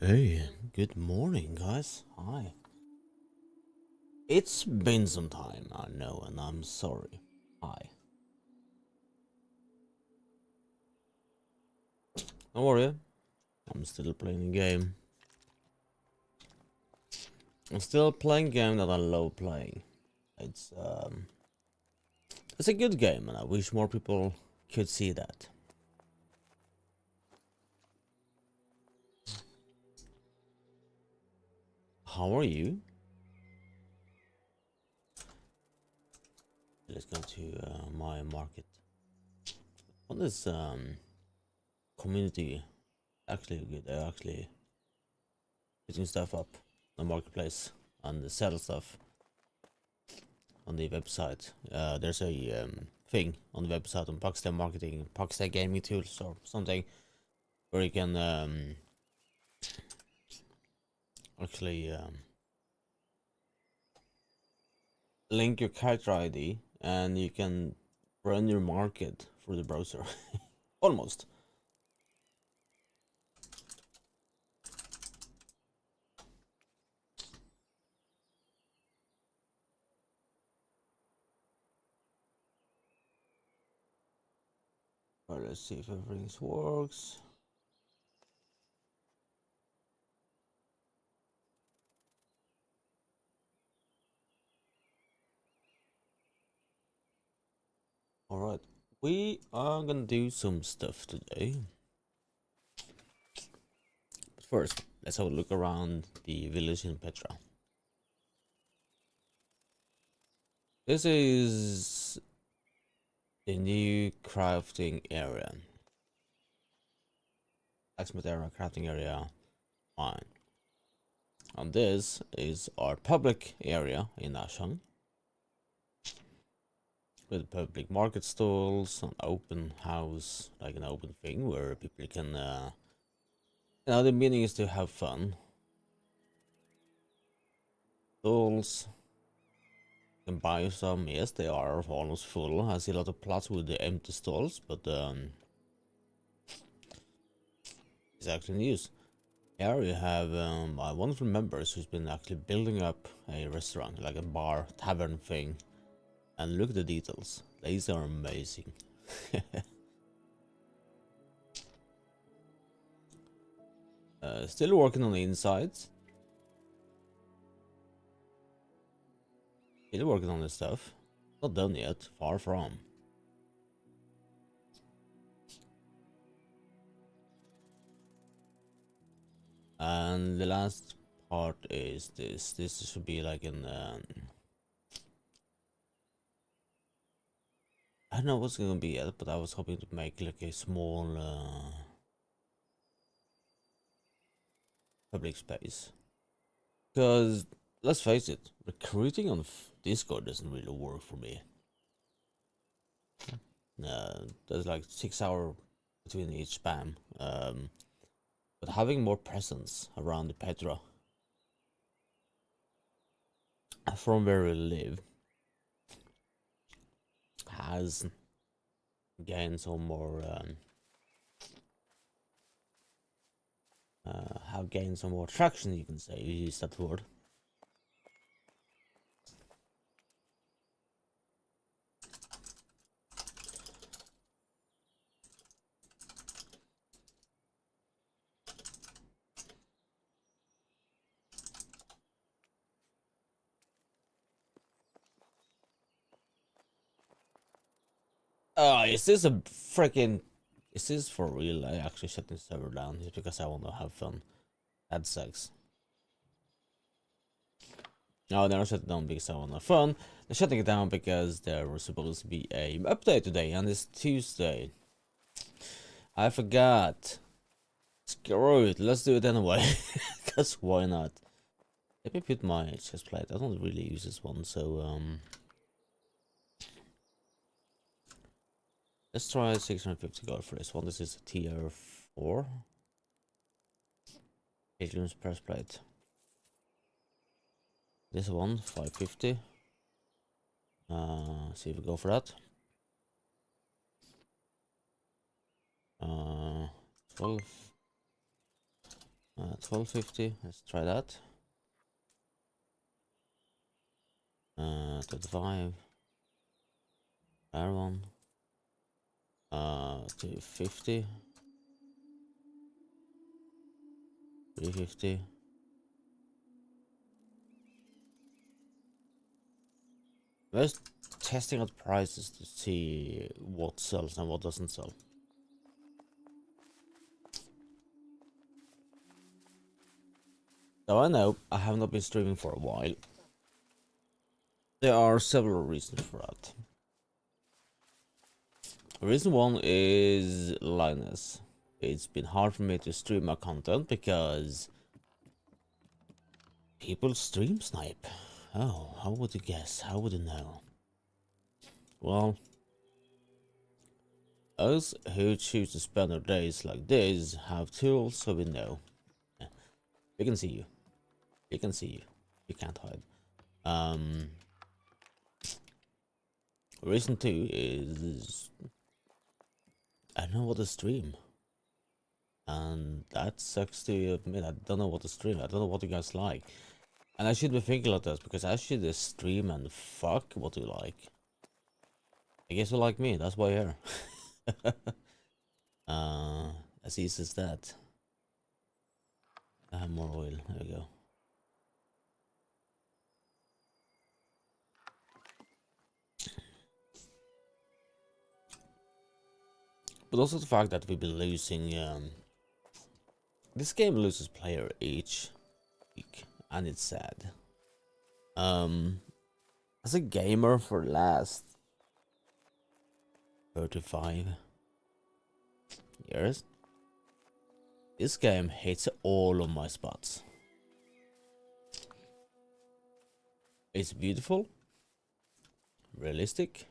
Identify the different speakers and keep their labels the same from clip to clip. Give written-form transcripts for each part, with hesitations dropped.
Speaker 1: Hey, good morning, guys. Hi. It's been some time, I know, and I'm sorry. Hi. Don't worry, I'm still playing a game. I'm still playing a game that I love playing. It's um, it's a good game, and I wish more people could see that. How are you? Let's go to my market. What is community actually good? They're actually putting stuff up on the marketplace and sell stuff on the website. There's a thing on the website on Pax Dei marketing, Pax Dei gaming tools or something, where you can actually link your character ID and you can run your market through the browser. Almost. Alright, let's see if everything works. Alright, we are gonna do some stuff today. But first, let's have a look around the village in Petra. This is the new crafting area. Blacksmith area, crafting area, fine. And this is our public area in Asham, with public market stalls, an open house, like an open thing where people can, the meaning is to have fun. Stalls, you can buy some, yes, they are almost full. I see a lot of plots with the empty stalls, but it's actually in use. Here you have one of the members who's been actually building up a restaurant, like a bar, tavern thing. And look at the details. These are amazing. Still working on the insides. Still working on this stuff. Not done yet. Far from. And the last part is this. This should be like an... I don't know what's gonna be yet, but I was hoping to make like a small public space. Because, let's face it, recruiting on Discord doesn't really work for me. There's like 6 hours between each spam. But having more presence around the Petra from where we live has gained some more have gained some more traction, you can say, you use that word. Is this a freaking... Is this for real? I actually shut the server down just because I want to have fun. That sucks. No, they're not shutting it down because I want to have fun. They're shutting it down because there was supposed to be a update today, and it's Tuesday. I forgot. Screw it, let's do it anyway. Because why not? Let me put my chest plate. I don't really use this one, so let's try 650 gold for this one. This is a tier 4. Patrion's press plate. This one, 550. See if we go for that. 12. 1250. Let's try that. 25. That one. 250. 350. Just testing out prices to see what sells and what doesn't sell. So I know I have not been streaming for a while. There are several reasons for that. Reason one is Linus. It's been hard for me to stream my content because people stream snipe. Oh, how would you guess? How would you know? Well, us who choose to spend our days like this have tools so we know. Yeah. We can see you. We can see you. You can't hide. Reason two is I don't know what to stream. And that sucks to admit. I don't know what to stream. I don't know what you guys like. And I should be thinking like this because I should just stream and fuck what you like. I guess you like me, that's why you're here. As easy as that. I have more oil, there we go. But also the fact that we've been losing, this game loses player each week, and it's sad. As a gamer for the last 35 years, this game hits all of my spots. It's beautiful, realistic,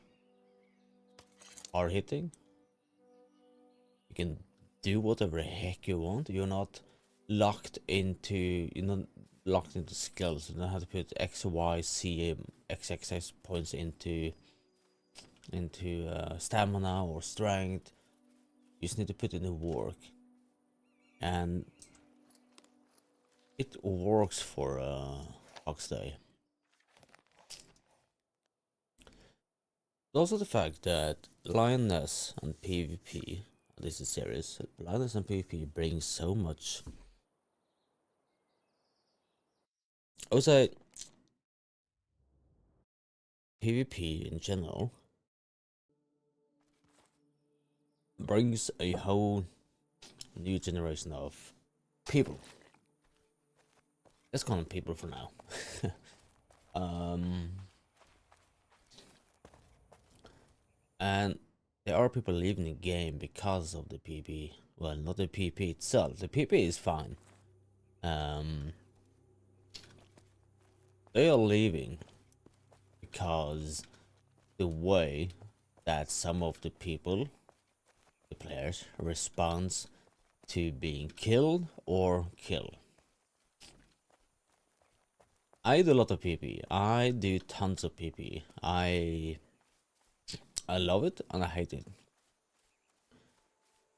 Speaker 1: hard hitting. You can do whatever the heck you want. You're not locked into skills. You don't have to put X, Y, C, XXX points into stamina or strength. You just need to put in the work, and it works for Pax Dei. Also the fact that Lioness and PvP, this is serious, Lioness and PvP brings so much. I would say PvP in general brings a whole new generation of people. Let's call them people for now. And there are people leaving the game because of the PP. Well, not the PP itself. The PP is fine. They are leaving because the way that some of the people, the players, responds to being killed or kill. I do a lot of PP. I do tons of PP. I love it and I hate it.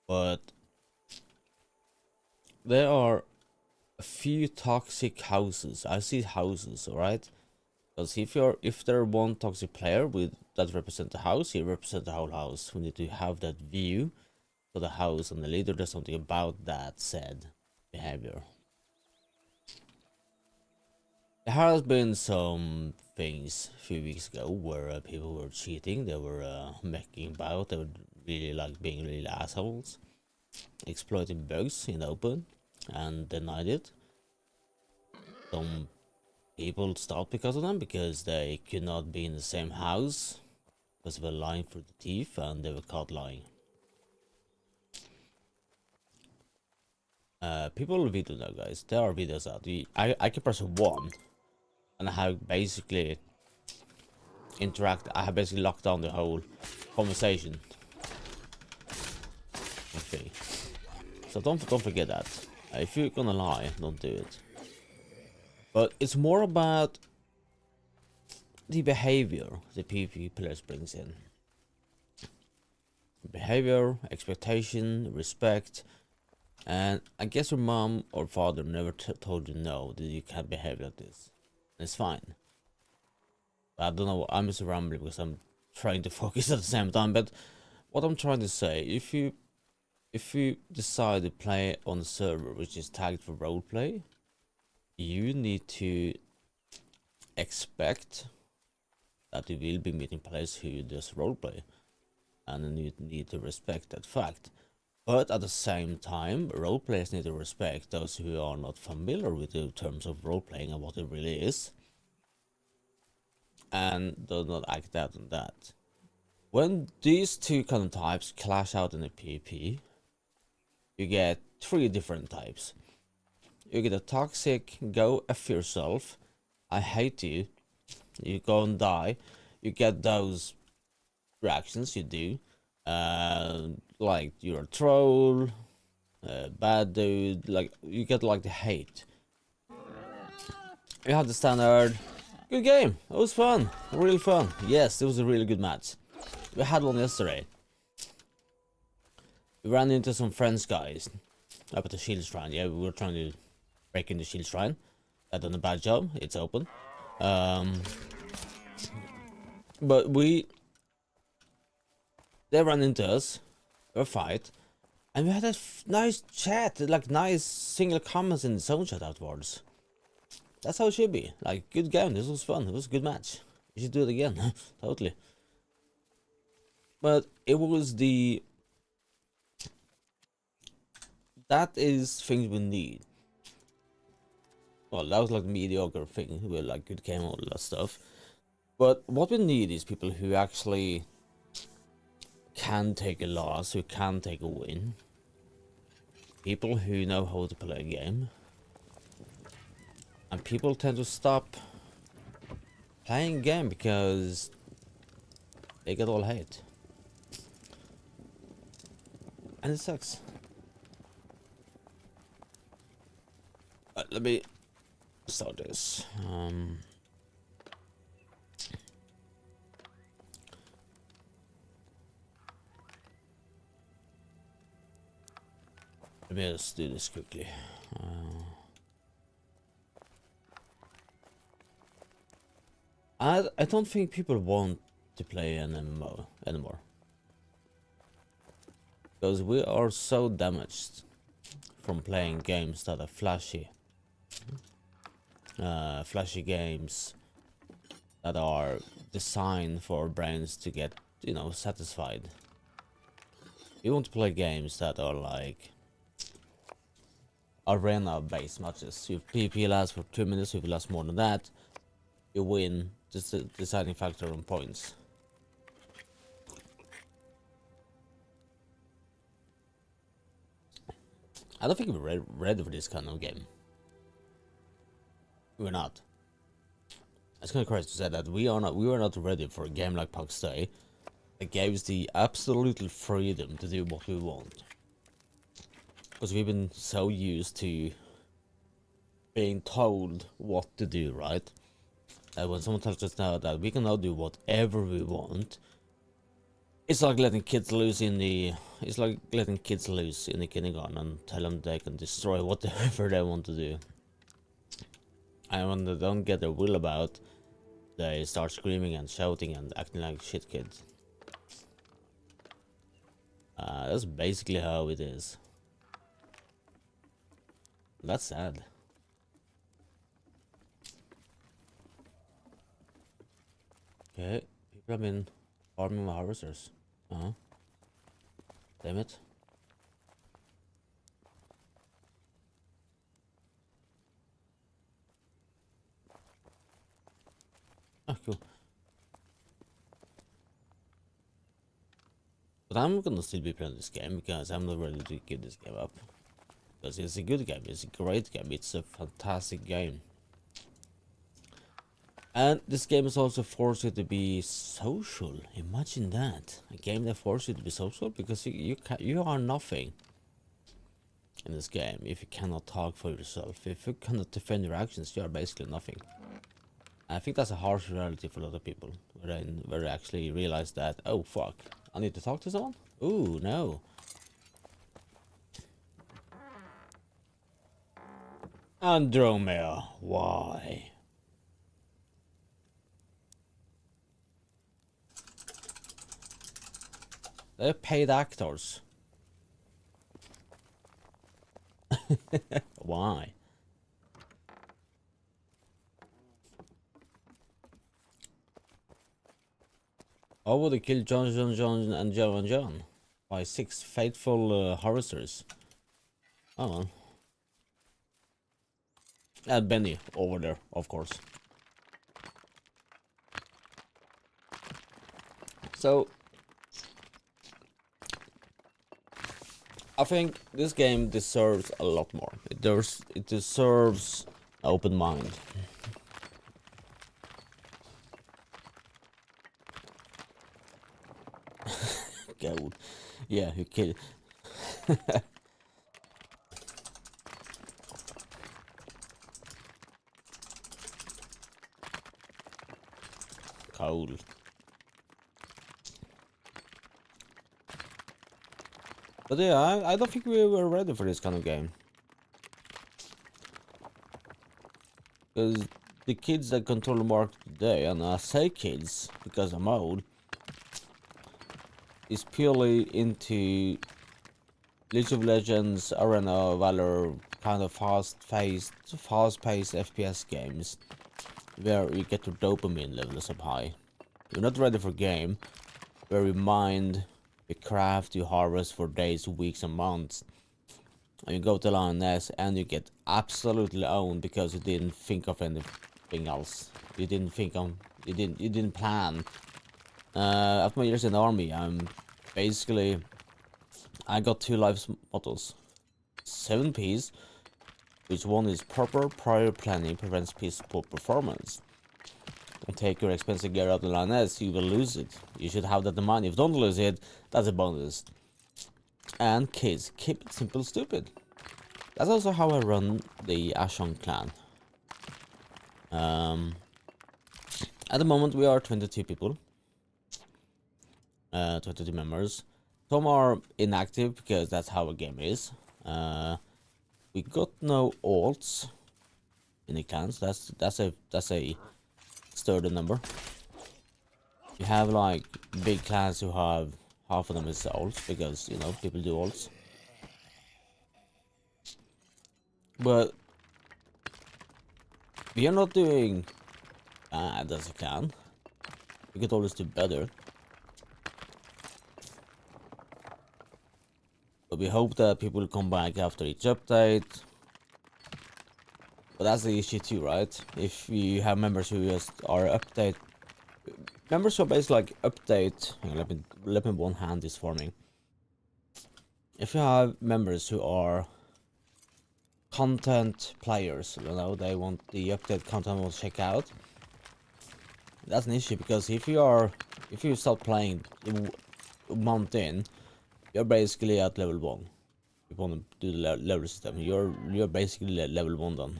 Speaker 1: But there are a few toxic houses. I see houses, alright? Because if there are one toxic player that represent the house, he represents the whole house. We need to have that view for the house, and the leader does something about that said behavior. There has been some things a few weeks ago where people were cheating, they were making about, they were really like being really assholes, exploiting bugs in the open, and denied it. Some people stopped because of them, because they could not be in the same house because they were lying for the thief and they were caught lying. People video now, guys. There are videos out. I can press 1 and I have basically I have basically locked down the whole conversation. Okay. So don't forget that. If you're gonna lie, don't do it. But it's more about the behavior the PvP players brings in. Behavior, expectation, respect, And I guess your mom or father never told you no, that you can't behave like this. And it's fine. I don't know, I'm just rambling because I'm trying to focus at the same time, but what I'm trying to say, if you decide to play on a server which is tagged for roleplay, you need to expect that you will be meeting players who does roleplay, and you need to respect that fact. But at the same time, roleplayers need to respect those who are not familiar with the terms of roleplaying and what it really is, and do not act out on that. When these two kind of types clash out in a PvP, you get three different types. You get a toxic, go F yourself, I hate you, you go and die. You get those reactions you do, like you're a troll, bad dude, like you get like the hate. You have the standard, good game, it was fun, really fun. Yes, it was a really good match. We had one yesterday. We ran into some French guys up at the shield shrine. Yeah, we were trying to break in the shield shrine. I done a bad job, it's open. But they ran into us, a fight, and we had a nice chat, like nice single comments in the zone chat afterwards. That's how it should be. Like, good game, this was fun, it was a good match. We should do it again, totally. But it was that is things we need. Well, that was like mediocre thing, with like good game, all that stuff. But what we need is people who actually can take a loss, who can take a win. People who know how to play a game. And people tend to stop playing a game because they get all hate. And it sucks. Let me start this. Let me just do this quickly. I don't think people want to play an MMO anymore. Because we are so damaged from playing games that are flashy. Flashy games that are designed for our brains to get, you know, satisfied. We want to play games that are like arena based matches. If PvP lasts for 2 minutes, if it lasts more than that, you win. Just the deciding factor on points. I don't think we're ready for this kind of game. We're not. It's kind of crazy to say that we were not ready for a game like Pax Dei that gives the absolute freedom to do what we want. Because we've been so used to being told what to do, right? And when someone tells us now that we can now do whatever we want, it's like letting kids loose in the kindergarten and tell them they can destroy whatever they want to do. And when they don't get their will about, they start screaming and shouting and acting like shit kids. That's basically how it is. That's sad. Okay, people have been farming my harvesters. Damn it. Ah, cool. But I'm gonna still be playing this game because I'm not ready to give this game up. Because it's a good game, it's a great game, it's a fantastic game. And this game is also forced you to be social. Imagine that. A game that forces you to be social, because you are nothing in this game if you cannot talk for yourself. If you cannot defend your actions, you are basically nothing. And I think that's a harsh reality for a lot of people, where they actually realize that, oh fuck, I need to talk to someone? Ooh, no. Andromeda, why? They're paid actors. Why? How would they kill John, and John by 6 faithful harvesters? Oh well. And Benny over there, of course. So I think this game deserves a lot more. It deserves an open mind. Gold. Yeah, you kill. Cold. But yeah, I don't think we were ready for this kind of game. Because the kids that control the market today, and I say kids because I'm old, is purely into League of Legends, Arena, Valor, kind of fast-paced FPS games, where you get your dopamine levels up high. You're not ready for a game where you mine, you craft, you harvest for days, weeks, and months, and you go to Lioness and you get absolutely owned because you didn't think of anything else. You didn't plan. After my years in the army, I got 2 life mottos. 7 P's, which one is proper prior planning prevents piss poor performance. And take your expensive gear out of the Lioness, you will lose it. You should have that in mind. If you don't lose it, that's a bonus. And kids, keep it simple, stupid. That's also how I run the Ashon clan. At the moment, we are 22 people. 22 members. Some are inactive because that's how a game is. We got no alts in the clans. That's a sturdy number. You have like big clans who have half of them is alts because you know people do alts. But we are not doing bad as a clan. We could always do better. But we hope that people will come back after each update. But that's the issue too, right? If you have members who just are update, members who are basically like update. Let me one hand this forming. If you have members who are content players, you know, they want the update content will check out. That's an issue because if you start playing a month in, you're basically at level 1. If you want to do the level system, you're basically level 1 done.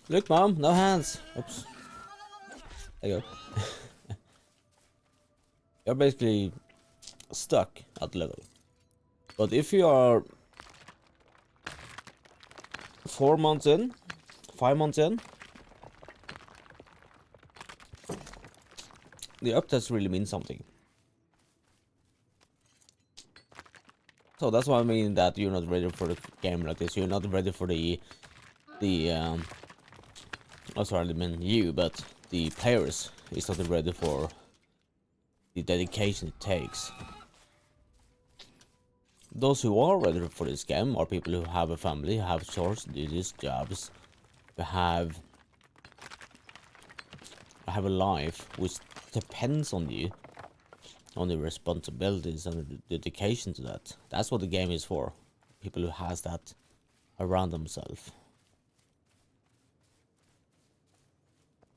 Speaker 1: Look, mom, no hands. Oops. There you go. You're basically stuck at level. But if you are 4 months in, 5 months in, the updates really mean something. So that's what I mean that you're not ready for the game like this. You're not ready for oh sorry, I mean you, but the players is not ready for the dedication it takes. Those who are ready for this game are people who have a family, have chores, duties, jobs, who have a life which depends on you, on the responsibilities and the dedication to that. That's what the game is for. People who has that around themselves.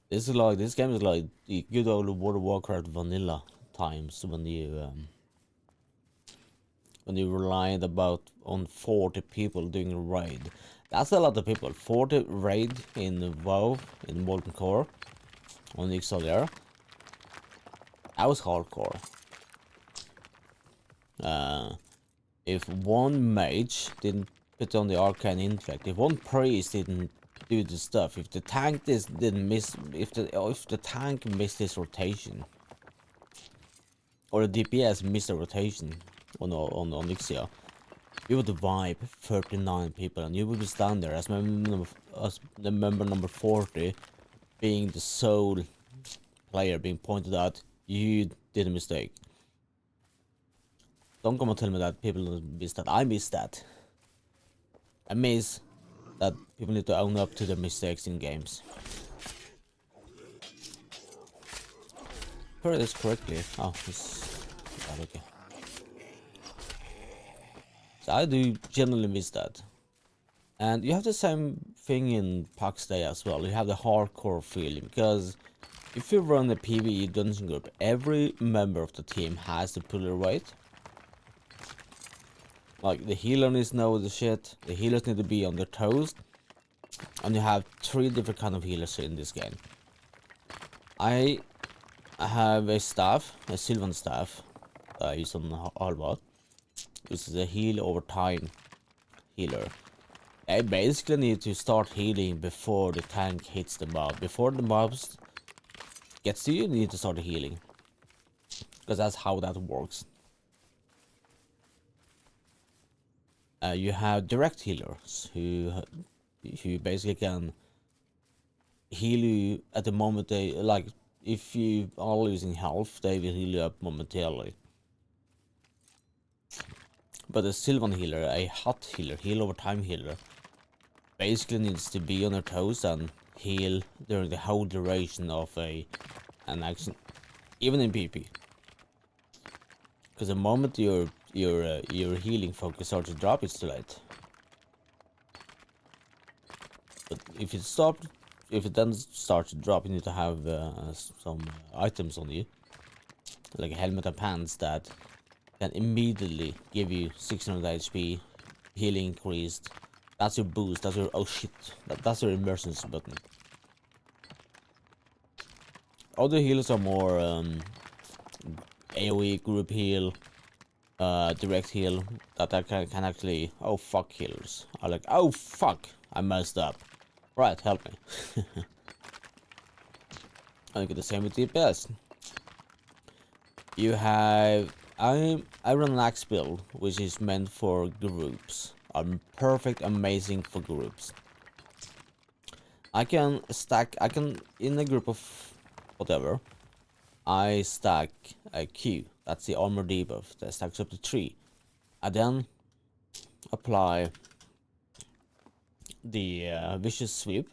Speaker 1: This game is like the good old World of Warcraft vanilla times when you relied on 40 people doing a raid. That's a lot of people. 40 raid in WoW, in Molten Core, on the Exodia. That was hardcore. If one mage didn't put on the arcane intellect. If one priest didn't do the stuff, if the tank didn't miss, if the tank missed his rotation, or the DPS missed a rotation on Ixia, you would wipe 39 people, and you would stand there as the member number 40, being the sole player, being pointed out. You did a mistake. Don't come and tell me that people missed that. I missed that. I miss that people need to own up to their mistakes in games. Heard this correctly. Oh, it's okay. So I do generally miss that. And you have the same thing in Pax Dei as well. You have the hardcore feeling, because if you run a PvE dungeon group, every member of the team has to pull their weight. Like, the healer needs to know the shit, the healers need to be on their toes, and you have 3 different kind of healers in this game. I have a staff, a Sylvan staff, I use on Alba. This is a heal over time healer. I basically need to start healing before the tank hits the mob. Before the mobs gets to you, you need to start healing, because that's how that works. You have direct healers who basically can heal you at the moment they like. If you are losing health, they will heal you up momentarily. But a Sylvan healer, a hot healer, heal over time healer, basically needs to be on their toes and heal during the whole duration of an action, even in PP. Because the moment your healing focus starts to drop, it's too late. But if it then starts to drop, you need to have some items on you, like a helmet and pants that can immediately give you 600 HP, healing increased. That's your boost. That's your oh shit. That's your emergency button. Other healers are more AoE group heal, direct heal. That can actually oh fuck healers. Are like oh fuck I messed up. Right, help me. I get the same with DPS. You have I run an axe build, which is meant for groups. I'm perfect, amazing for groups. I can in a group of whatever, I stack a Q. That's the armor debuff that stacks up to 3. I then apply the vicious sweep.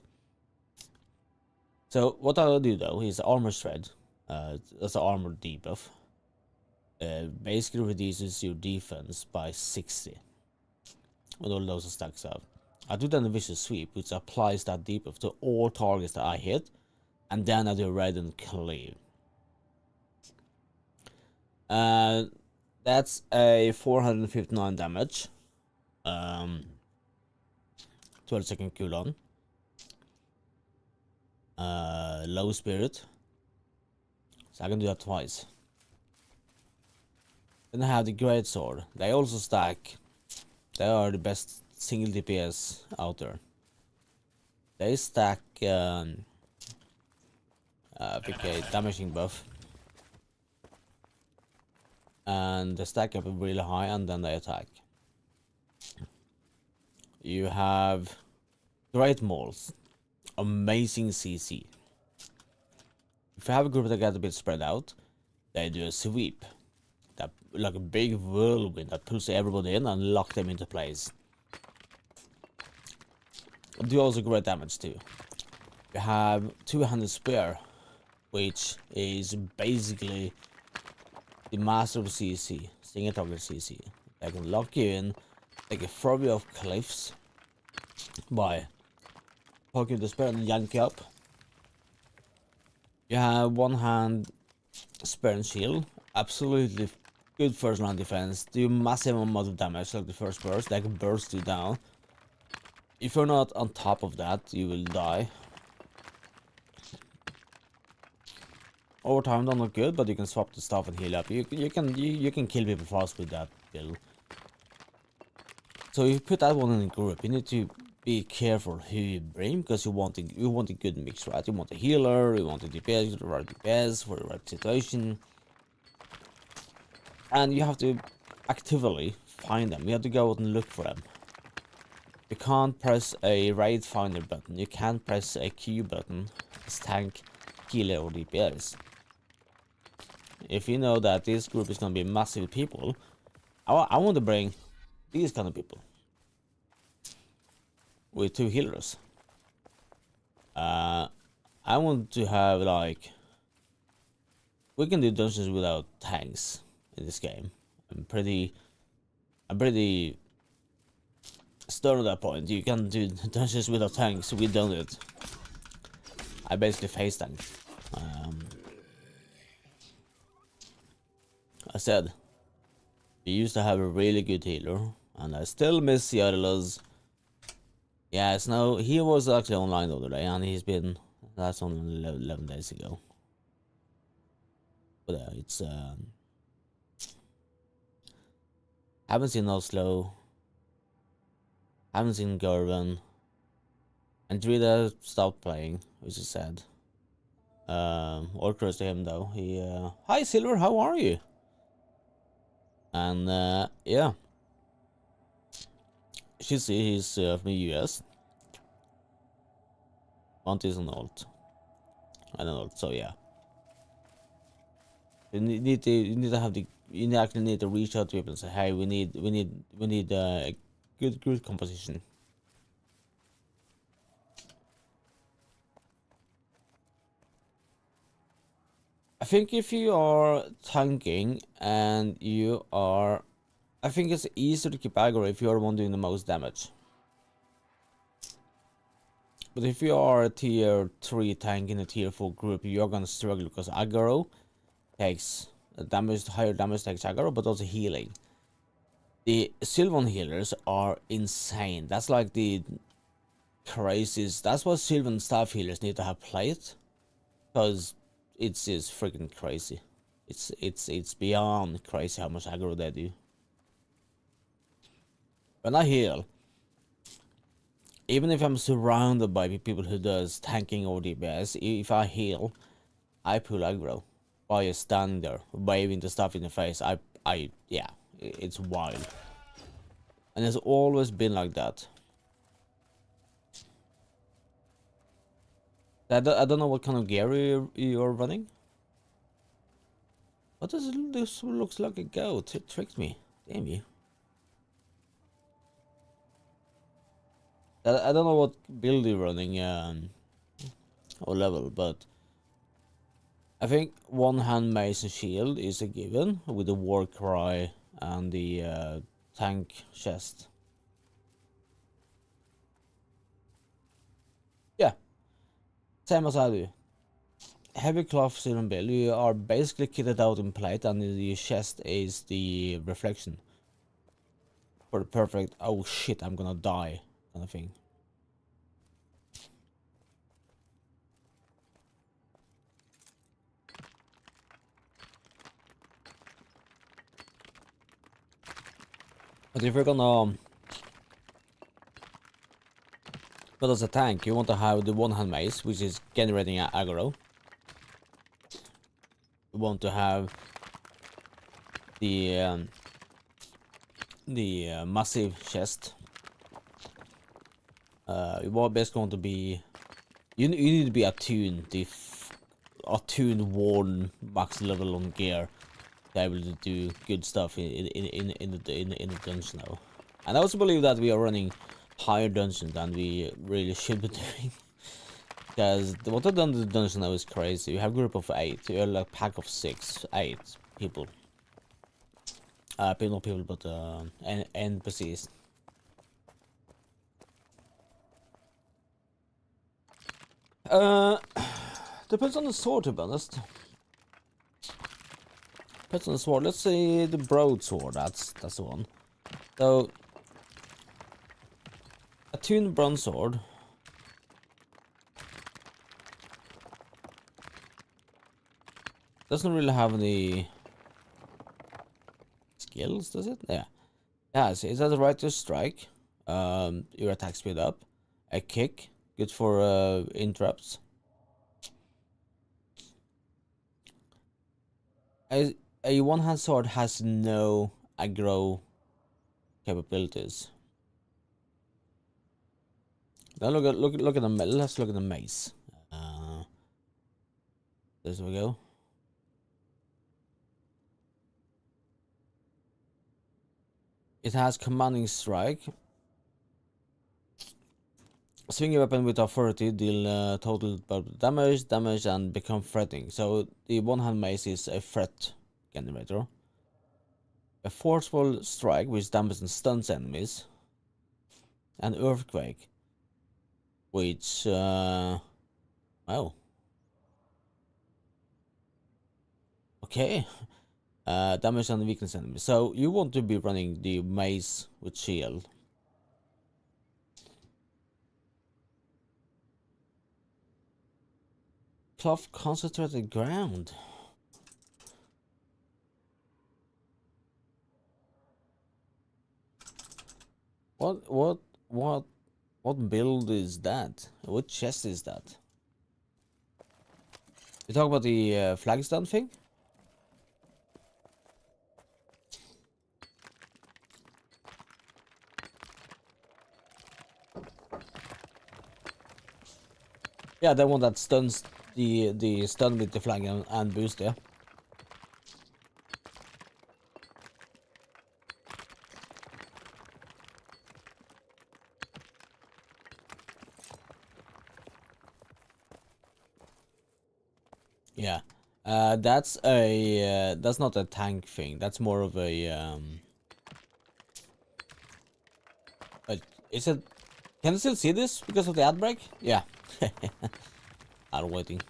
Speaker 1: So what I'll do though is armor shred. That's an armor debuff. Basically reduces your defense by 60 when all those stacks up. I do then the vicious sweep, which applies that debuff to all targets that I hit, and then I do red and cleave. That's a 459 damage, 12-second cooldown, low spirit, so I can do that twice. Then I have the great sword. They also stack. They are the best single DPS out there. They stack I think a damaging buff, and they stack up really high, and then they attack. You have great mauls, amazing CC. If you have a group that gets a bit spread out, they do a sweep. That, like a big whirlwind that pulls everybody in and lock them into place. Do also great damage too. You have two-handed spear, which is basically the master of CC, single target CC. They can lock you in, they can throw you off cliffs by poking the spear and yank you up. You have one hand spear and shield, absolutely good first line defense, do massive amount of damage like the first burst, they can burst you down. If you're not on top of that, you will die. Over time they're not good, but you can swap the stuff and heal up. You can kill people fast with that build. So if you put that one in a group, you need to be careful who you bring, because you want a good mix, right? You want a healer, you want a DPS, the right DPS for the right situation, and you have to actively find them. You have to go out and look for them. You can't press a raid finder button. You can't press a Q button as tank, healer, or DPS. If you know that this group is gonna be massive people, I want to bring these kind of people with 2 healers. I want to have, like, we can do dungeons without tanks in this game. I'm pretty stern at that point. You can do dungeons without tanks. We done it. I basically face tank. I said we used to have a really good healer, and I still miss Jarls. Yeah, it's now he was actually online the other day, and that's only 11 days ago. But it's haven't seen Oslo, haven't seen Gervin, and Drida stopped playing, which is sad. All credit to him though. He hi Silver, how are you? And yeah, he's from the US. Mount is an alt. I don't know. So yeah, you need to have you actually need to reach out to people and say, hey, we need a good composition. I think if you are tanking and you are, I think it's easier to keep aggro if you are the one doing the most damage. But if you are a tier 3 tank in a tier 4 group, you're gonna struggle because aggro takes damage, higher damage takes aggro, but also healing. The Sylvan healers are insane. That's like the craziest. That's why Sylvan staff healers need to have plate, because it's just freaking crazy. It's beyond crazy how much aggro they do. When I heal, even if I'm surrounded by people who does tanking or DPS, if I heal, I pull aggro by just standing there, waving the stuff in the face. Yeah, it's wild. And it's always been like that. I don't know what kind of gear you're running. What does it, this looks like a goat? It tricked me. Damn you. I don't know what build you're running or level, but I think one hand mace and shield is a given with the war cry and the tank chest. Yeah, same as I do. Heavy cloth silver build, you are basically kitted out in plate, and the chest is the reflection for the perfect oh shit I'm gonna die kind of thing. But if you're gonna but as a tank, you want to have the one hand mace, which is generating aggro. You want to have the massive chest. You are basically going to be you need to be attuned worn max level on gear to be able to do good stuff in the dungeon now. And I also believe that we are running higher dungeons than we really should be doing. Because what I've done to the dungeon now is crazy. You have a group of 8, you're like a pack of 6, 8 people. Not people, but NPCs. Depends on the sword, to be honest. Depends on the sword. Let's say the broadsword. That's the one. So, a tuned bronze sword. Doesn't really have any skills, does it? Yeah. Yeah, so it has the right to strike. Your attack speed up. A kick, good for interrupts. A one-hand sword has no aggro capabilities. Now look at the let's look at the mace. There we go. It has commanding strike. Swing your weapon with authority, deal total damage, and become threatening. So the one-hand mace is a threat generator. A forceful strike, which damages and stuns enemies. An earthquake, which oh, okay. Damage and weakness enemies. So you want to be running the mace with shield. Cloth concentrated ground. What build is that? What chest is that? You talk about the flagstone thing? Yeah, the one that stuns the stun with the flag and boost, yeah. Yeah. That's not a tank thing. That's more of a is it, can you still see this because of the ad break? Yeah. I'm waiting.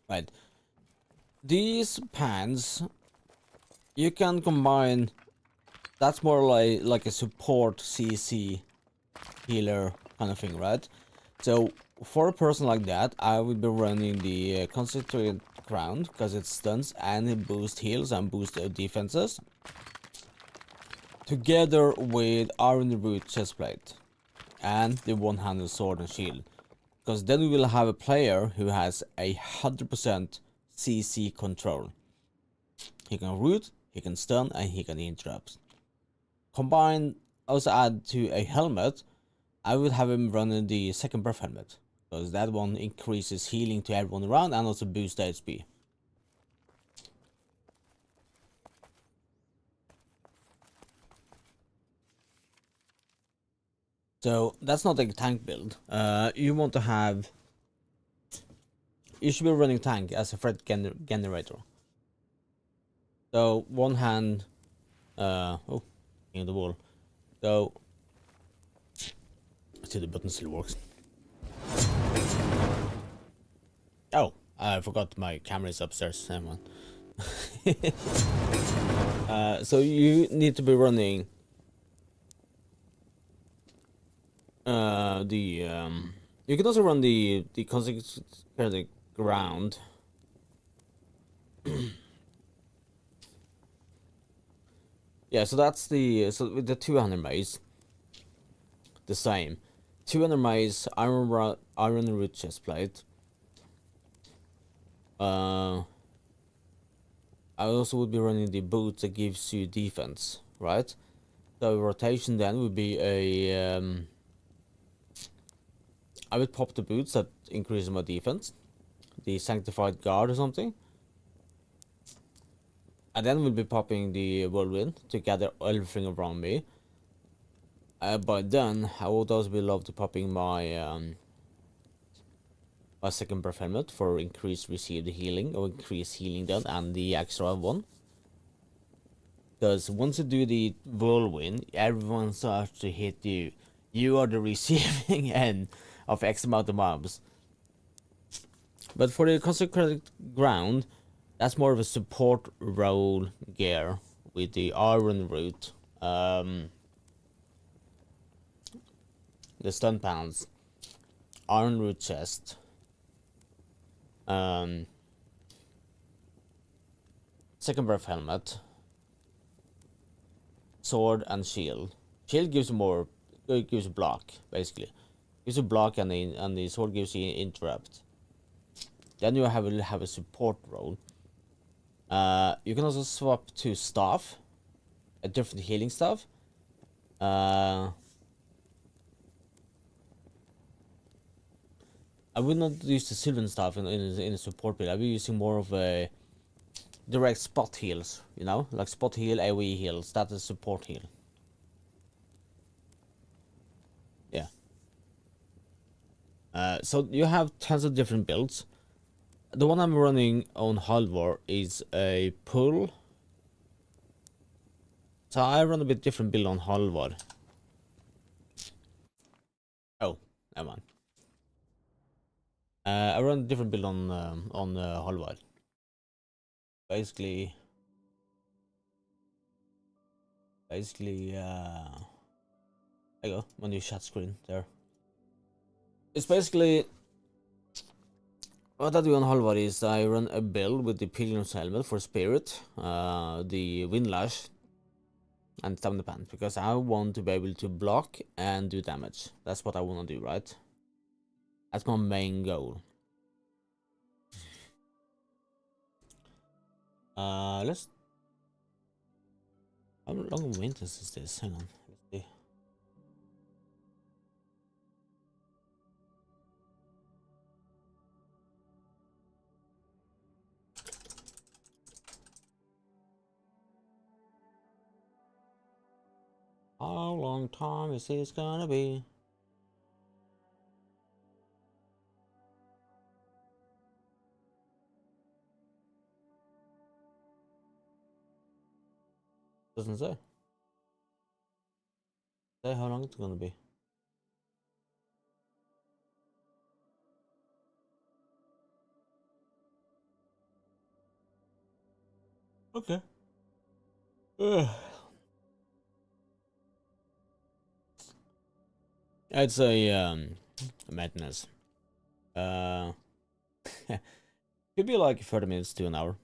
Speaker 1: Right. These pans, you can combine. That's more like a support CC healer kind of thing, right? So for a person like that, I would be running the concentrated ground because it stuns and it boosts heals and boosts defenses. Together with Iron Root chestplate and the one-handed sword and shield. Because then we will have a player who has 100% CC control. He can root, he can stun, and he can interrupt. Combine, also add to a helmet, I would have him running the second breath helmet. Because that one increases healing to everyone around and also boosts HP. So that's not a tank build. You want to have... You should be running tank as a threat generator. So one hand... oh, in the wall. So... See, the button still works. Oh, I forgot my camera is upstairs. Hang on. So you need to be running you can also run the concentrated ground. Yeah, so that's the with the 200 maze, the same 200 maze, iron root chestplate. I also would be running the boots that gives you defense, right? So rotation then would be a I would pop the boots that increase my defense, the sanctified guard or something, and then we'll be popping the whirlwind to gather everything around me. By then I would also be love to popping my my second breath helmet for increased received healing or increased healing done and the extra one. Because once you do the whirlwind, everyone starts to hit you. You are the receiving end of X amount of mobs. But for the consecrated ground, that's more of a support role gear with the iron root, the stun pounds, iron root chest, second breath helmet, sword and shield. Shield gives more, it gives block basically. Gives you block and the sword gives you interrupt. Then you have a support role. You can also swap to staff, a different healing staff. I would not use the Sylvan staff in a support build. I'll be using more of a direct spot heals, you know, like spot heal, AoE heals. That is support heal. Yeah. So you have tons of different builds. The one I'm running on Halvor is a pull. So I run a bit different build on Halvor. Oh, never mind. I run a different build on Halvor. Basically, there you go, my new chat screen there. It's basically what I do on Halvor is I run a build with the Pilgrim's Helmet for Spirit, the Windlash, and Stamina Pant, because I want to be able to block and do damage. That's what I want to do, right? That's my main goal. Let's... How long maintenance is this? Hang on, let's see. How long time is this gonna be? Doesn't say. Say how long it's gonna be. Okay. It's a madness. Could be like 30 minutes to an hour.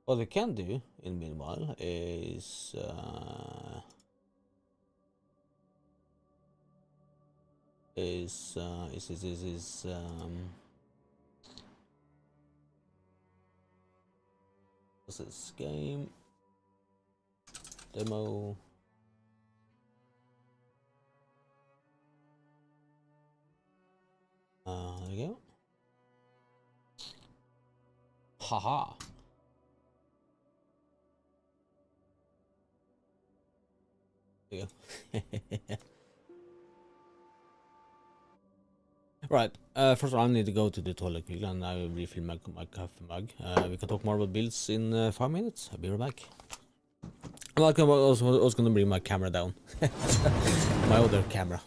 Speaker 1: What we can do in meanwhile is what's this game demo? There you go. Haha. There you go. Right. First of all, I need to go to the toilet quickly, and I will refill my coffee mug. We can talk more about builds in 5 minutes. I'll be right back. I'm also gonna bring my camera down. My other camera.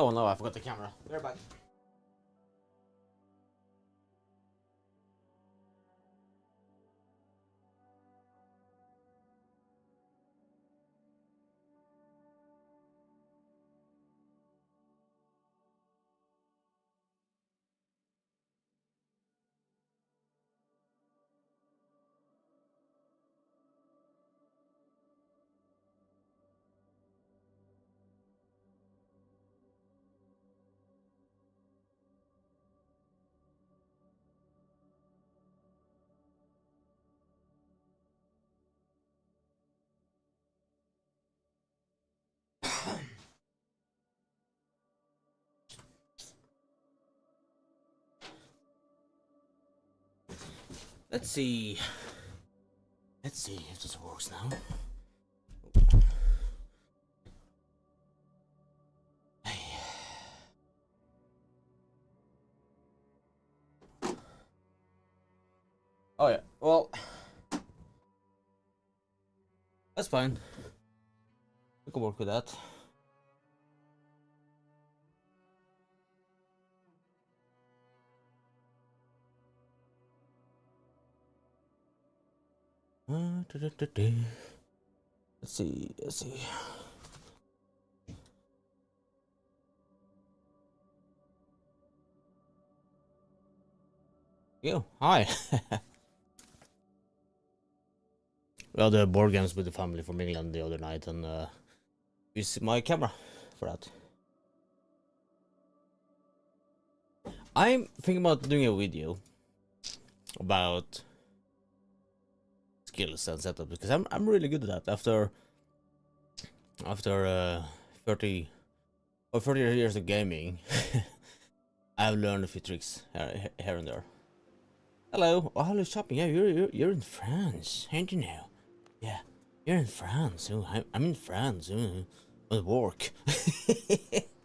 Speaker 1: Oh no, I forgot the camera. They're back. Let's see. Let's see if this works now. Oh yeah, well, that's fine. We can work with that. Let's see, let's see. Yo, hi. Well, the board games with the family from England the other night, and used my camera for that. I'm thinking about doing a video about skills and setup because I'm really good at that. After 30 or 40 years of gaming, I've learned a few tricks here and there. Hello, oh, hello shopping. Yeah, you're in France, ain't you now? Yeah, you're in France. Oh, I'm in France. At work.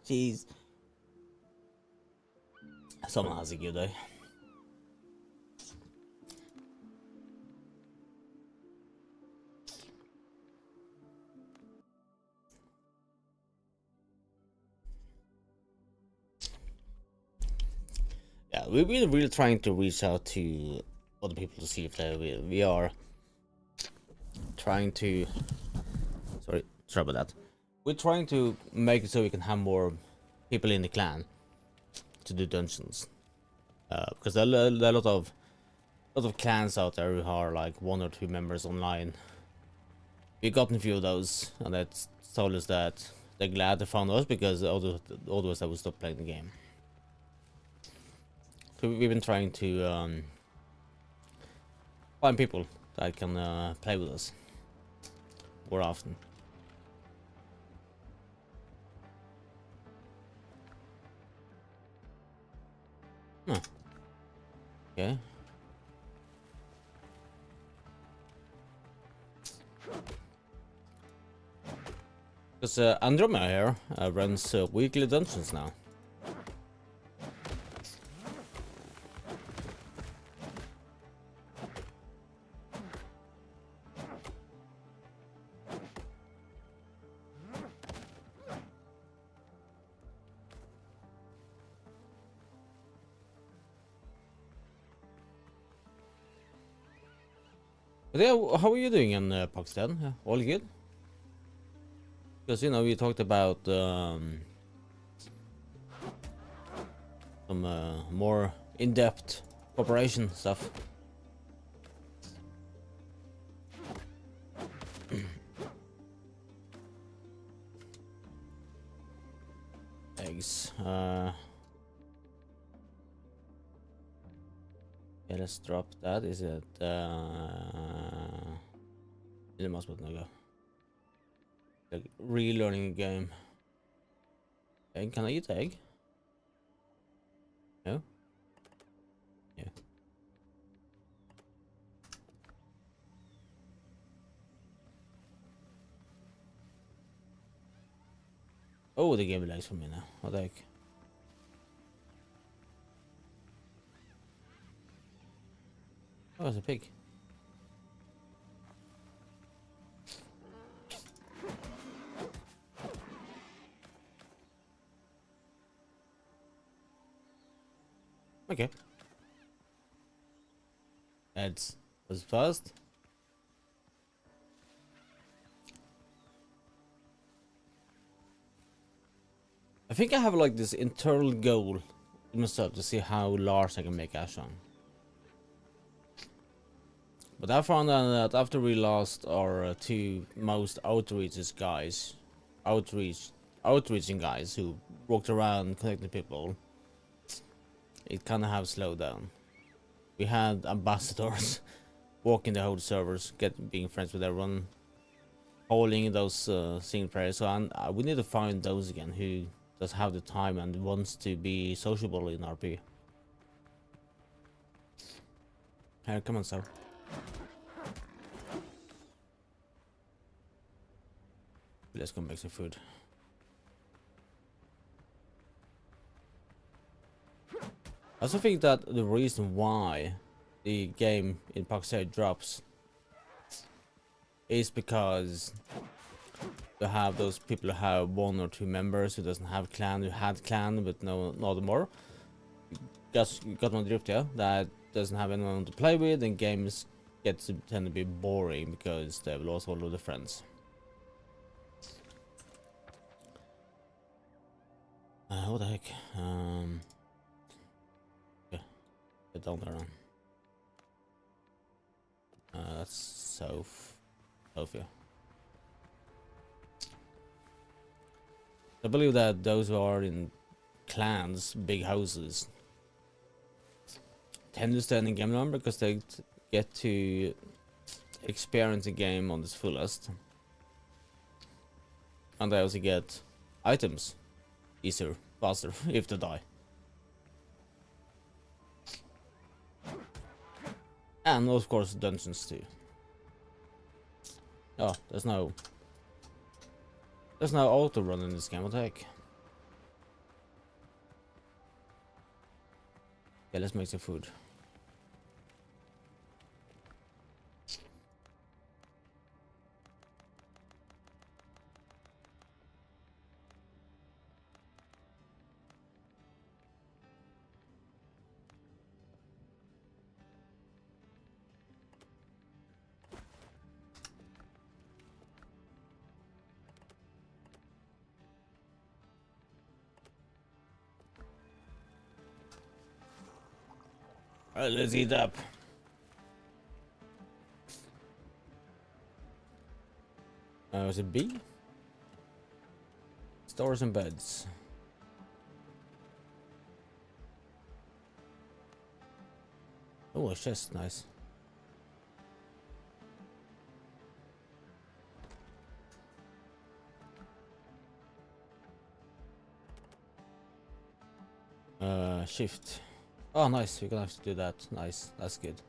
Speaker 1: Jeez. Someone has a good day. Yeah, we've been really trying to reach out to other people to see if we are trying to. Sorry about that. We're trying to make it so we can have more people in the clan to do dungeons, because there are a lot of clans out there who are like 1 or 2 members online. We've gotten a few of those, and that's told us that they're glad they found us because otherwise I would stop playing the game. So we've been trying to find people that can play with us more often. Huh. Okay. Because Andromeda here runs weekly dungeons now. But yeah, how are you doing in Pax Dei? All good? Because you know we talked about some more in-depth cooperation stuff. Eggs. Yeah, let's drop that. Is it it must be no go. Like relearning a game. Egg? Can I eat egg? No? Yeah. Oh, the game lags for me now. What the heck? Oh, it's a pig. Okay. It's was fast. I think I have like this internal goal in myself to see how large I can make Ashon. But I found out that after we lost our two most outreaching guys who walked around connecting people, it kind of have slowed down. We had ambassadors walking the whole servers, being friends with everyone, holding those single players. So we need to find those again who does have the time and wants to be sociable in RP. Here, come on, sir. Let's go make some food. I also think that the reason why the game in Pax Dei drops is because you have those people who have one or two members who doesn't have clan, who had clan but no more. You got my drift, yeah? That doesn't have anyone to play with, and games tend to be boring because they've lost all of their friends. What the heck? Yeah, get down there then. That's Sophia. I believe that those who are in clans, big houses, tend to stay in the game longer because they get to experience the game on its fullest, and they also get items easier, faster if they die. And of course dungeons too. Oh, there's no auto run in this game, what the heck? Yeah, let's make some food. Alright, let's eat up. Was it B? Stores and beds. Oh, a chest, nice. Shift. Oh, nice. We can actually do that. Nice. That's good.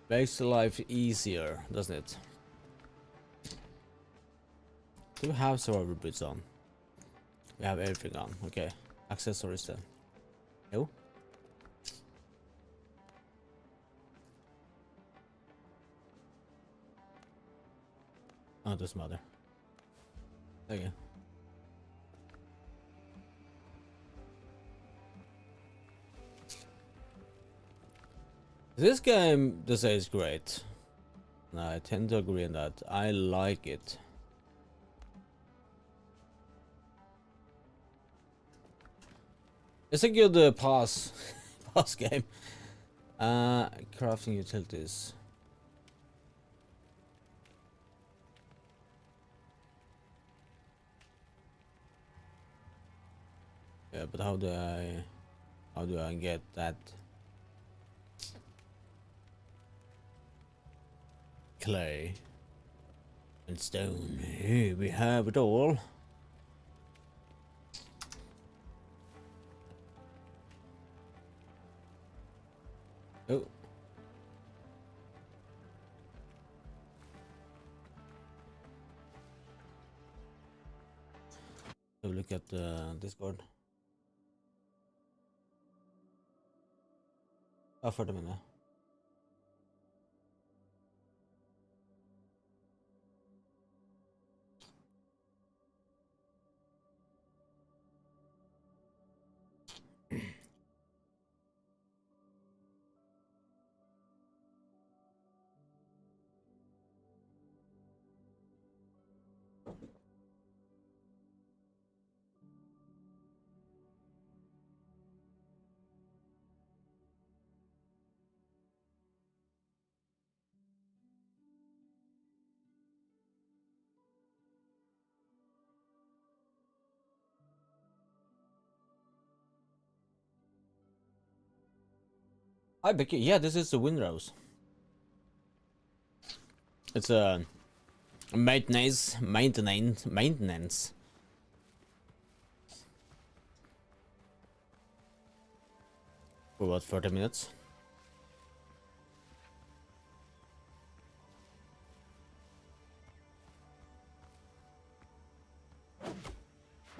Speaker 1: Makes life easier, doesn't it? Do we have survivor boots on? We have everything on. Okay. Accessories then. No? Oh, doesn't matter. Okay. This game, they say, is great. And I tend to agree on that. I like it. It's a good pass game. Crafting utilities. Yeah, but how do I get that clay and stone? Here we have it all. Oh. Have a look at Discord. Oh, for the minute. Hi Becky, yeah, this is the Windrose. It's a maintenance. For what, 30 minutes?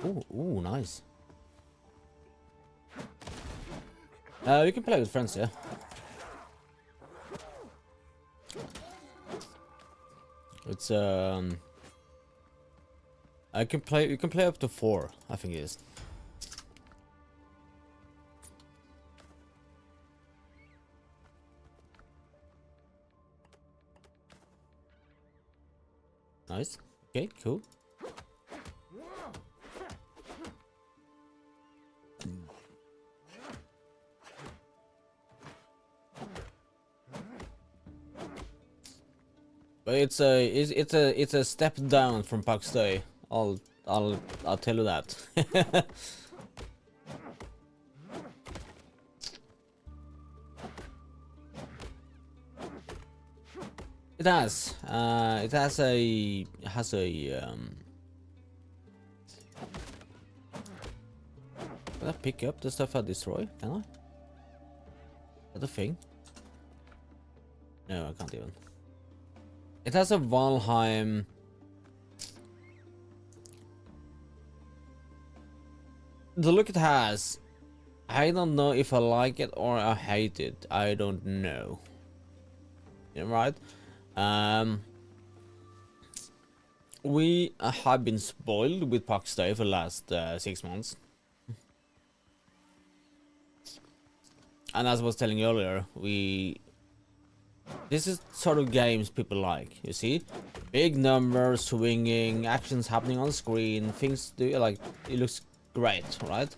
Speaker 1: Ooh, nice. You can play with friends, yeah. It's you can play up to 4, I think it is. Nice. Okay, cool. But it's a step down from Pax Dei. I'll tell you that. It has. It has a Can I pick up the stuff I destroy? Can I? Is that a thing? No, I can't even. It has a Valheim. The look it has, I don't know if I like it or I hate it. I don't know. Yeah, right? We have been spoiled with Pax Dei for the last 6 months. And as I was telling you earlier, this is sort of games people like, you see? Big numbers, swinging, actions happening on the screen, things do, like, it looks great, right?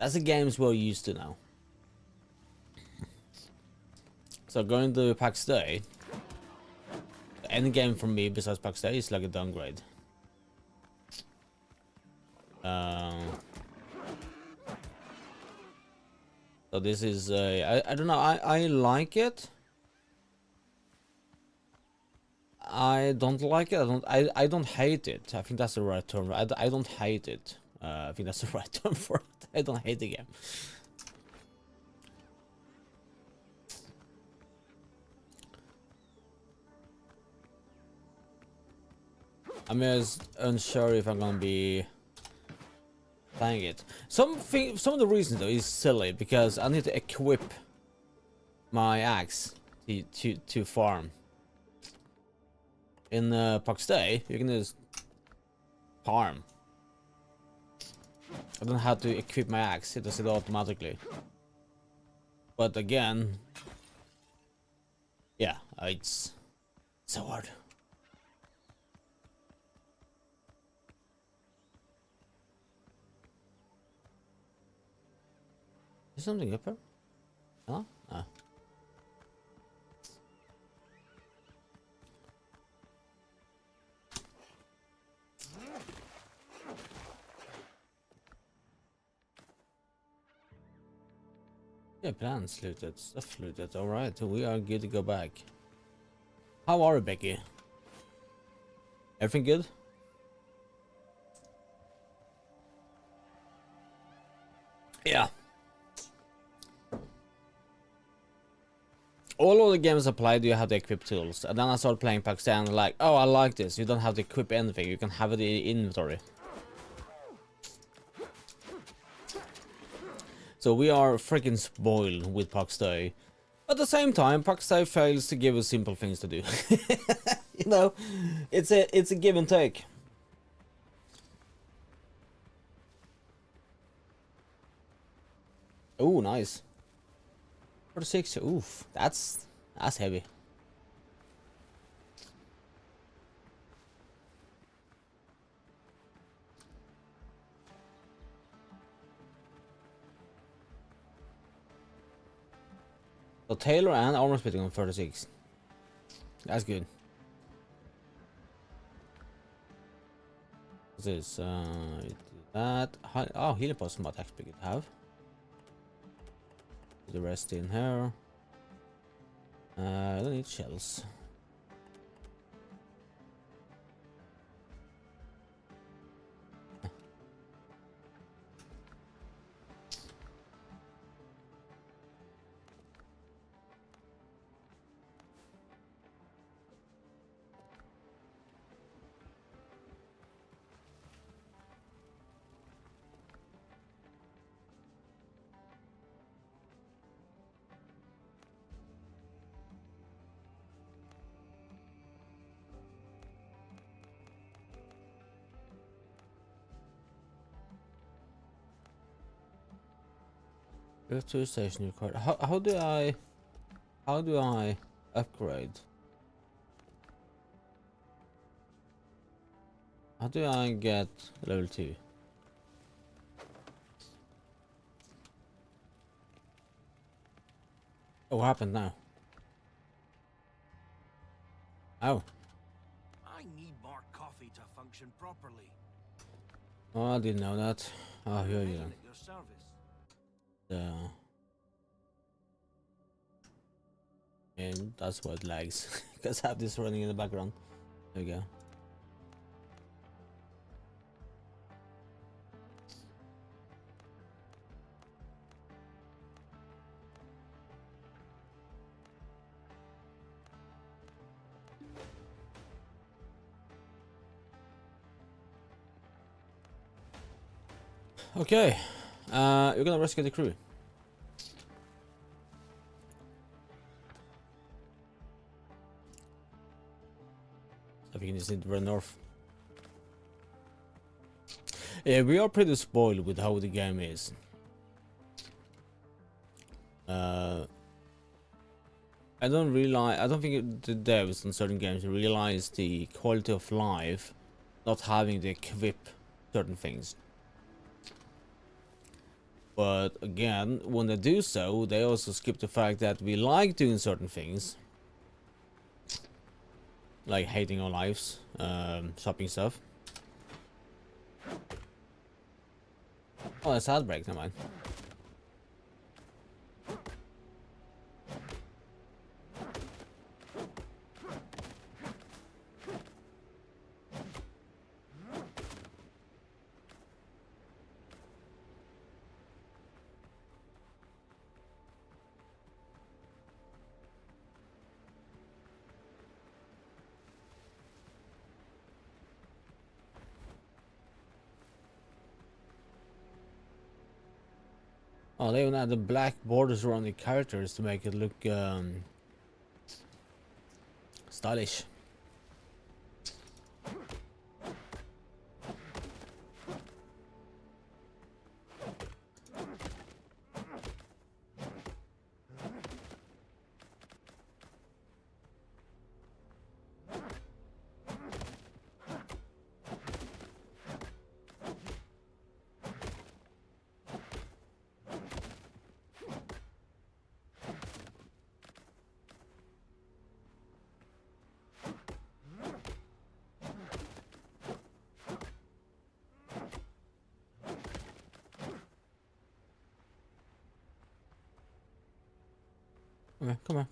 Speaker 1: That's the games we're used to now. So going to Pax Dei, any game from me besides Pax Dei is like a downgrade. So this is I don't know, I like it. I don't like it. I don't hate it. I think that's the right term. I don't hate it. I think that's the right term for it. I don't hate the game. I'm just unsure if I'm gonna be playing it. Some of the reasons though is silly because I need to equip my axe to farm. In Pax Dei, you can just farm. I don't have to equip my axe, it does it automatically. But again, yeah, it's so hard. Is something up here? Huh? Ah. Yeah, plans looted, stuff looted. Alright, we are good to go back. How are you, Becky? Everything good? Yeah. All of the games I played, you have to equip tools. And then I started playing Pax Dei and like, oh, I like this. You don't have to equip anything. You can have it in inventory. So we are freaking spoiled with Pax Dei. At the same time, Pax Dei fails to give us simple things to do. You know, it's a give and take. Oh, nice. 46. Oof, that's heavy. So Taylor and armor splitting on 36. That's good. What's this? That. Oh, healing potion might actually be good to have. The rest in here. I don't need shells. We have 2 station required. How do I upgrade? How do I get level 2? Oh, what happened now? Oh.
Speaker 2: I need more coffee to function properly.
Speaker 1: Oh, I didn't know that. Oh, here you
Speaker 2: At your service.
Speaker 1: go. And that's what lags. Because I have this running in the background. There we go. Okay, you're gonna rescue the crew. I think you just need to run north. Yeah, we are pretty spoiled with how the game is. I don't think the devs in certain games realize the quality of life not having to equip certain things. But again, when they do so, they also skip the fact that we like doing certain things. Like hating our lives, shopping stuff. Oh, it's outbreak, never mind. Oh, they even add the black borders around the characters to make it look stylish.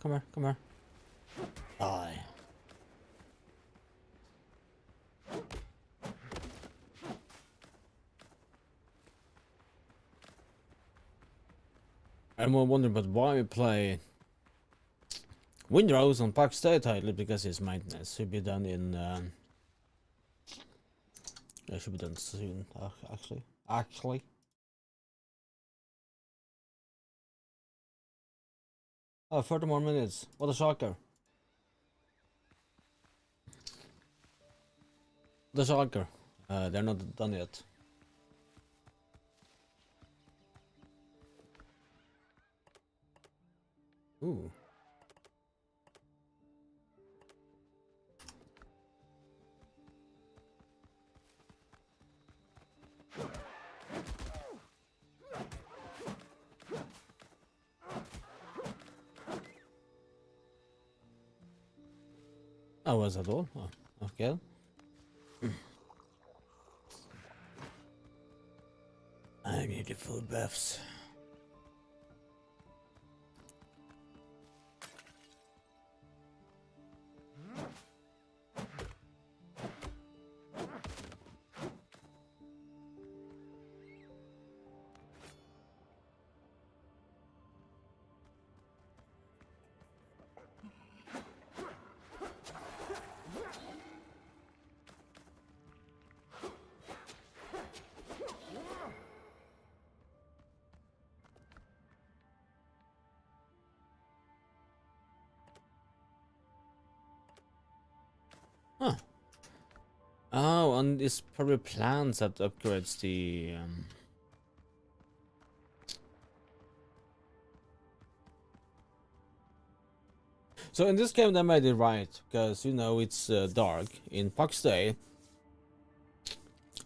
Speaker 1: Come here. Die. I'm wondering, but why we play Windrose on Pax Dei title, because his maintenance should be done in. It should be done soon, actually. Oh, 30 more minutes. What a shocker. The shocker. They're not done yet. Ooh. Oh, was that all? Oh, okay. I need the full buffs. Huh. Oh, and it's probably plants that upgrades the So in this game they made it right, because you know it's dark. In Pax Dei,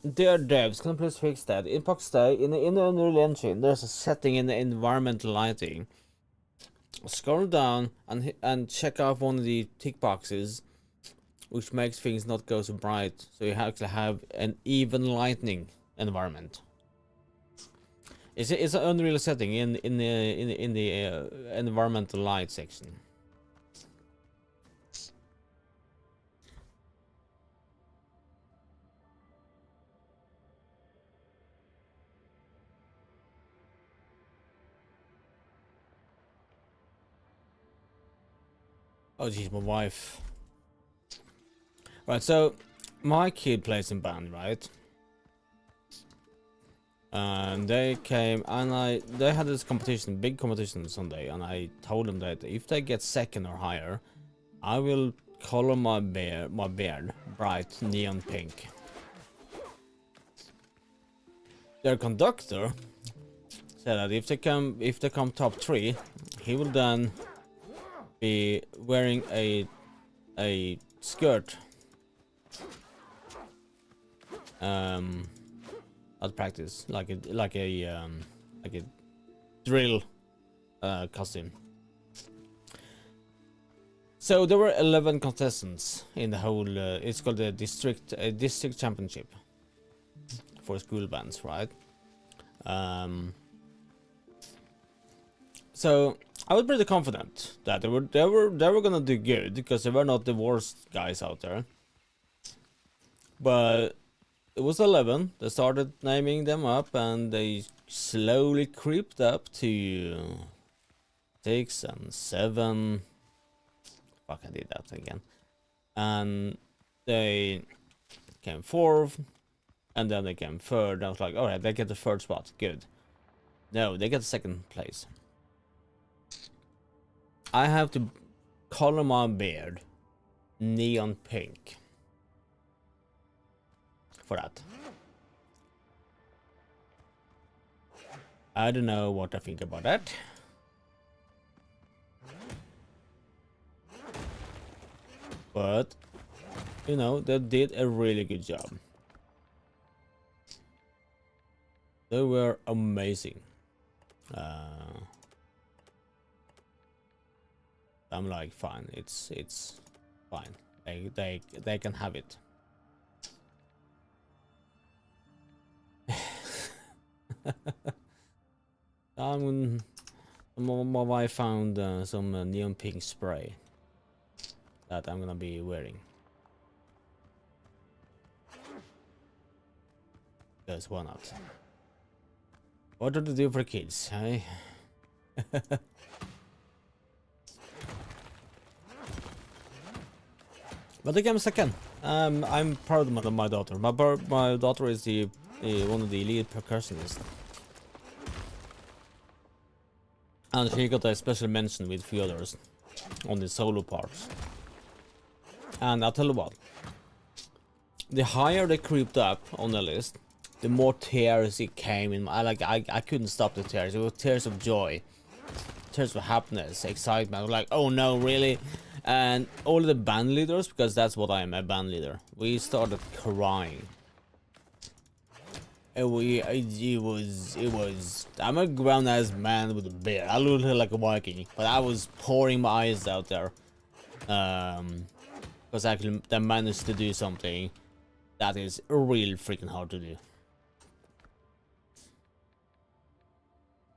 Speaker 1: their devs can please fix that. In Pax Dei, in the Unreal Engine, there's a setting in the environmental lighting. Scroll down and check off one of the tick boxes, which makes things not go so bright, so you actually have an even lighting environment. It's an Unreal setting in the environmental light section. Oh geez, my wife. Right, so my kid plays in band, right? And they came and they had this competition, big competition Sunday, and I told them that if they get second or higher, I will color my beard bright neon pink. Their conductor said that if they come top 3, he will then be wearing a skirt at practice, like a drill costume. So there were 11 contestants in the whole it's called the district championship for school bands, right? So I was pretty confident that they were gonna do good, because they were not the worst guys out there. But it was 11. They started naming them up, and they slowly creeped up to 6 and 7. Fuck, I did that again. And they came 4th, and then they came 3rd. I was like, alright, they get the 3rd spot. Good. No, they get 2nd place. I have to color my beard neon pink for that. I don't know what I think about that. But, you know, they did a really good job. They were amazing. I'm like, fine, it's fine. They can have it. My wife found some neon pink spray that I'm gonna be wearing. Because why not? What do they do for kids, hey? But they came 2nd. I'm proud of my daughter. My daughter is the one of the lead percussionists, and she got a special mention with 3 others on the solo parts. And I'll tell you what, the higher they creeped up on the list, the more tears it came in. I couldn't stop the tears. It was tears of joy, tears of happiness, excitement. I was like, oh no, really? And all the band leaders, because that's what I am, a band leader, we started crying. And it was I'm a grown ass man with a beard. I look like a Viking, but I was pouring my eyes out there. Because actually they managed to do something that is real freaking hard to do.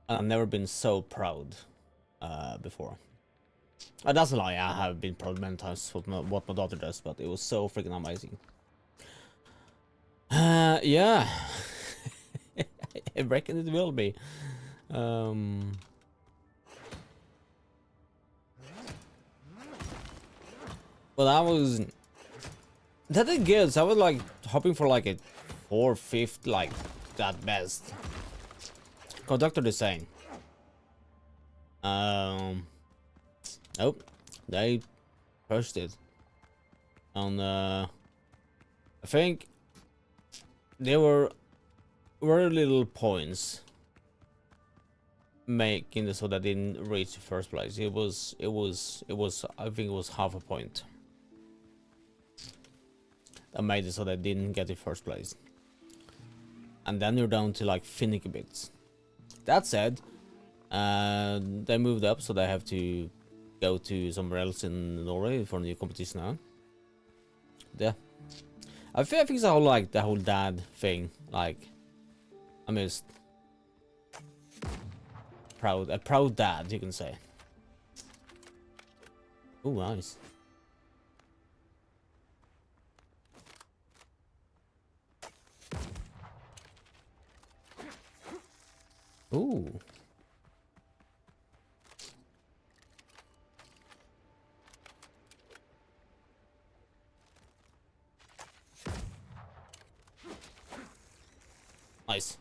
Speaker 1: And I've never been so proud before. That's a lie, I have been proud many times what my daughter does, but it was so freaking amazing. Yeah. I reckon it will be. Well, that is good. So I was like hoping for like a 4th, 5th, like that best. Conductor the same. Nope, they pushed it on I think there were very little points making it so that I didn't reach the first place. It was I think it was half a point that made it so that I didn't get the first place. And then you're down to like finicky bits. That said, they moved up, so they have to go to somewhere else in Norway for a new competition now. Yeah, I think so. Like the whole dad thing. Like, I missed a proud dad, you can say. Oh, nice. Ooh. Nice.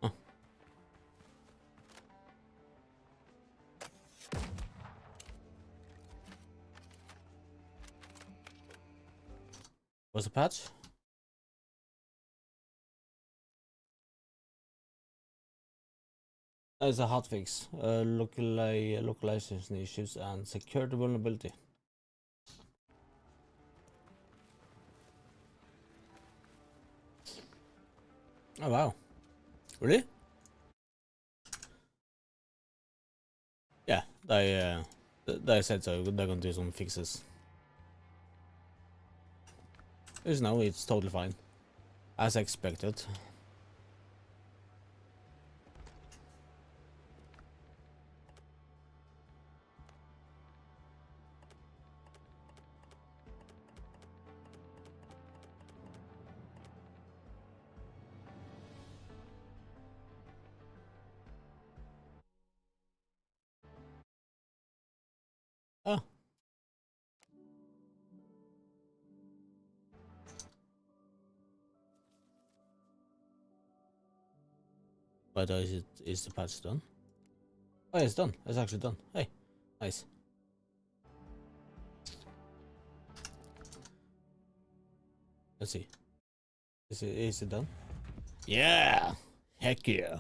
Speaker 1: Huh. What's the patch? It's a hotfix. Localization issues and security vulnerability. Oh wow. Really? Yeah, they said so. They're gonna do some fixes. There's no, it's totally fine. As expected. Oh. But is the patch done? Oh, yeah, it's done. It's actually done. Hey, nice. Let's see. Is it done? Yeah. Heck yeah.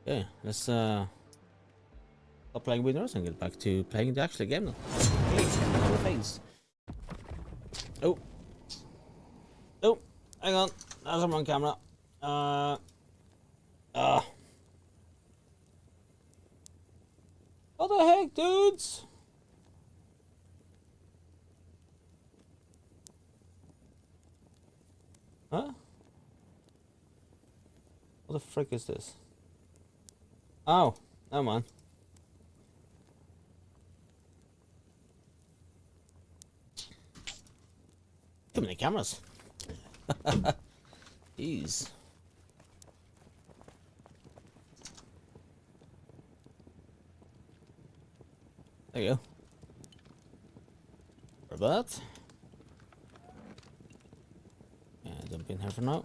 Speaker 1: Yeah. Let's stop playing winners and get back to playing the actual game now. Face. Oh. Oh. Hang on. That's I'm on camera. What the heck, dudes? Huh? What the frick is this? Oh, never mind. Too many cameras. Jeez. There you go. For that. Yeah, dump in here for now.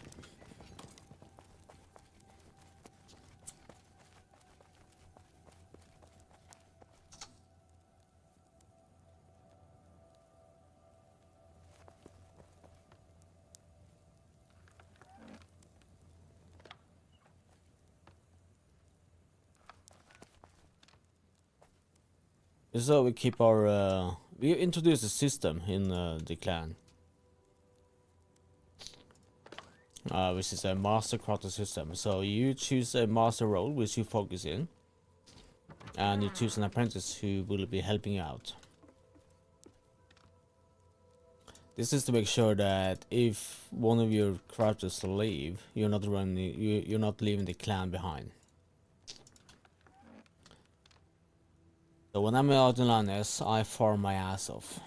Speaker 1: So we keep our we introduce a system in the clan, which is a master quarter system. So you choose a master role which you focus in, and you choose an apprentice who will be helping you out. This is to make sure that if one of your characters leave, you're not leaving the clan behind. So when I'm out in Lannis, I farm my ass off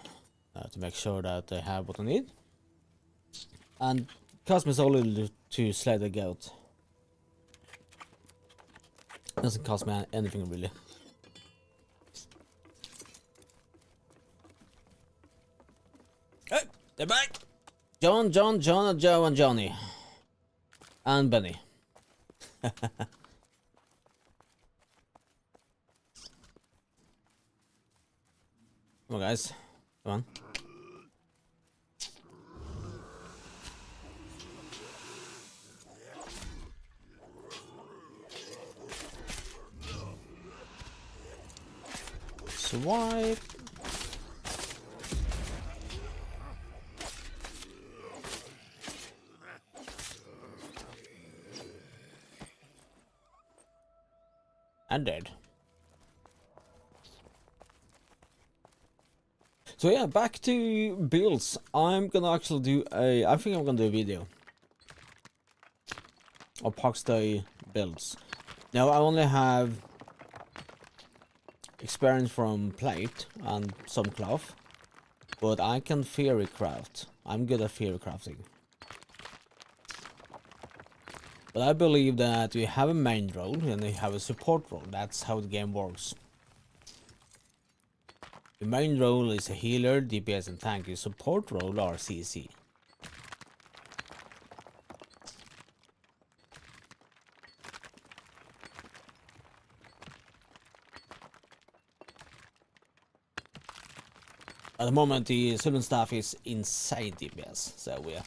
Speaker 1: to make sure that they have what I need. And cost me so little to slay the goat. Doesn't cost me anything really. They're back! John, Joe, and Johnny. And Benny. Come on, guys. Come on. Swipe. And dead. So yeah, back to builds. I'm gonna actually do I think I'm gonna do a video of Pax Dei builds. Now I only have experience from plate and some cloth, but I can theory craft. I'm good at theory crafting. But I believe that you have a main role and you have a support role. That's how the game works. The main role is a healer, DPS and tank. Your support role are CC. At the moment the Sylvan staff is insane DPS, so yeah.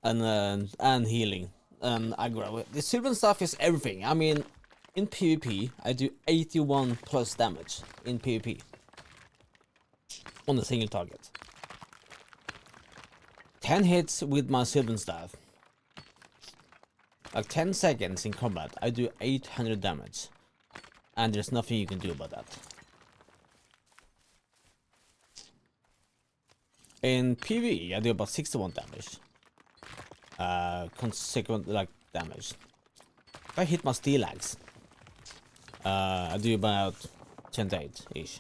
Speaker 1: and healing and aggro. The Sylvan staff is everything. I mean, in PvP I do 81 plus damage in PvP on a single target. 10 hits with my Sylvan staff, like 10 seconds in combat, I do 800 damage, and there's nothing you can do about that. In PvE I do about 61 damage. Consequent like damage. If I hit my steel axe, I do about 10 to 8 ish.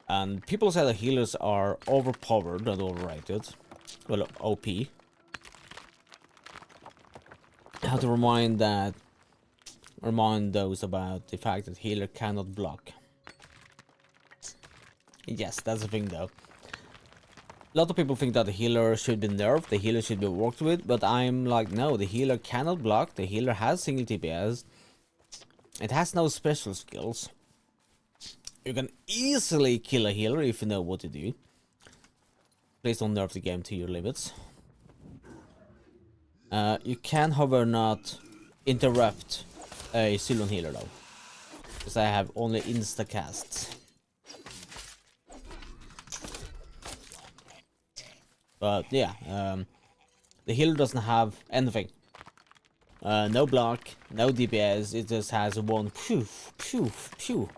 Speaker 1: And people say that healers are overpowered and overrated. Well, OP. I have to remind those about the fact that healer cannot block. Yes, that's the thing though. A lot of people think that the healer should be nerfed, the healer should be worked with, but I'm like, no, the healer cannot block, the healer has single TPS, it has no special skills. You can easily kill a healer if you know what to do. Please don't nerf the game to your limits. You can, however, not interrupt a Sylvan healer though, because I have only insta-casts. But yeah, the healer doesn't have anything. No block, no DPS, it just has one pew, pew, pew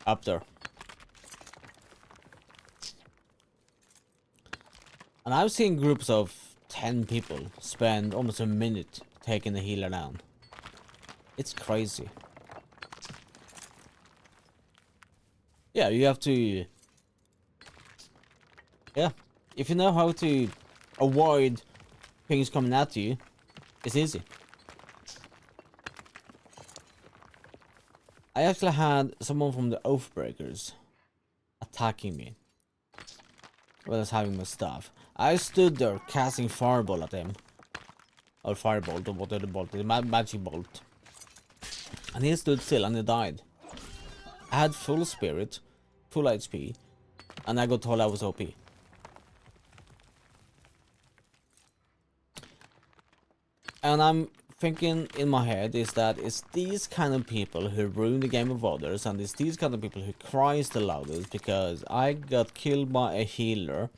Speaker 1: up there. And I've seen groups of 10 people spend almost a minute taking the healer down. It's crazy. Yeah, you have to... Yeah. If you know how to avoid things coming at you, it's easy. I actually had someone from the Oathbreakers attacking me while I was having my stuff. I stood there casting Fireball at him. Or Firebolt, or whatever the bolt is, Magic Bolt. And he stood still and he died. I had full spirit, full HP, and I got told I was OP. And I'm thinking in my head is that it's these kind of people who ruin the game of others, and it's these kind of people who cries the loudest because I got killed by a healer.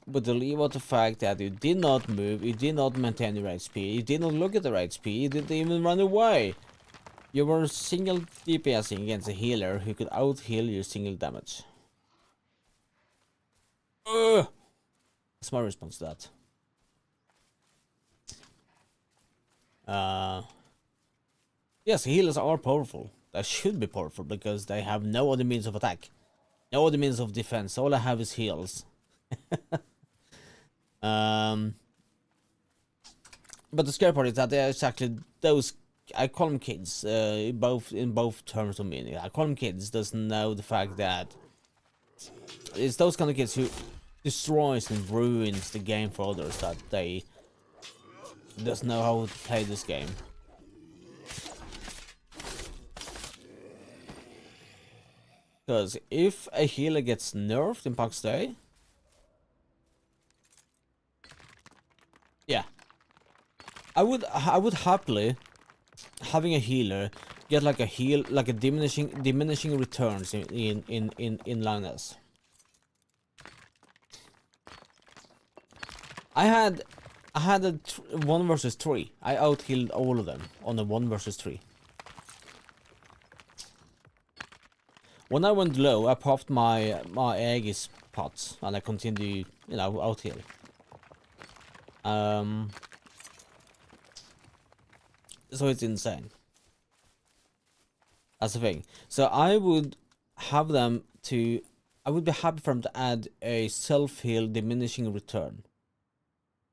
Speaker 1: But to leave out the fact that you did not move, you did not maintain the right speed, you did not look at the right speed, you didn't even run away. You were single DPSing against a healer who could out-heal your single damage. That's my response to that. Yes, healers are powerful. They should be powerful because they have no other means of attack, no other means of defense. All I have is heals. But the scary part is that they're exactly those I call them kids, both in both terms of meaning. I call them kids doesn't know the fact that it's those kind of kids who destroys and ruins the game for others, that they doesn't know how to play this game. Because if a healer gets nerfed in Pax Dei, yeah, I would happily having a healer get like a diminishing returns in Linus. I had a 1 versus 3. I out healed all of them on a 1 versus 3. When I went low, I popped my Aegis pots and I continued, you know, out heal. So it's insane. That's the thing. So I would have them to, I would be happy for them to add a self-heal diminishing return.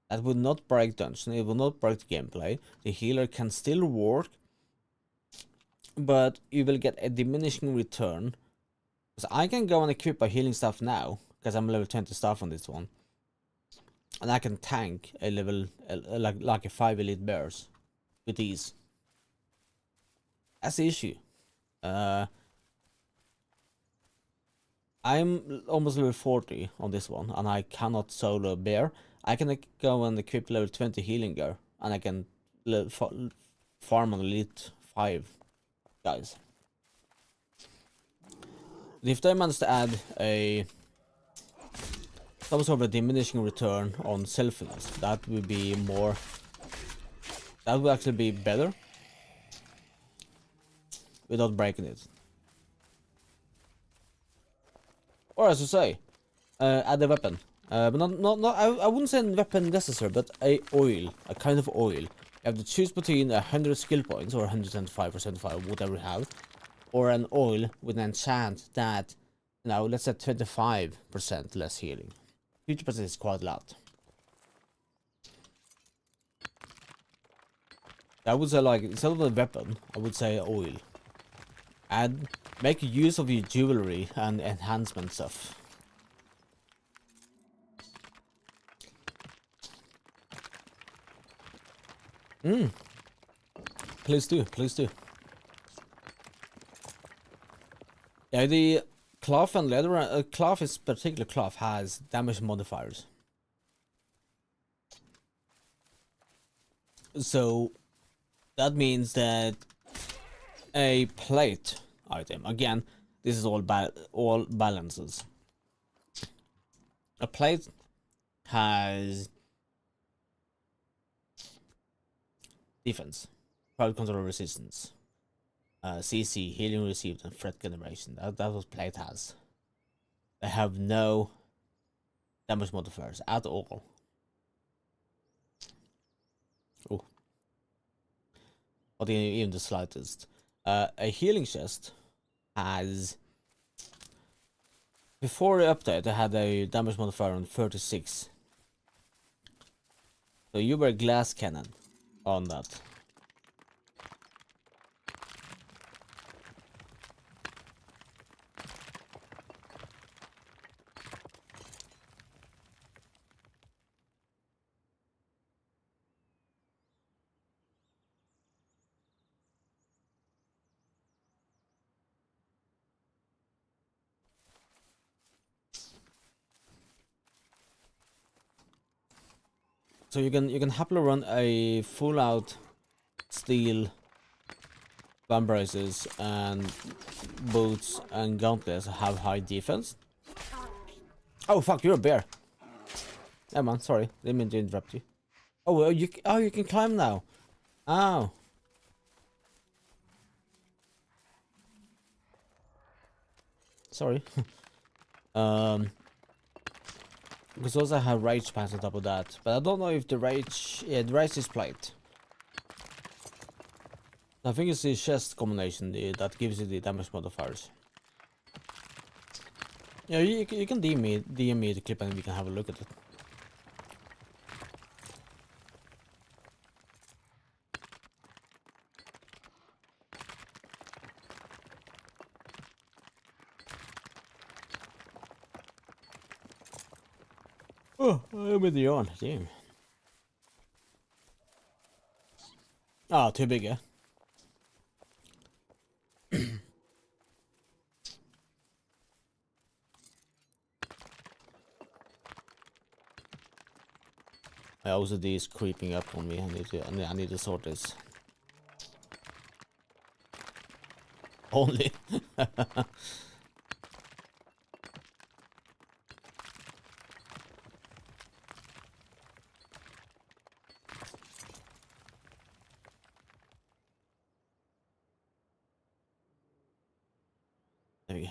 Speaker 1: That would not break dungeon, it will not break the gameplay. The healer can still work, but you will get a diminishing return. So I can go and equip a healing staff now, because I'm level 20 staff on this one. And I can tank a level, like a 5 elite bears with ease. That's the issue. I'm almost level 40 on this one, and I cannot solo bear. I can go and equip level 20 healing gear, and I can farm on elite 5 guys. If they manage to add some sort of a diminishing return on self-heals, that would be more. That would actually be better without breaking it. Or as you say, add a weapon. But not I wouldn't say a weapon necessary, but a kind of oil. You have to choose between 100 skill points or 125 or 75, whatever you have, or an oil with an enchant that, you know, let's say 25% less healing. 50% is quite a lot. I would say, like, instead of a weapon, I would say oil. And make use of your jewelry and enhancement stuff. Please do, please do. Yeah, the cloth and leather, cloth is particular cloth has damage modifiers. So that means that a plate item, again, this is all balances. A plate has defense, crowd control resistance, CC, healing received, and threat generation. That's what plate has. They have no damage modifiers at all. Oh. Not even the slightest. A healing chest has, before the update, I had a damage modifier on 36. So you were glass cannon on that. So you can happily run a full out steel vambraces and boots and gauntlets have high defense. Oh fuck, you're a bear. Yeah man, sorry, didn't mean to interrupt you. Oh you can climb now. Oh. Sorry. Because also I have rage pass on top of that, but I don't know if the rage is plate. I think it's the chest combination that gives you the damage modifiers. Yeah, you can DM me the clip and we can have a look at it. Oh, I'm in the yawn. Damn. Ah, too big, yeah. My OCD is creeping up on me. I need to sort this. Only. There we go.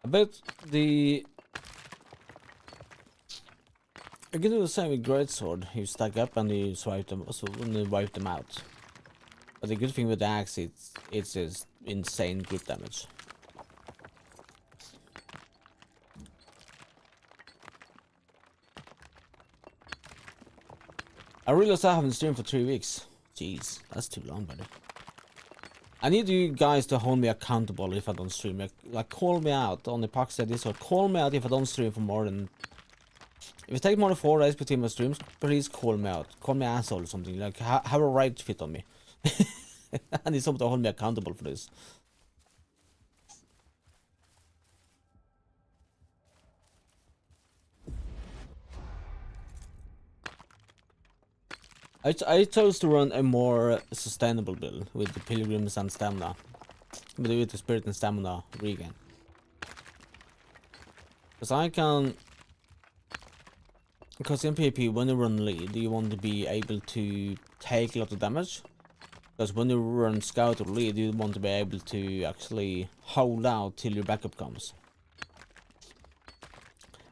Speaker 1: I bet the... You can do the same with greatsword. You stack up and you swipe them, so when you wipe them out. But the good thing with the axe, it's just insane group damage. I realized I haven't streamed for 3 weeks. Jeez, that's too long, buddy. I need you guys to hold me accountable if I don't stream. Like call me out on the Pax Dei Discord. Call me out if I don't stream for more than... If it takes more than 4 days between my streams, please call me out. Call me asshole or something. Like, have a right fit on me. I need someone to hold me accountable for this. I chose to run a more sustainable build with the pilgrims and stamina. With the spirit and stamina regain. Because I can... Because in PvP, when you run lead, you want to be able to take a lot of damage. Because when you run scout or lead, you want to be able to actually hold out till your backup comes.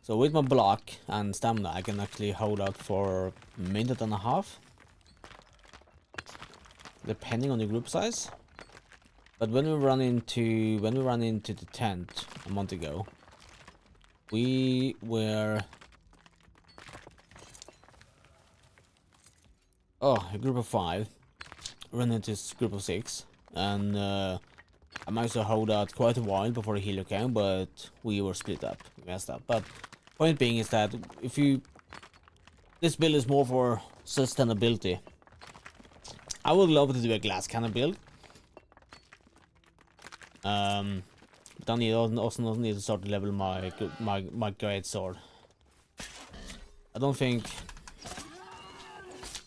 Speaker 1: So with my block and stamina, I can actually hold out for a minute and a half. Depending on the group size. But when we run into the tent a month ago, we were a group of 5 run into this group of 6, and I managed to hold out quite a while before the healer came, but we were split up, messed up. But point being is that if you, this build is more for sustainability. I would love to do a glass cannon build. But I also need to start to level my great sword. I don't think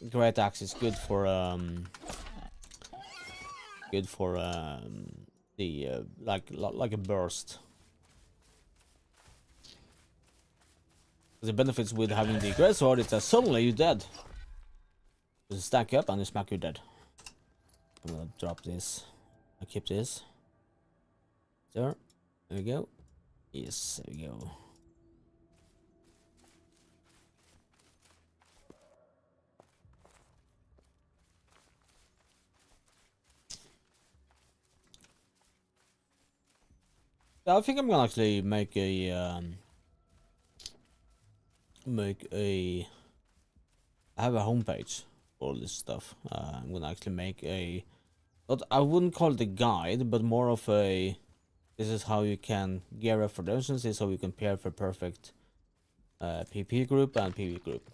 Speaker 1: great axe is good for the like a burst. The benefits with having the great sword is that suddenly you're dead. You stack up and you smack, you're dead. I'm gonna drop this. I keep this. There we go. Yes, there we go. I think I'm gonna actually make a I have a homepage for all this stuff. I'm gonna actually make a, not, I wouldn't call it a guide, but more of a, this is how you can gear up for dungeons, this is how you compare for perfect PP group and PV group.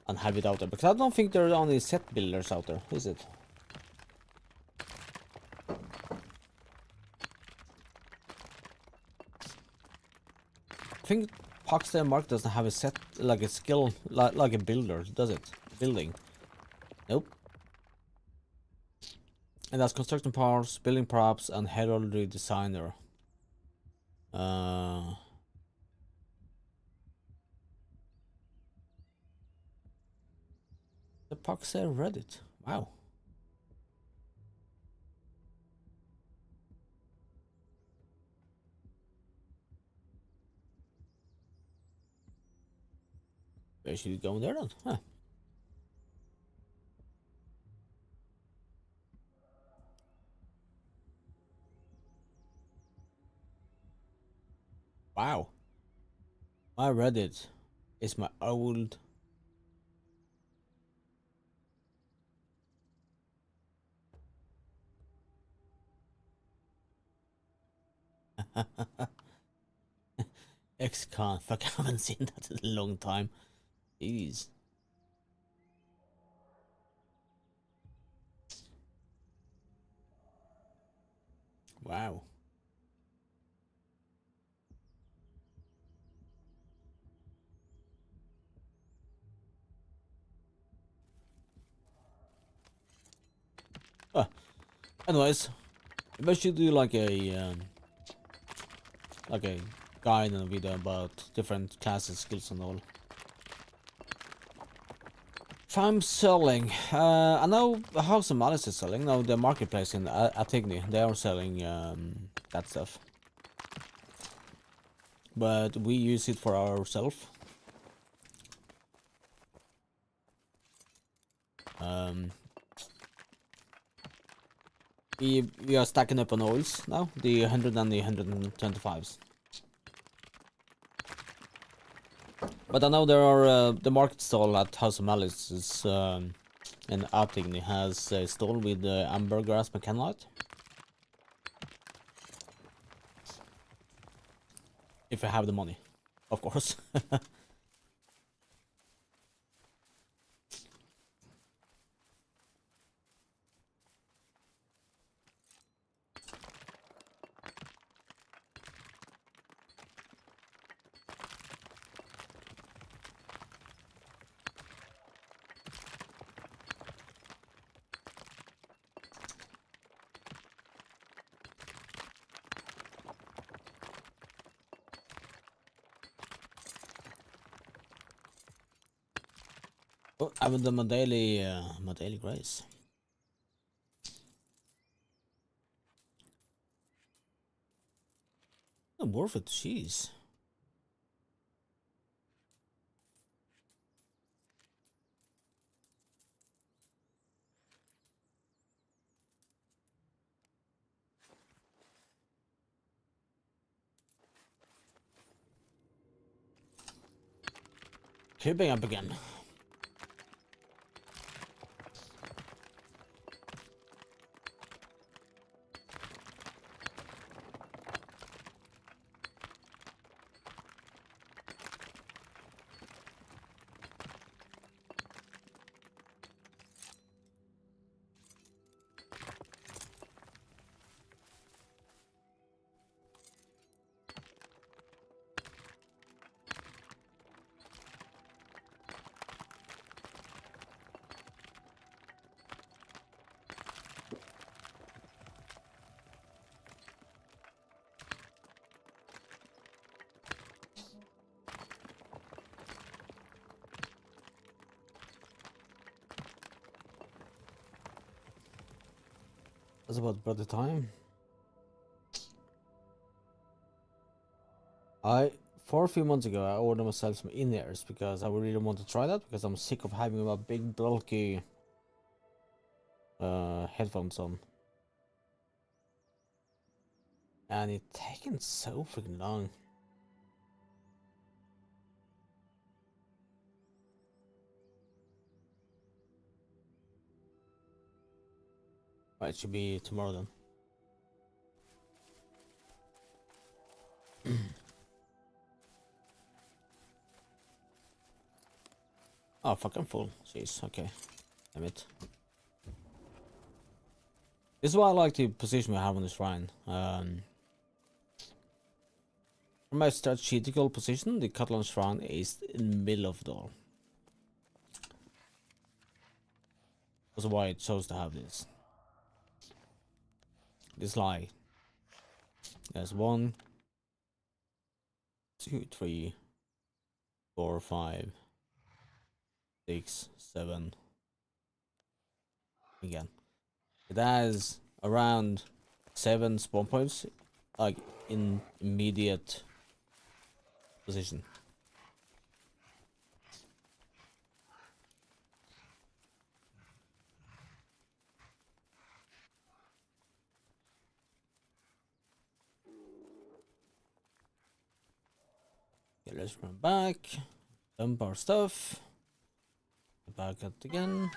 Speaker 1: And have it out there, because I don't think there are any set builders out there, is it? I think Pax Dei Mark doesn't have a set, like a skill, like a builder, does it? Building. Nope. And that's construction parts, building props, and heraldry designer. The Pax Dei Reddit. Wow. Where should we go there then? Huh. Wow. My Reddit is my old Ex-con. Fuck, I haven't seen that in a long time. Jeez. Wow. Anyways, maybe I should do like a guide and a video about different classes, skills, and all. If I'm selling, I know House of Malice is selling. No, the marketplace in Attigny, they are selling that stuff. But we use it for ourselves. We are stacking up on oils now, the 100 and the 125s. But I know there are the market stall at House of Malice is in Attigny has a stall with ambergrass mechanite. If I have the money, of course. Oh, I haven't done my daily grace. Not worth it, jeez. Creeping up again. That's about brother time. For a few months ago, I ordered myself some in-ears because I really want to try that because I'm sick of having my big bulky headphones on. And it's taking so freaking long. Right, it should be tomorrow then. Oh, fuck, I'm full. Jeez, okay. Damn it. This is why I like the position we have on the shrine. From my strategical position, the Catalan shrine is in the middle of the door. That's why it chose to have this. This lie. There's 1, 2, 3, 4, 5, 6, 7. Again. It has around 7 spawn points, like in immediate position. Okay, let's run back, dump our stuff, back up again.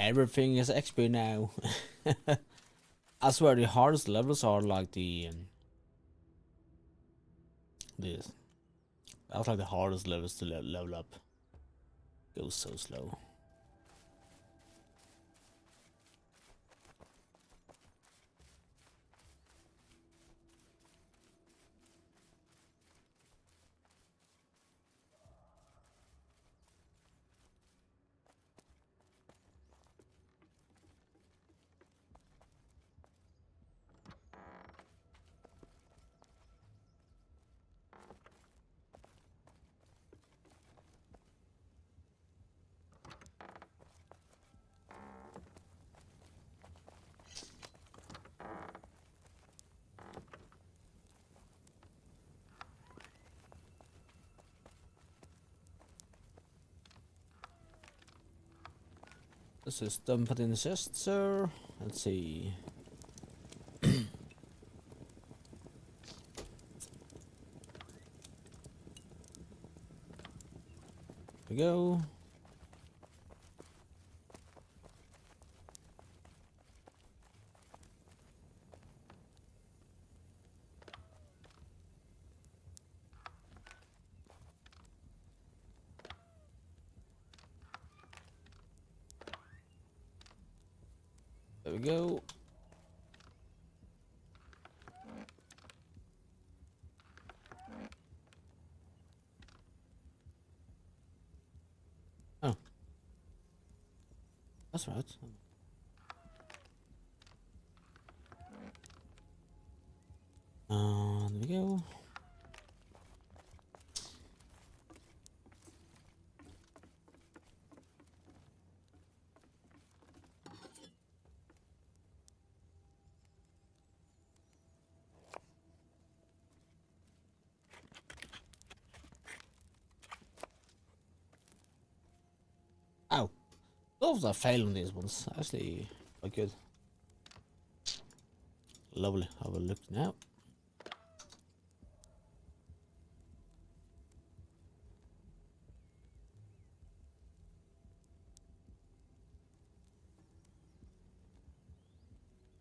Speaker 1: Everything is XP now. I swear the hardest levels are like this. That's like the hardest levels to level up. Goes so slow. This is dump it in the chest, sir. Let's see. Here we go. There we go. Oh. That's right. There we go. Ow. Those are failing these ones. Actually, quite good. Lovely. Have a look now.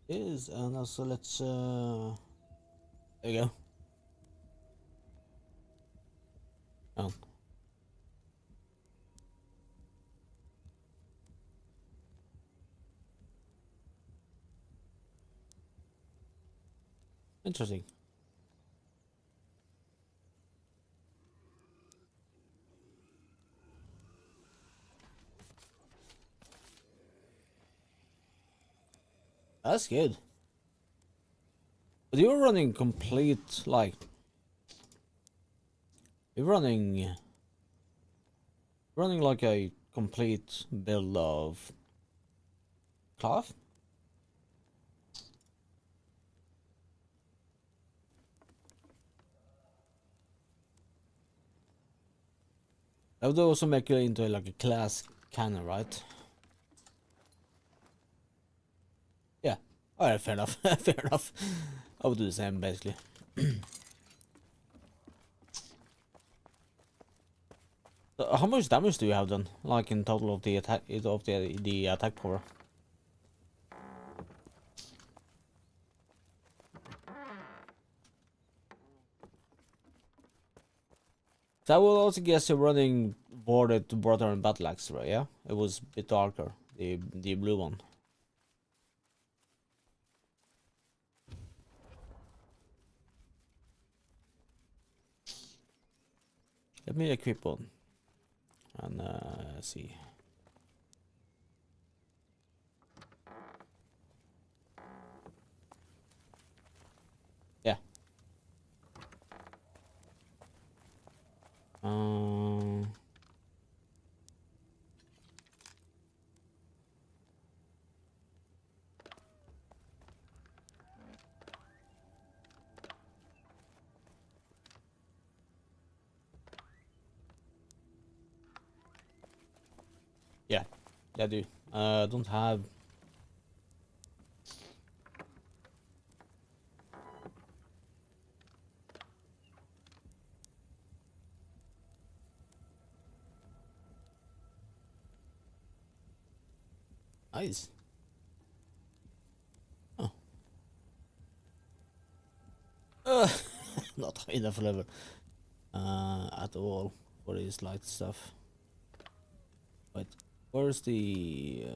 Speaker 1: Is and also let's there you go. Oh. Interesting. That's good. But you're running complete, like... You're running like a complete build of... cloth? That would also make you into like a class cannon, right? Yeah. Alright, fair enough. Fair enough. I would do the same, basically. So how much damage do you have done? Like in total of the attack the attack power? So I will also guess you're running Warded to Brother and Battle Axe, right? Yeah? It was a bit darker, the blue one. Let me equip one. And see. Yeah. Yeah, I do. Don't have. Nice. Oh. Not high enough level at all for this light stuff. But where's the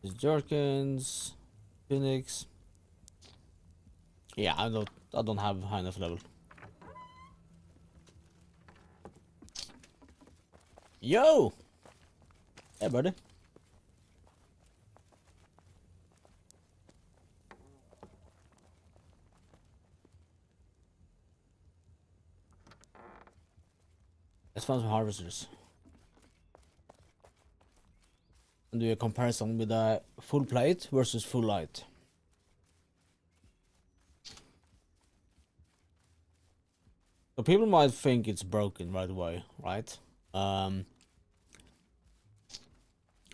Speaker 1: there's jerkins, Phoenix. Yeah, I don't have high enough level. Yo! Hey, buddy. Let's find some harvesters. And do a comparison with a full plate versus full light. So people might think it's broken right away, right?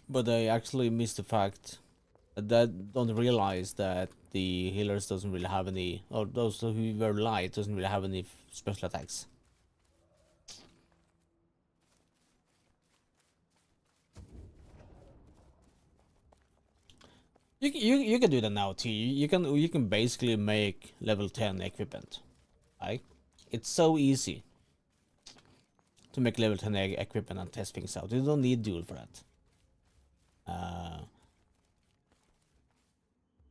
Speaker 1: But they actually miss the fact that they don't realize that the healers doesn't really have any, or those who were light doesn't really have any special attacks. You can do that now too. You can basically make level 10 equipment, right? It's so easy to make level 10 equipment and test things out. You don't need duel for that.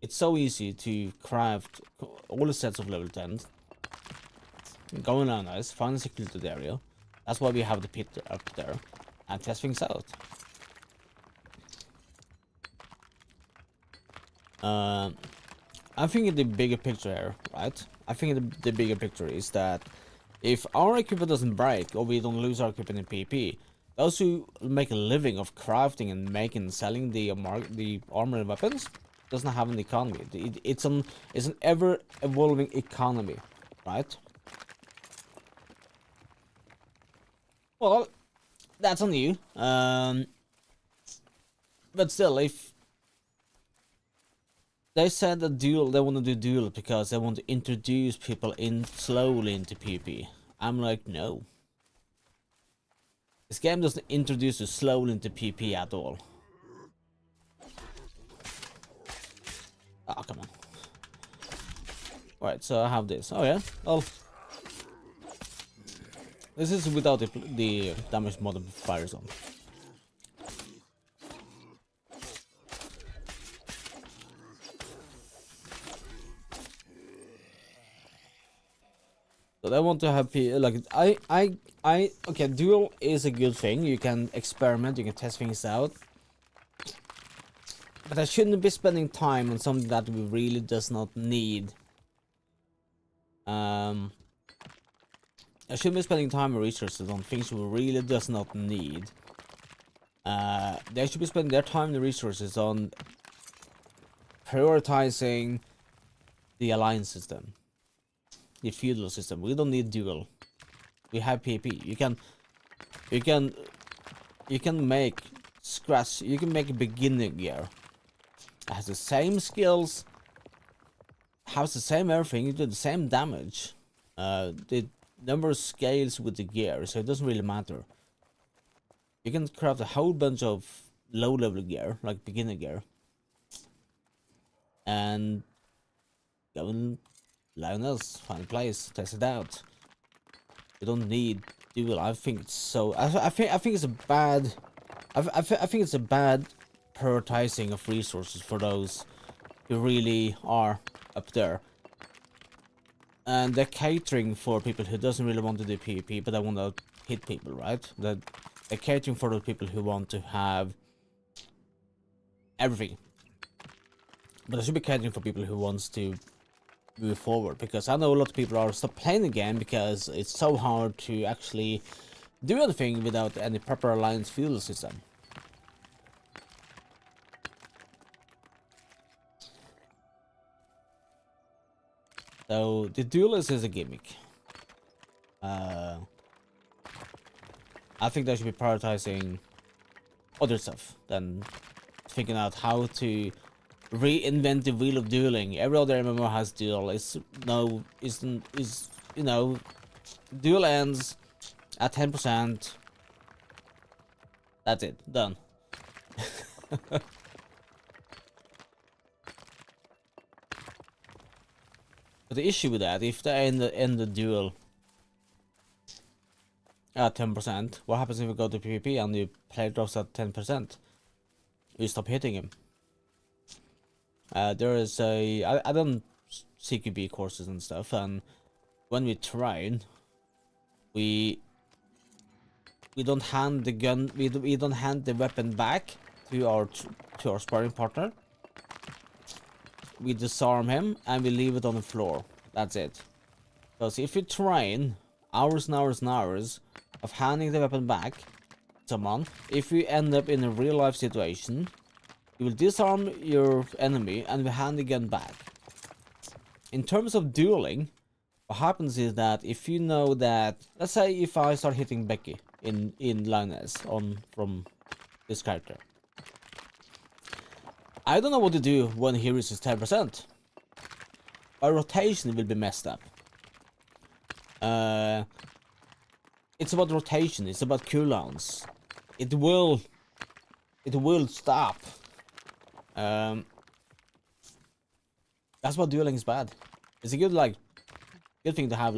Speaker 1: It's so easy to craft all the sets of level 10. Go and analyze, find a secluded area. That's why we have the pit up there, and test things out. I'm thinking the bigger picture here, right? I think the bigger picture is that if our equipment doesn't break, or we don't lose our equipment in PvP, those who make a living of crafting and making and selling the armor and weapons doesn't have an economy. It's an ever evolving economy, right? Well, that's on you. But still, if they said that duel, they want to do duel because they want to introduce people in slowly into PvP. I'm like, no. This game doesn't introduce you slowly into PvP at all. Ah, come on. Alright, so I have this. Oh yeah, well. This is without the damage modifiers on. So they want to have like okay, duel is a good thing. You can experiment, you can test things out. But I shouldn't be spending time on something that we really does not need. I shouldn't be spending time and resources on things we really does not need. They should be spending their time and resources on prioritizing the alliance system. The feudal system. We don't need duel. We have PvP. You can make scratch. You can make a beginner gear. It has the same skills. Has the same everything. You do the same damage. The number scales with the gear, so it doesn't really matter. You can craft a whole bunch of low-level gear, like beginner gear, and go and Lionels, find a place, test it out. You don't need duel. I think it's so. I think it's a bad. I think it's a bad prioritizing of resources for those who really are up there. And they're catering for people who doesn't really want to do PvP, but they want to hit people, right? They're catering for those people who want to have everything. But they should be catering for people who wants to move forward, because I know a lot of people are stop playing the game because it's so hard to actually do anything without any proper alliance feudal system. So the duelist is a gimmick. I think they should be prioritizing other stuff than figuring out how to reinvent the wheel of dueling. Every other MMO has duel. You know, Duel ends at 10%. That's it. Done. But the issue with that, if they end the duel at 10%, what happens if you go to PvP and the player drops at 10%? You stop hitting him. There is I done CQB courses and stuff, and when we train, we don't hand the gun, we don't hand the weapon back to our sparring partner. We disarm him and we leave it on the floor. That's it. Because if you train hours and hours and hours of handing the weapon back to someone, if you end up in a real life situation, you will disarm your enemy and will hand the gun back. In terms of dueling, what happens is that if you know that, let's say if I start hitting Becky in Linus from this character, I don't know what to do when he reaches 10%. My rotation will be messed up. It's about rotation, it's about cooldowns. It will stop. That's why dueling is bad. It's a good thing to have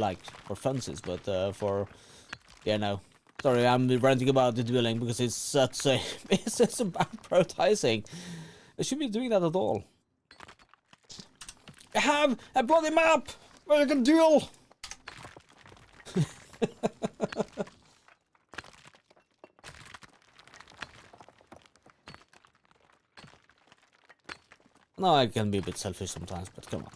Speaker 1: for funsies, but for, yeah, no. Sorry, I'm ranting about the dueling because it's such a it's a bad prioritizing. I shouldn't be doing that at all. I have a bloody map where you can duel. No, I can be a bit selfish sometimes, but come on.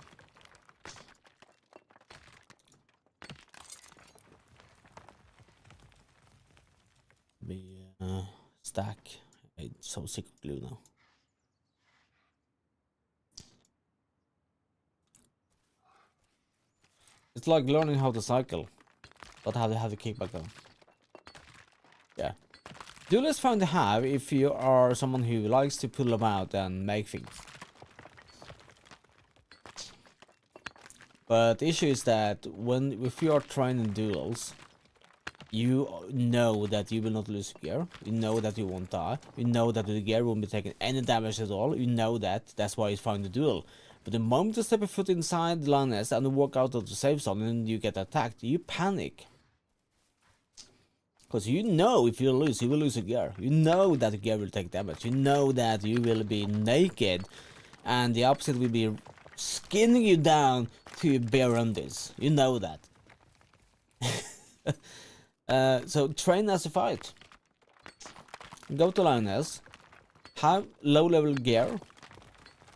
Speaker 1: Stack. I'm so sick of glue now. It's like learning how to cycle, but how to have the kickback on. Yeah. Duel is fun to have if you are someone who likes to pull them out and make things. But the issue is that if you are training duels, you know that you will not lose gear. You know that you won't die. You know that the gear won't be taking any damage at all. You know that. That's why it's fun to duel. But the moment you step your foot inside the Lioness and walk out of the safe zone and you get attacked, you panic. Because you know if you lose, you will lose your gear. You know that the gear will take damage. You know that you will be naked and the opposite will be skinning you down to bare undies. You know that. So train as a fight. Go to Lioness, have low level gear,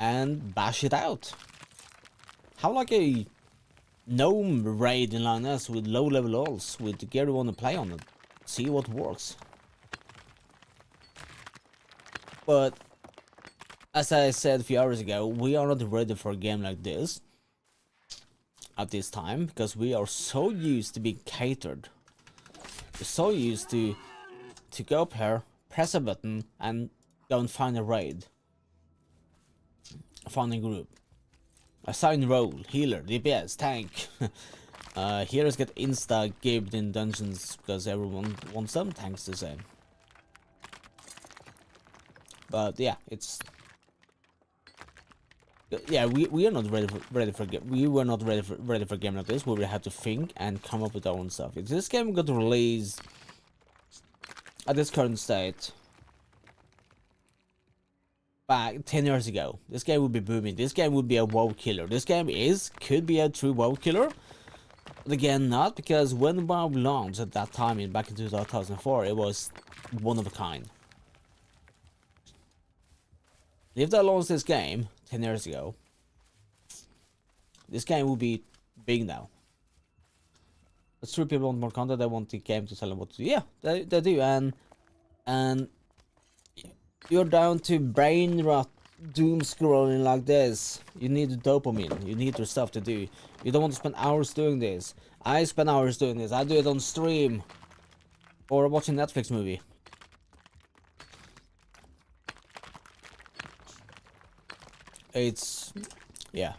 Speaker 1: and bash it out. Have like a gnome raid in Lioness with low level ults with the gear you want to play on it. See what works. But as I said a few hours ago, we are not ready for a game like this at this time because we are so used to being catered. We're so used to go up here, press a button, and go and find a raid. Find a group. Assign role, healer, DPS, tank. Healers get insta-gibbed in dungeons because everyone wants them, tanks the same. But yeah, it's... Yeah, we are not ready for game. We were not ready for a game like this, where we had to think and come up with our own stuff. If this game got released at this current state back 10 years ago, this game would be booming. This game would be a WoW killer. This game could be a true WoW killer, but again, not, because when WoW launched at that time back in 2004, it was one of a kind. If they launched this game 10 years ago, this game would be big now. It's true, people want more content, they want the game to tell them what to do. Yeah, they do, and you're down to brain rot, doom scrolling like this. You need dopamine, you need your stuff to do. You don't want to spend hours doing this. I spend hours doing this. I do it on stream or watching Netflix movie. It's, yeah.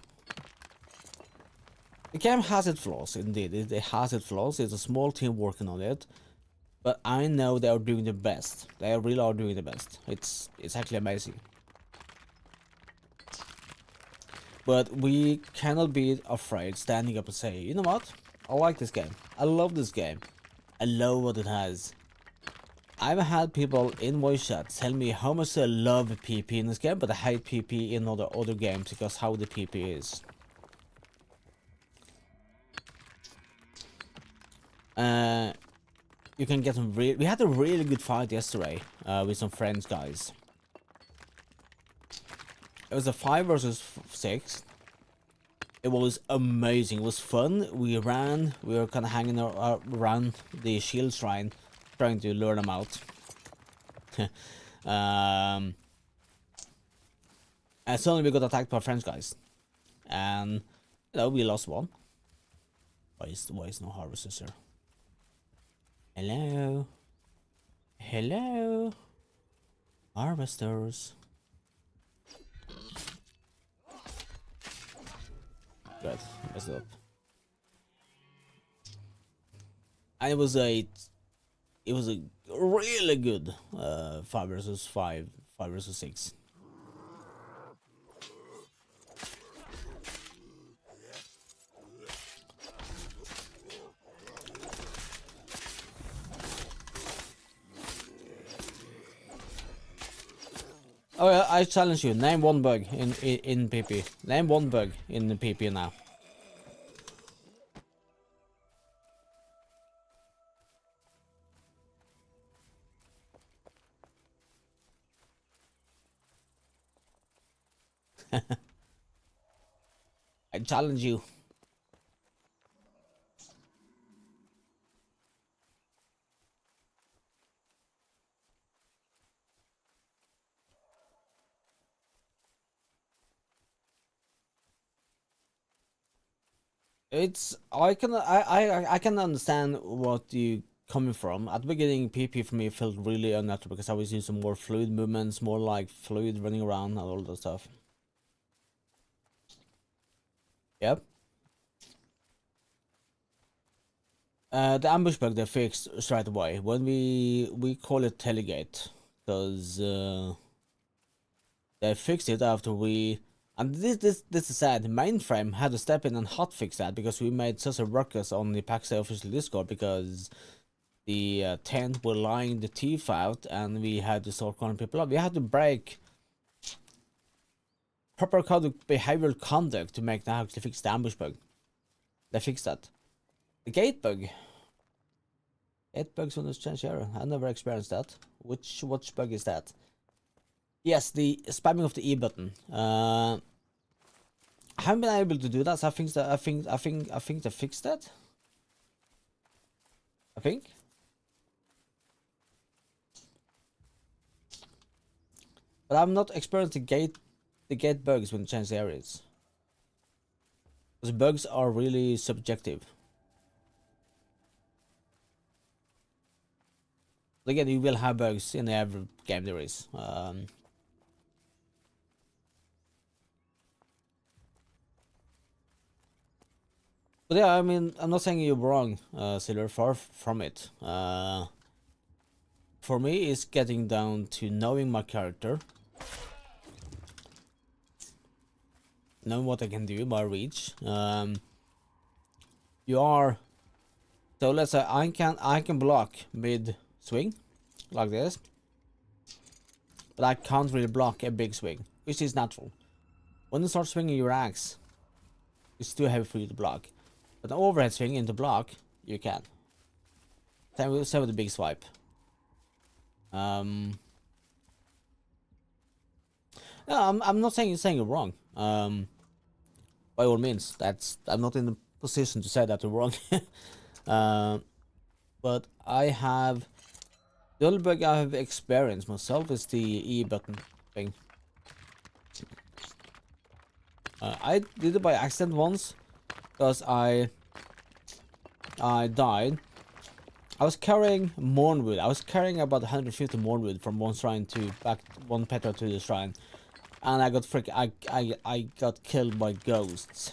Speaker 1: The game has its flaws, indeed. It has its flaws. It's a small team working on it, but I know they are doing the best. They really are doing the best. It's actually amazing. But we cannot be afraid standing up and say, you know what? I like this game. I love this game. I love what it has. I've had people in voice chat tell me how much they love PP in this game, but I hate PP in other games because how the PP is. You can get some we had a really good fight yesterday with some friends, guys. It was a 5 versus 6. It was amazing. It was fun. We ran. We were kind of hanging around the shield shrine, trying to lure them out. And suddenly we got attacked by French guys, and you know, we lost one. Why is no harvesters here? Hello, hello, harvesters. Good, messed it up. And it was a really good 5 versus 5, 5 versus 6. Oh yeah, I challenge you. Name one bug in PP. Name one bug in the PP now. I challenge you. I can understand what you coming from. At the beginning, PP for me felt really unnatural because I was using more fluid movements, more like fluid running around and all that stuff. Yep. The ambush bug they fixed straight away when we call it Telegate, because they fixed it after we. And this is sad. Mainframe had to step in and hotfix that because we made such a ruckus on the Pax Dei official Discord because the tent were lying the teeth out and we had to start calling people up. We had to break proper code of behavioral conduct to make that actually fix the ambush bug. They fixed that. The gate bug. Gate bugs on this change area. I never experienced that. Which bug is that? Yes, the spamming of the E button. I haven't been able to do that, so I think they fixed that. I think. But I've not experienced the gate bugs when it changes areas. Because bugs are really subjective. Again, you will have bugs in every game there is. But yeah, I mean, I'm not saying you're wrong, Silver, far from it. For me, it's getting down to knowing my character. Knowing what I can do by reach. You are... So let's say I can block mid-swing, like this. But I can't really block a big swing, which is natural. When you start swinging your axe, it's too heavy for you to block. But an overhead swing into block, you can. Same with the big swipe. No, I'm not saying you're wrong. By all means, I'm not in the position to say that you're wrong. But I have the only bug I have experienced myself is the E button thing. I did it by accident once. Because I died. I was carrying Mornwood. I was carrying about 150 Mornwood from one shrine to one petal to the shrine, and I got I got killed by ghosts.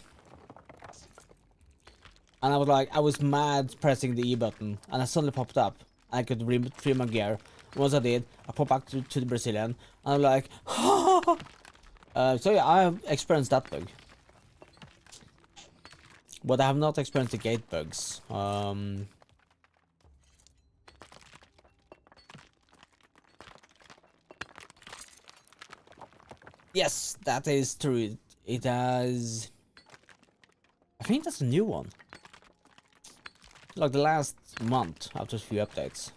Speaker 1: And I was like, I was mad pressing the E button, and I suddenly popped up. I could trim my gear. Once I did, I popped back to the Brazilian, and I'm like, so yeah, I have experienced that bug. But I have not experienced the gate bugs. Yes, that is true. It has... I think that's a new one. Like the last month, after a few updates.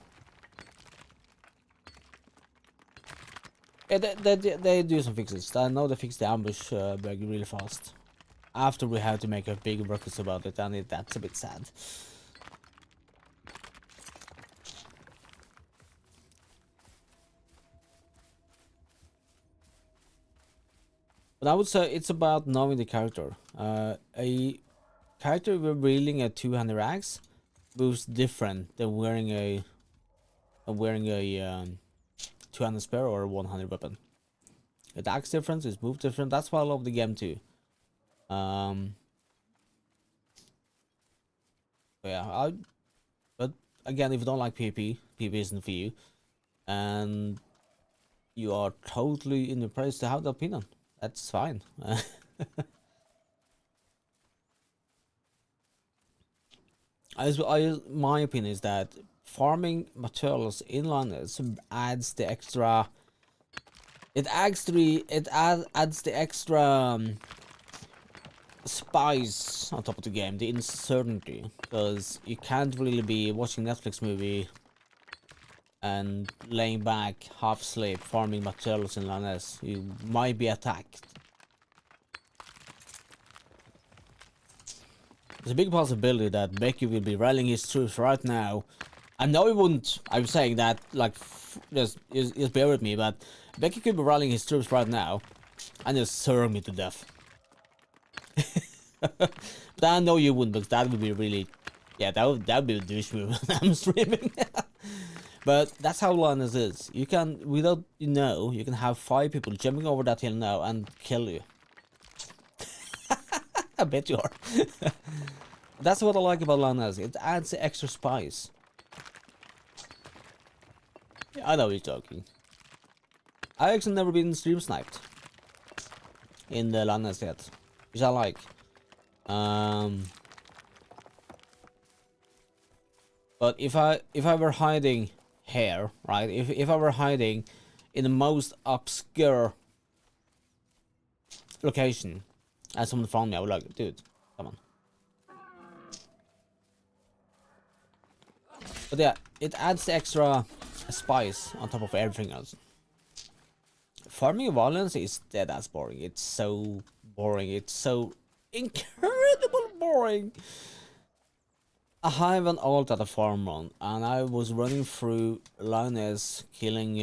Speaker 1: Yeah, they do some fixes. I know they fixed the ambush bug really fast. After we had to make a big ruckus about it, and that's a bit sad. But I would say it's about knowing the character. A character wielding a two-handed axe moves different than wearing a two-handed spear or a one-handed weapon. It acts different, it's move different. That's why I love the game too. But yeah, but again, if you don't like PvP, PvP isn't for you, and you are totally in the place to have the opinion. That's fine. My opinion is that farming materials in Linus adds the extra. It adds the extra spice on top of the game, the uncertainty, because you can't really be watching Netflix movie and laying back half asleep farming materials in Linus. You might be attacked. There's a big possibility that Becky will be rallying his troops right now. I know he wouldn't. I'm saying that, like, just bear with me, but Becky could be rallying his troops right now and just serve me to death. But I know you wouldn't, because that would be really... Yeah, that would be a douche move when I'm streaming. But that's how Linus is. You can, without you know, you can have 5 people jumping over that hill now and kill you. I bet you are. That's what I like about Linus. It adds the extra spice. Yeah, I know you're talking. I actually never been stream sniped in the Linus yet, which I like. But if I were hiding here, right? If I were hiding in the most obscure location and someone found me, I would like, dude, come on. But yeah, it adds the extra spice on top of everything else. Farming violence is dead ass boring. It's so boring. It's so incredible boring. I have an alt at a farm run, and I was running through Linus killing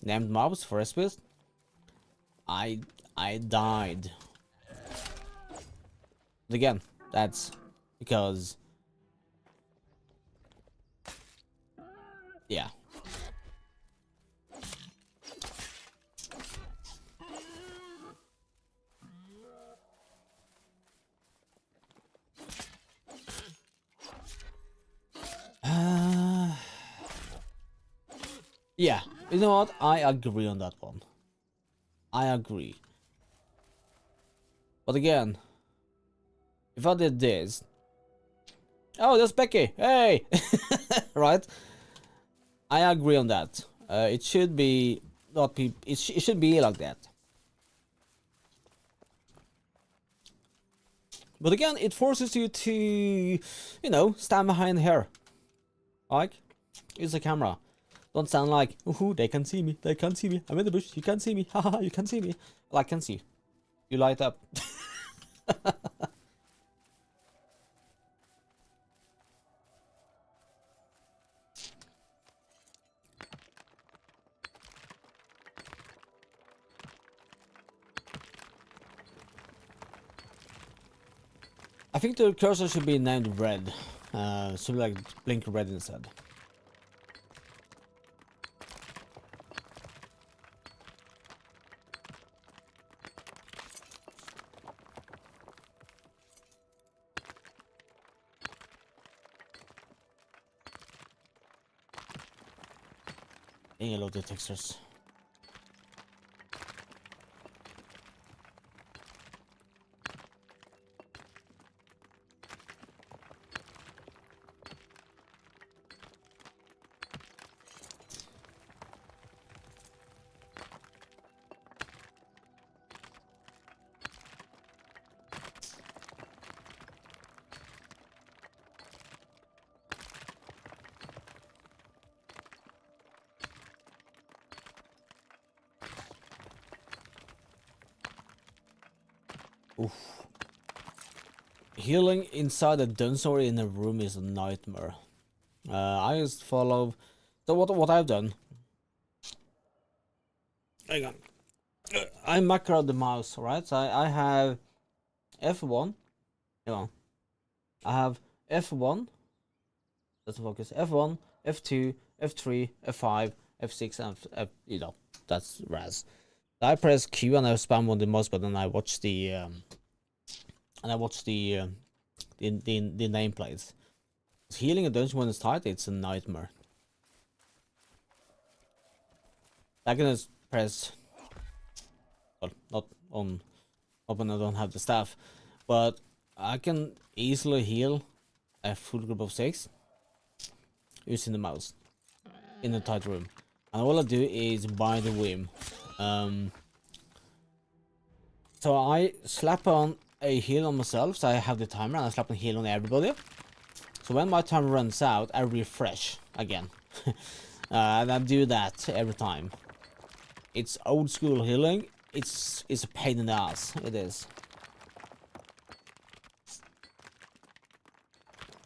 Speaker 1: named mobs for SPS. I died. But again, that's because, yeah. Yeah, you know what? I agree on that one. I agree. But again, if I did this... Oh, that's Becky! Hey! Right? I agree on that. It should be... not be... It should be like that. But again, it forces you to... you know, stand behind here. Like, use the camera. Don't sound like, ooh, they can see me, they can't see me, I'm in the bush, you can't see me, haha, you can't see me. Well, I can see. You light up. I think the cursor should be named red. Should be like blink red instead. a lot of textures. Oof. Healing inside a dungeon or in a room is a nightmare. I just follow. So what I've done? Hang on. I macro the mouse, right? So I have F1. Hang on. I have F1. Let's focus. F1, F2, F3, F5, F6, and F. You know, that's Raz. I press Q and I spam on the mouse button. And I watch the nameplates. Healing a dungeon when it's tight, it's a nightmare. I can just press. Well, not on. When I don't have the staff, but I can easily heal a full group of 6 using the mouse in a tight room. And all I do is buy the whim. So I slap on a heal on myself, so I have the timer, and I slap on heal on everybody. So when my timer runs out, I refresh again. And I do that every time. It's old school healing. It's a pain in the ass. It is.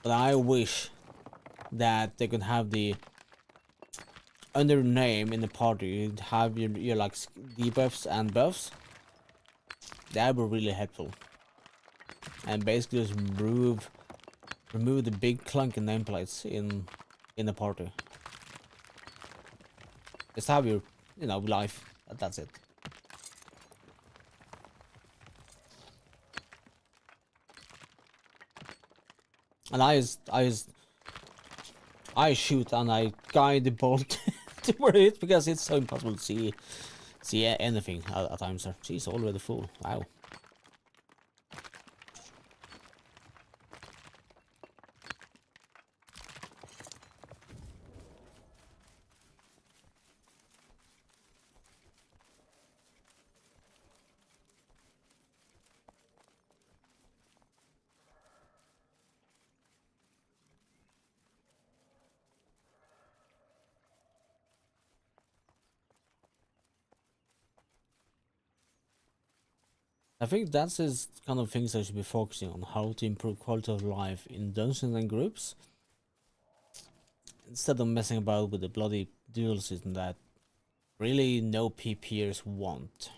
Speaker 1: But I wish that they could have the under name in the party. You'd have your like debuffs and buffs. That would be really helpful. And basically just remove the big clunky nameplates in the party. Just have your life. That's it. And I shoot and I guide the bolt to where it is because it's so impossible to see anything at times. Sir, she's already full. Wow. I think that's the kind of things I should be focusing on, how to improve quality of life in dungeons and groups, instead of messing about with the bloody dual system that really no PPers want.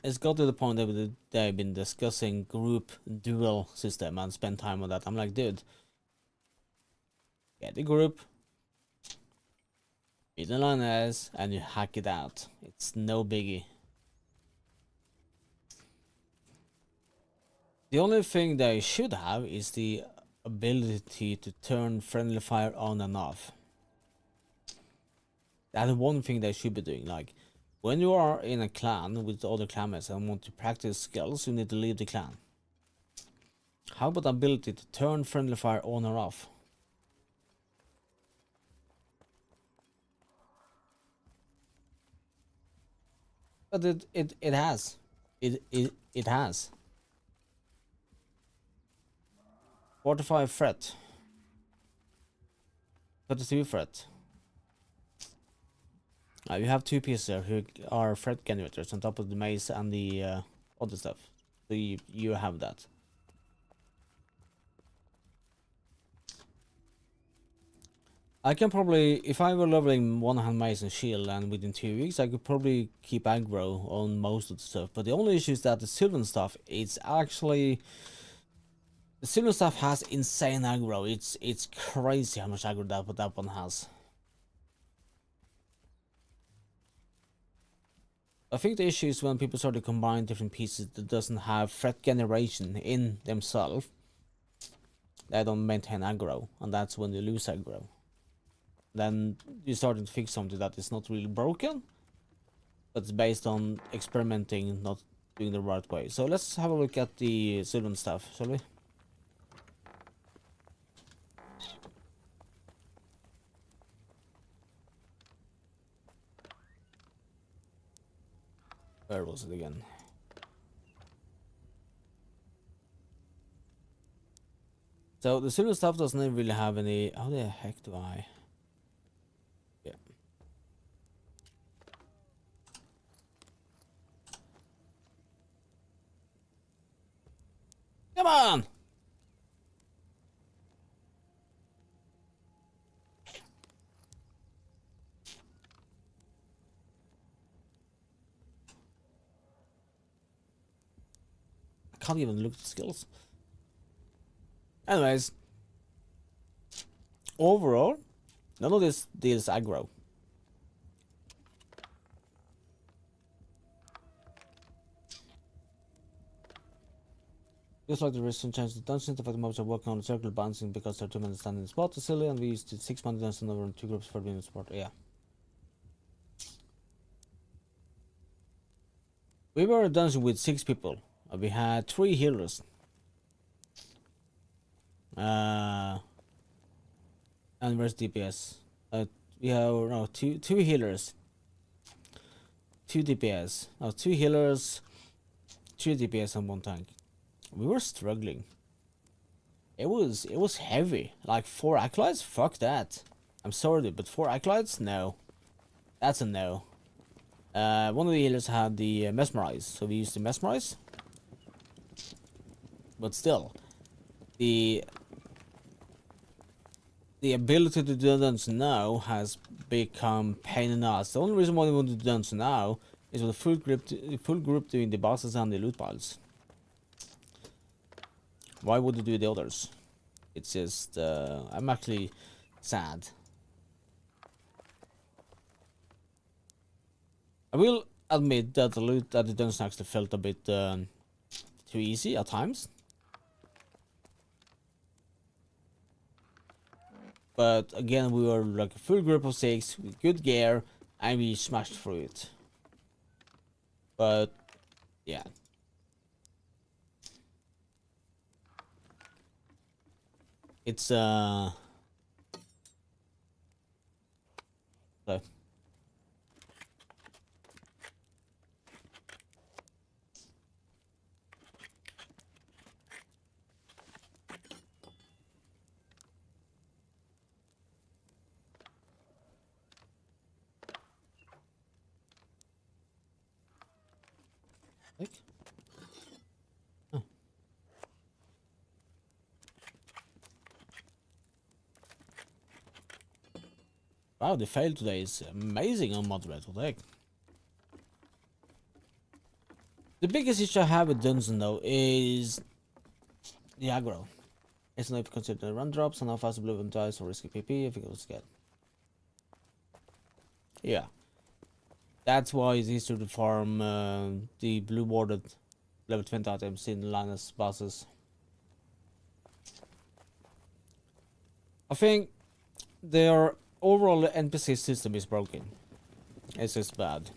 Speaker 1: It's got to the point that they've been discussing group dual system and spend time on that. I'm like, dude, get the group, beat the line as, and you hack it out. It's no biggie. The only thing they should have is the ability to turn friendly fire on and off. That's one thing they should be doing. Like, when you are in a clan with other clanmates and want to practice skills, you need to leave the clan. How about the ability to turn friendly fire on or off? But it has. It has. 45 threat. 32 threat. You have 2 pieces there who are threat generators on top of the maze and the other stuff. So you have that. I can probably, if I were leveling one hand maze and shield, and within 2 weeks, I could probably keep aggro on most of the stuff. But the only issue is that the Sylvan stuff, it's actually, the Sylvan stuff has insane aggro. It's crazy how much aggro that one has. I think the issue is when people start to combine different pieces that doesn't have threat generation in themselves, they don't maintain aggro, and that's when you lose aggro. Then you're starting to fix something that is not really broken, but it's based on experimenting, not doing the right way. So let's have a look at the Sylvan stuff, shall we? Where was it again? So the Sylvan stuff doesn't really have any... How the heck do I... Yeah. Come on! I can't even look at the skills. Anyways, overall, none of this deals aggro. Just like the recent change to dungeons, the fact mobs are working on circle bouncing because they're too many standing in the spot is silly, and we used 6 money dungeons over in 2 groups for being in the spot. Yeah. We were a dungeon with 6 people. We had 3 healers. And where's DPS? We have no two healers, 2 DPS. No, 2 healers, 3 DPS and 1 tank. We were struggling. It was heavy. Like 4 acolytes? Fuck that. I'm sorry, but 4 acolytes? No. That's a no. One of the healers had the mesmerize, so we used the mesmerize. But still, the ability to do dungeon now has become pain in the ass. The only reason why we want to do dungeon now is with a full group doing the bosses and the loot piles. Why would you do the others? It's just I'm actually sad. I will admit that the loot at the dungeon actually felt a bit too easy at times. But again, we were like a full group of 6 with good gear, and we smashed through it. But yeah. It's so. Oh. Wow, the fail today is amazing on moderator deck. The biggest issue I have with Dungeon though is the aggro. It's not considered the run drops and how fast the blue one dies or risky PP. I think it was good. Yeah. That's why it's easier to farm the blue warded level 20 items in Linus bosses. I think their overall NPC system is broken. It's just bad.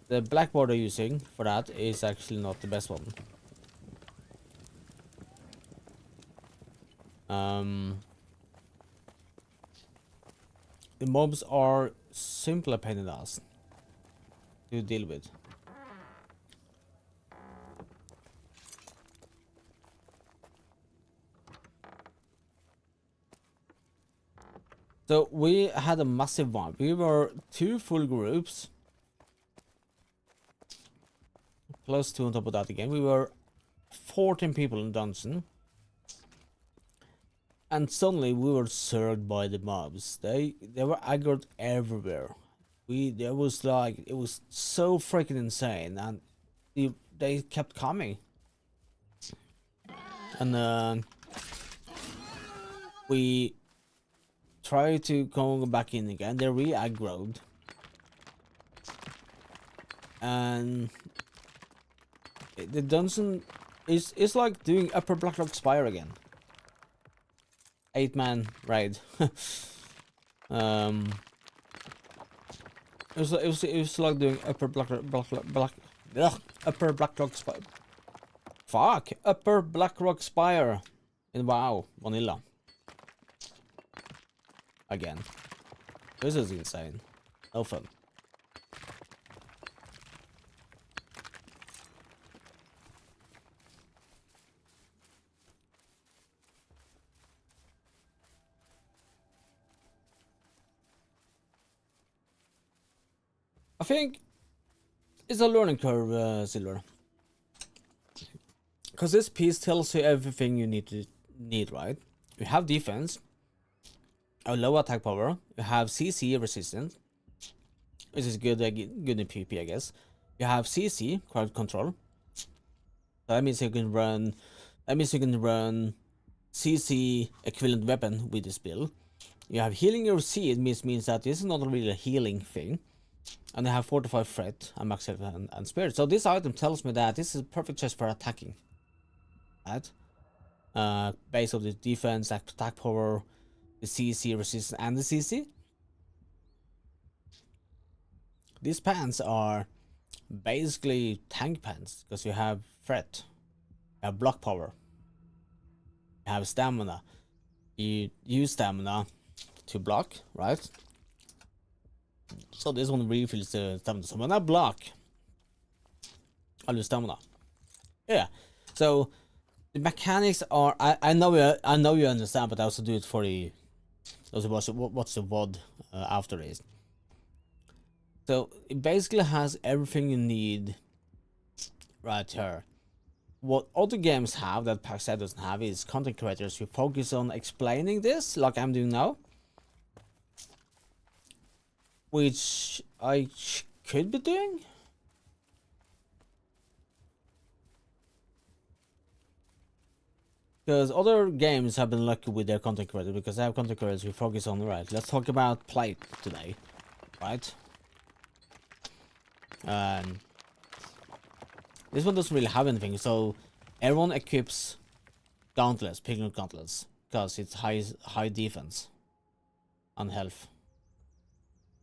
Speaker 1: The black board they're using for that is actually not the best one. The mobs are simply a pain in the ass to deal with. So we had a massive one. We were 2 full groups. Plus 2 on top of that again. We were 14 people in dungeon. And suddenly we were surged by the mobs. They were aggroed everywhere. There was like, it was so freaking insane, and they kept coming. And we tried to go back in again. They re-aggroed. And the dungeon It's like doing Upper Blackrock Spire again. 8-man raid. It was like doing Upper Upper Blackrock Spire. Fuck! Upper Blackrock Spire in WoW Vanilla. Again. This is insane. No fun. I think it's a learning curve, Silver. Because this piece tells you everything you need, right? You have defense, a low attack power. You have CC resistance, which is good in PvP, I guess. You have CC crowd control. So that means you can run. That means you can run CC equivalent weapon with this build. You have healing your seed, means that this is not really a healing thing. And they have fortified threat and max health and spirit. So this item tells me that this is a perfect chest for attacking. Right? Base of the defense, attack power, the CC resistance, and the CC. These pants are basically tank pants because you have threat, you have block power, you have stamina. You use stamina to block, right? So this one refills the stamina. So when I block, I lose stamina. Yeah. So the mechanics are. I know you understand, but I also do it for the. Also watch the VOD after this. So it basically has everything you need right here. What other games have that Pax Dei doesn't have is content creators who focus on explaining this, like I'm doing now. Which I could be doing. Because other games have been lucky with their content creators, because they have content creators who focus on, right, let's talk about plate today, right? This one doesn't really have anything, so everyone equips gauntlets, pigment gauntlets, because it's high defense and health.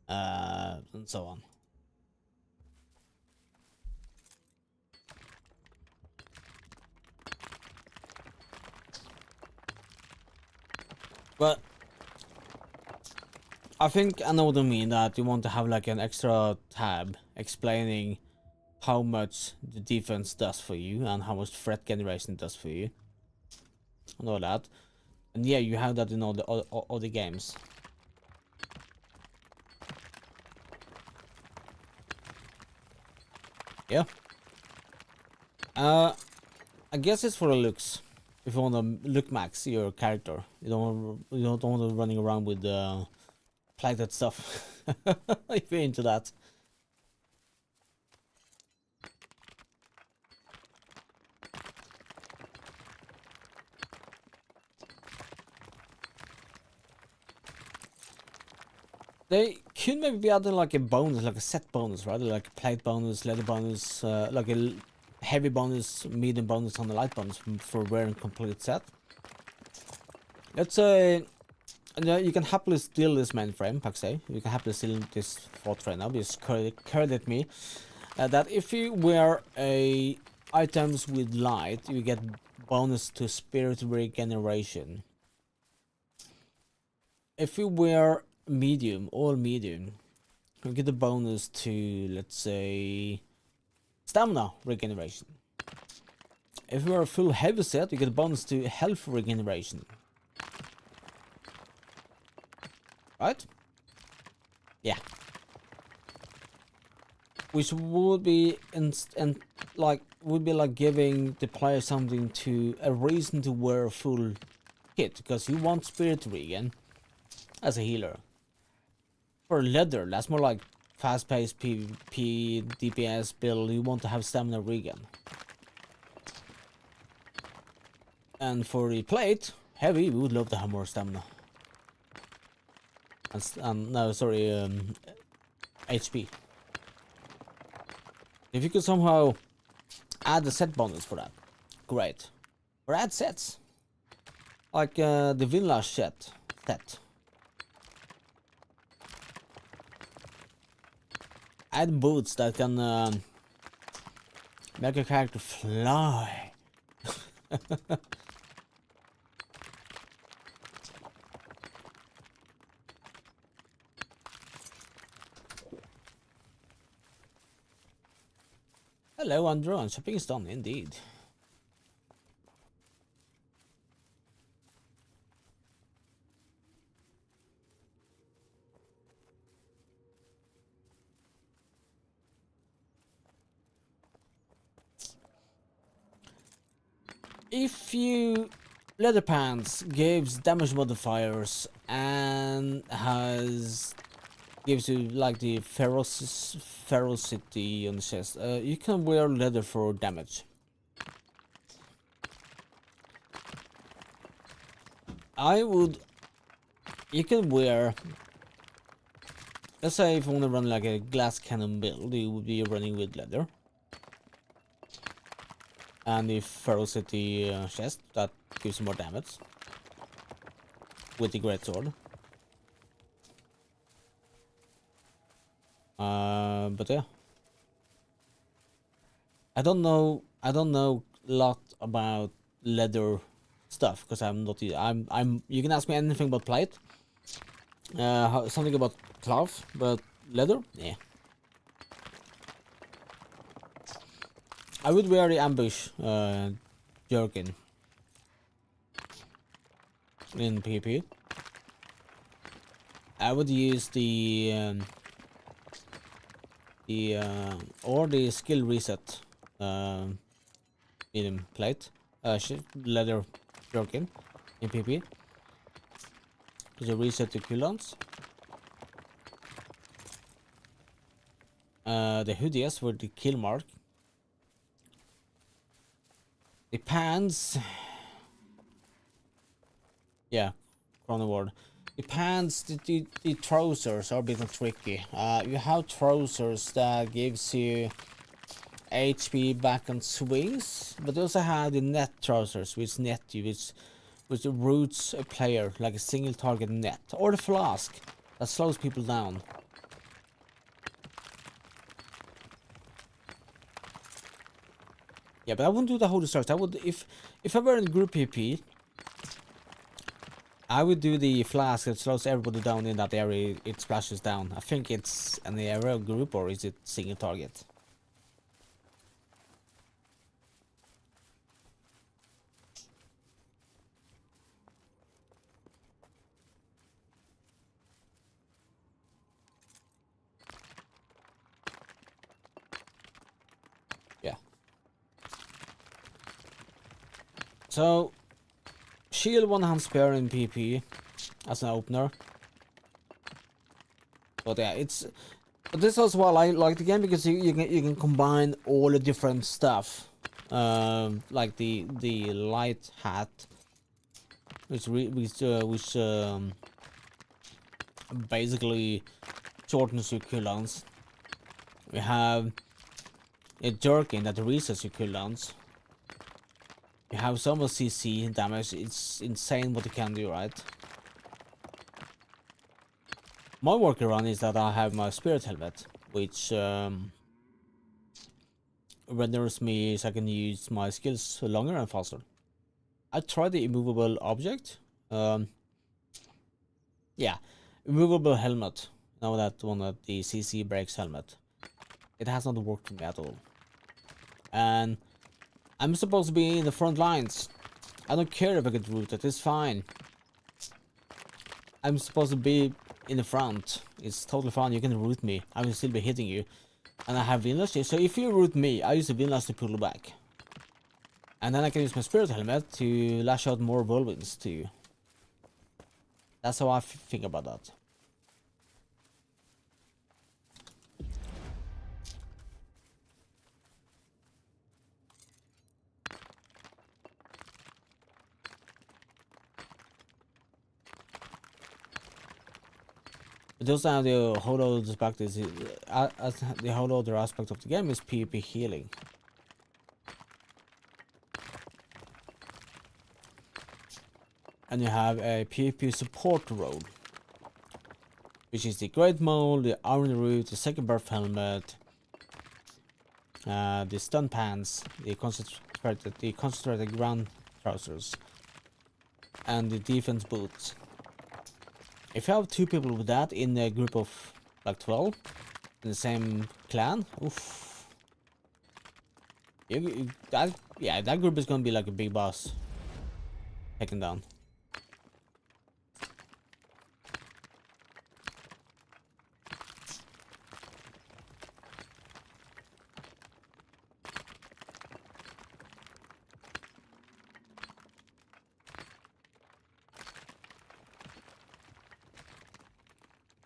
Speaker 1: And so on. But I think I know what you mean, that you want to have like an extra tab explaining how much the defense does for you and how much threat generation does for you and all that. And yeah, you have that in all the games. Yeah. I guess it's for the looks. If you want to look max your character, you don't want to running around with plated stuff. If you're into that. They could maybe be adding like a bonus, like a set bonus, right? Like a plate bonus, leather bonus, like a heavy bonus, medium bonus, and a light bonus for wearing complete set. Let's say, you can happily steal this mainframe, Pax Dei. You can happily steal this fort right now. Just credit me that if you wear items with light, you get bonus to spirit regeneration. If you wear medium, all medium, you get a bonus to, let's say, stamina regeneration. If you are a full heavy set, you get a bonus to health regeneration. Right? Yeah. Which would be like giving the player something to a reason to wear a full kit, because you want spirit regen as a healer. For leather, that's more like fast-paced PvP DPS build. You want to have stamina regen. And for the plate, heavy, we would love to have more stamina. And no, sorry, HP. If you could somehow add a set bonus for that, great. Or add sets. Like the Vinla set. Add boots that can make a character fly. Hello, Andron. Shopping is done, indeed. If you leather pants gives damage modifiers and gives you like the ferocity on the chest, you can wear leather for damage. You can wear, let's say if you want to run like a glass cannon build, you would be running with leather. And the ferocity chest that gives you more damage with the great sword. But yeah, I don't know a lot about leather stuff because I'm not. You can ask me anything about plate, something about cloth, but leather, yeah. I would wear the ambush jerkin in PvP. I would use the skill reset medium plate leather jerkin in PvP because you reset the cooldowns. The hoodies for the kill mark. The pants, yeah, Chrono Ward. The pants, the trousers are a bit tricky. You have trousers that gives you HP back on swings, but you also have the net trousers, which net you, which roots a player like a single target net, or the flask that slows people down. Yeah, but I wouldn't do the holy stars. I would, if I were in group PP, I would do the flask that slows everybody down in that area. It splashes down. I think it's an area group, or is it single target? Yeah. So, shield one hand spear in PP as an opener. But yeah, but this is also why I like the game, because you can combine all the different stuff, like the light hat, which basically shortens your cooldowns. We have a jerkin that resets your cooldowns. You have some CC damage. It's insane what you can do, right? My workaround is that I have my spirit helmet, which renders me so I can use my skills longer and faster. I tried the immovable object. Yeah, immovable helmet. Now that one of the CC breaks helmet. It has not worked for me at all. And I'm supposed to be in the front lines. I don't care if I get rooted, it's fine. I'm supposed to be in the front. It's totally fine, you can root me. I will still be hitting you. And I have Vinlash, so if you root me, I use the Vinlash to pull back. And then I can use my spirit helmet to lash out more whirlwinds to you. That's how I think about that. But also have the whole other aspect is the whole other aspect of the game is PvP healing. and you have a PvP support role, which is the Great Mole, the Iron Root, the Second Birth Helmet, the Stun Pants, the concentrated ground trousers, and the defense boots. If you have 2 people with that in a group of like 12 in the same clan, oof. That group is gonna be like a big boss taken down.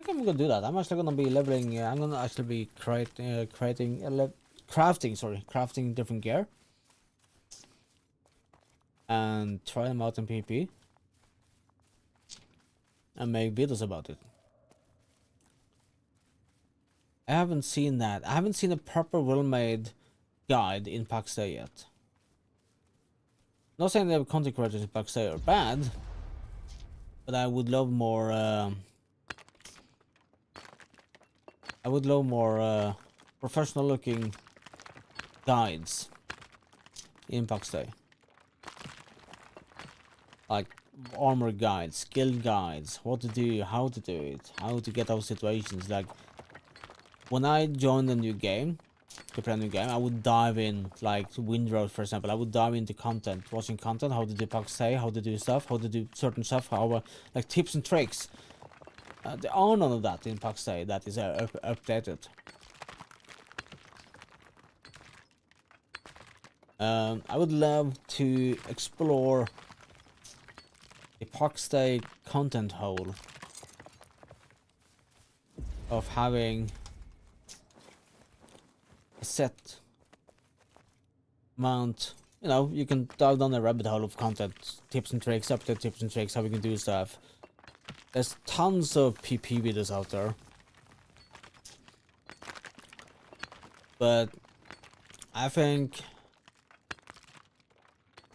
Speaker 1: I'm gonna do that. I'm actually gonna be leveling. I'm gonna actually be crafting different gear and try them out in PvP and make videos about it. I haven't seen that. I haven't seen a proper, well-made guide in Pax Dei yet. Not saying the content creators in Pax Dei are bad, but I would love more. Professional-looking guides in Pax Dei. Like armor guides, skill guides, what to do, how to do it, how to get out of situations. Like when I joined a new game, to play a new game, I would dive in, like Windroad for example. I would dive into content, watching content, how to do Pax Dei, how to do stuff, how to do certain stuff, how like tips and tricks. There are none of that in Pax Dei that is updated. I would love to explore the Pax Dei content hole of having a set amount. You know, you can dive down a rabbit hole of content, tips and tricks, update tips and tricks, how we can do stuff. There's tons of PP videos out there, but I think,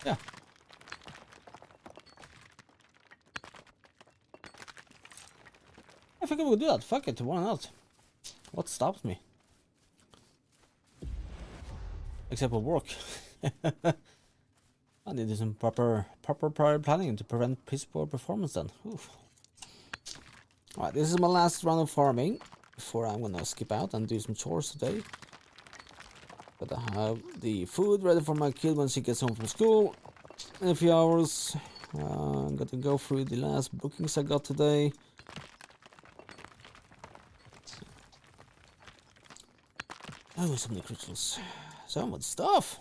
Speaker 1: yeah, I think I will do that. Fuck it, why not? What stops me? Except for work. I need to do some proper prior planning to prevent piss poor performance then. Oof. Alright, this is my last round of farming before I'm gonna skip out and do some chores today. Gotta have the food ready for my kid when she gets home from school in a few hours. I'm gonna go through the last bookings I got today. Oh, so many crystals. So much stuff.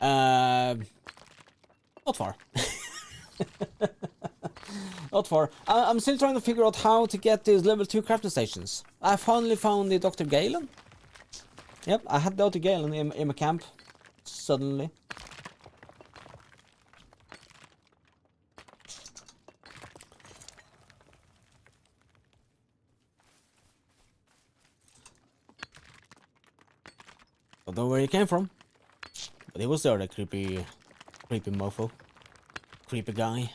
Speaker 1: Not far. Not far. I'm still trying to figure out how to get these level 2 crafting stations. I finally found the Dr. Galen. Yep, I had Dr. Galen in my camp. Suddenly. Don't know where he came from. But he was there, that creepy mofo. Creepy guy.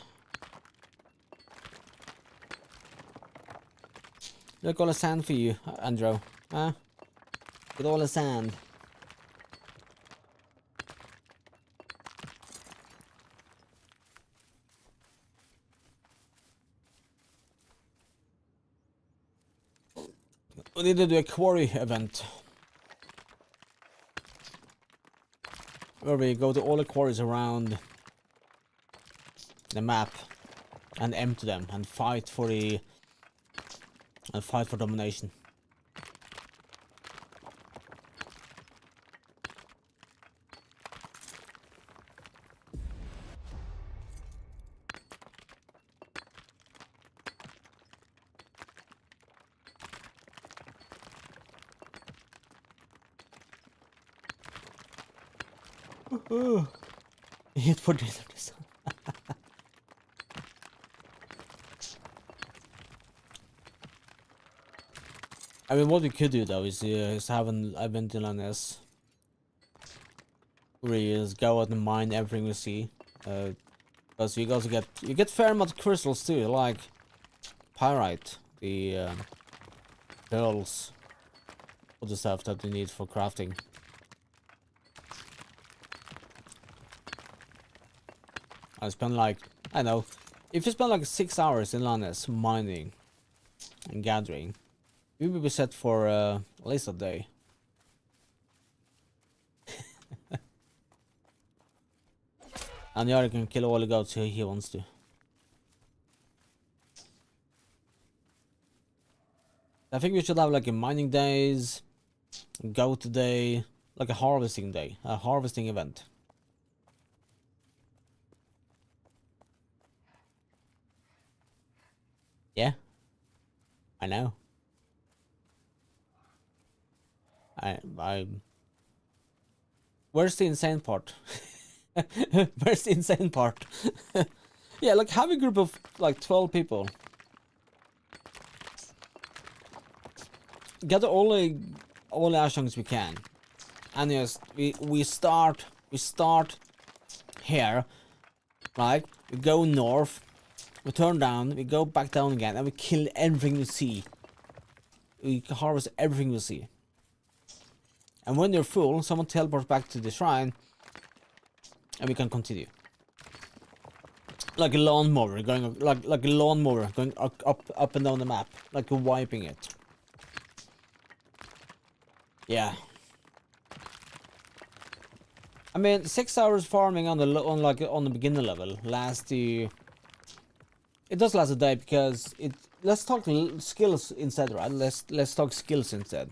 Speaker 1: Look, all the sand for you, Andrew. Huh? With all the sand. We need to do a quarry event. Where we go to all the quarries around the map and empty them and fight for domination. Hit for dinner this time. I mean, what we could do though is have an event in LNS where we just go out and mine everything we see Because you also get fair amount of crystals too, like pyrite, the Jarls, all the stuff that you need for crafting. I spend like, I don't know, if you spend like 6 hours in Lannis mining and gathering, you will be set for at least a day. And Yari can kill all the goats he wants to. I think we should have like a mining days, goat day, like a harvesting day, a harvesting event. Yeah, I know. I. Where's the insane part? Where's the insane part? Yeah, like have a group of like 12 people. Gather all the ashrangs we can, and yes, we start here, right? We go north, we turn down, we go back down again, and we kill everything we see. We harvest everything we see. And when you're full, someone teleports back to the shrine, and we can continue. Like a lawnmower going, like a lawnmower going up and down the map, like wiping it. Yeah. I mean, 6 hours farming on the beginner level lasts you. It does last a day because it. Let's talk skills instead, right? Let's talk skills instead.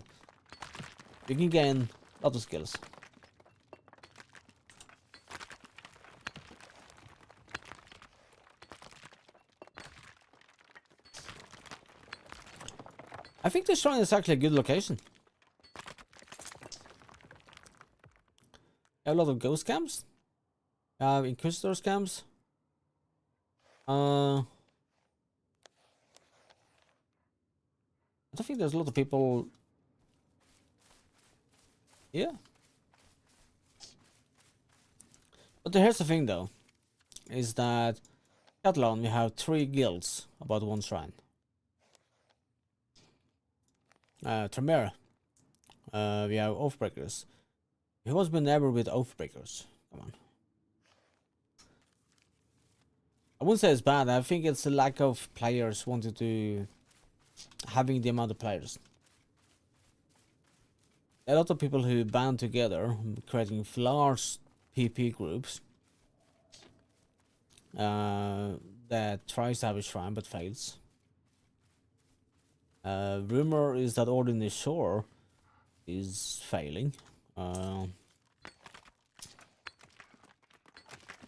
Speaker 1: You can gain a lot of skills. I think this shrine is actually a good location. A lot of ghost camps. Inquisitor camps. I don't think there's a lot of people. Yeah. But here's the thing though, is that Catalan we have 3 guilds about 1 shrine. Tremere. We have Oathbreakers. Who has been ever with Oathbreakers? Come on. I wouldn't say it's bad. I think it's a lack of players wanted to having the amount of players. A lot of people who band together, creating large PP groups that tries to have a shrine but fails. Rumor is that Ordinary Shore is failing.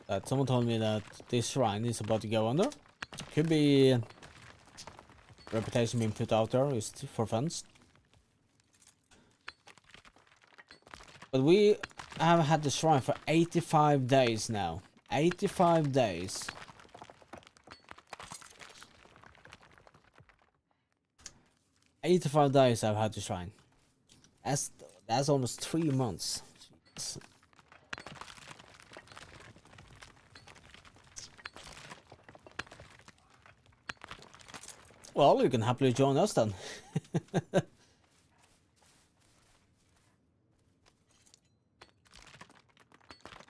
Speaker 1: That someone told me that this shrine is about to go under. Could be reputation being put out there is for funds. But we have had the shrine for 85 days now. 85 days. I've had the shrine. That's almost 3 months. Jeez. Well, you can happily join us then.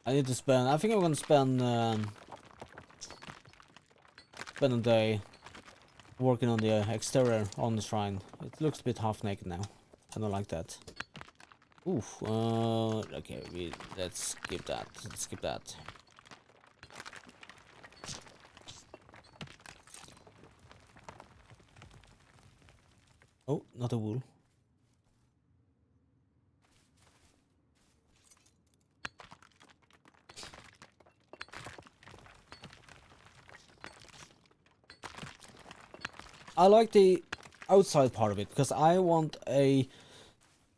Speaker 1: I need to spend. I think I'm gonna spend a day working on the exterior on the shrine. It looks a bit half naked now. I don't like that. Oof. Okay. Let's skip that. Let's skip that. Oh, not a wool. I like the outside part of it because I want a.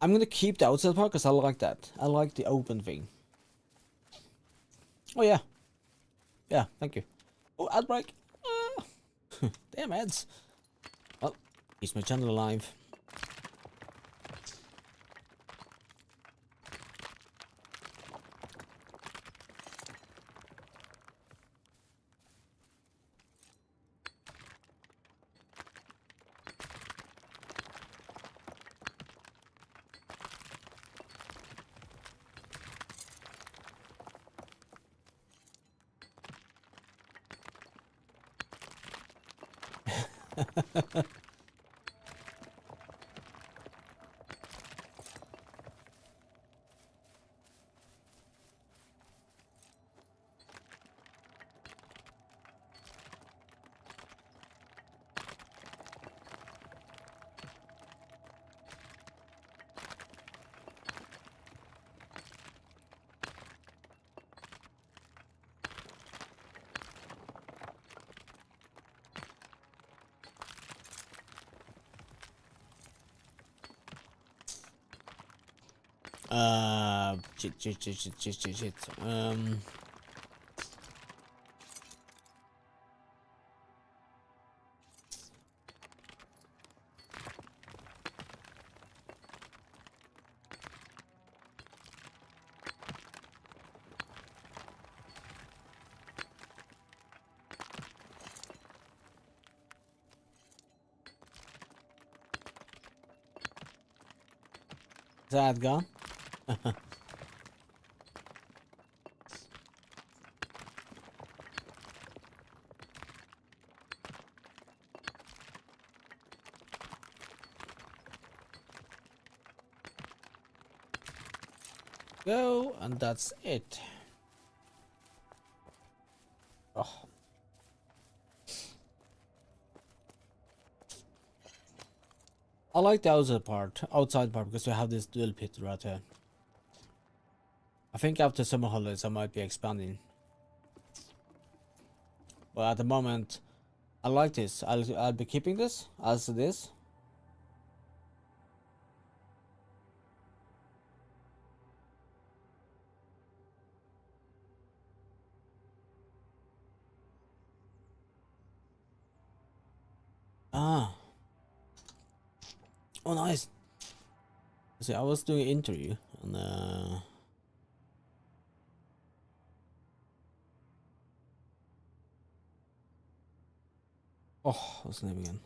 Speaker 1: I'm gonna keep the outside part because I like that. I like the open thing. Oh yeah. Yeah, thank you. Oh, ad break. Damn ads. Well, keeps my channel alive. Shit. Is that gone? Go, and that's it. Oh. I like the outside part because we have this dual pit right here. I think after summer holidays I might be expanding. But at the moment, I like this. I'll be keeping this as it is. Ah. Oh, nice. See, I was doing an interview and oh, what's the name again?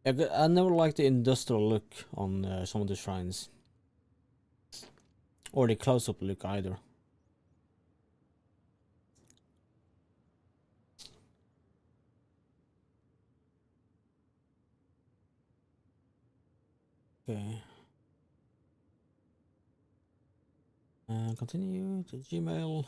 Speaker 1: Yeah, I never liked the industrial look on some of the shrines. Or the close-up look either. Okay. Continue to Gmail.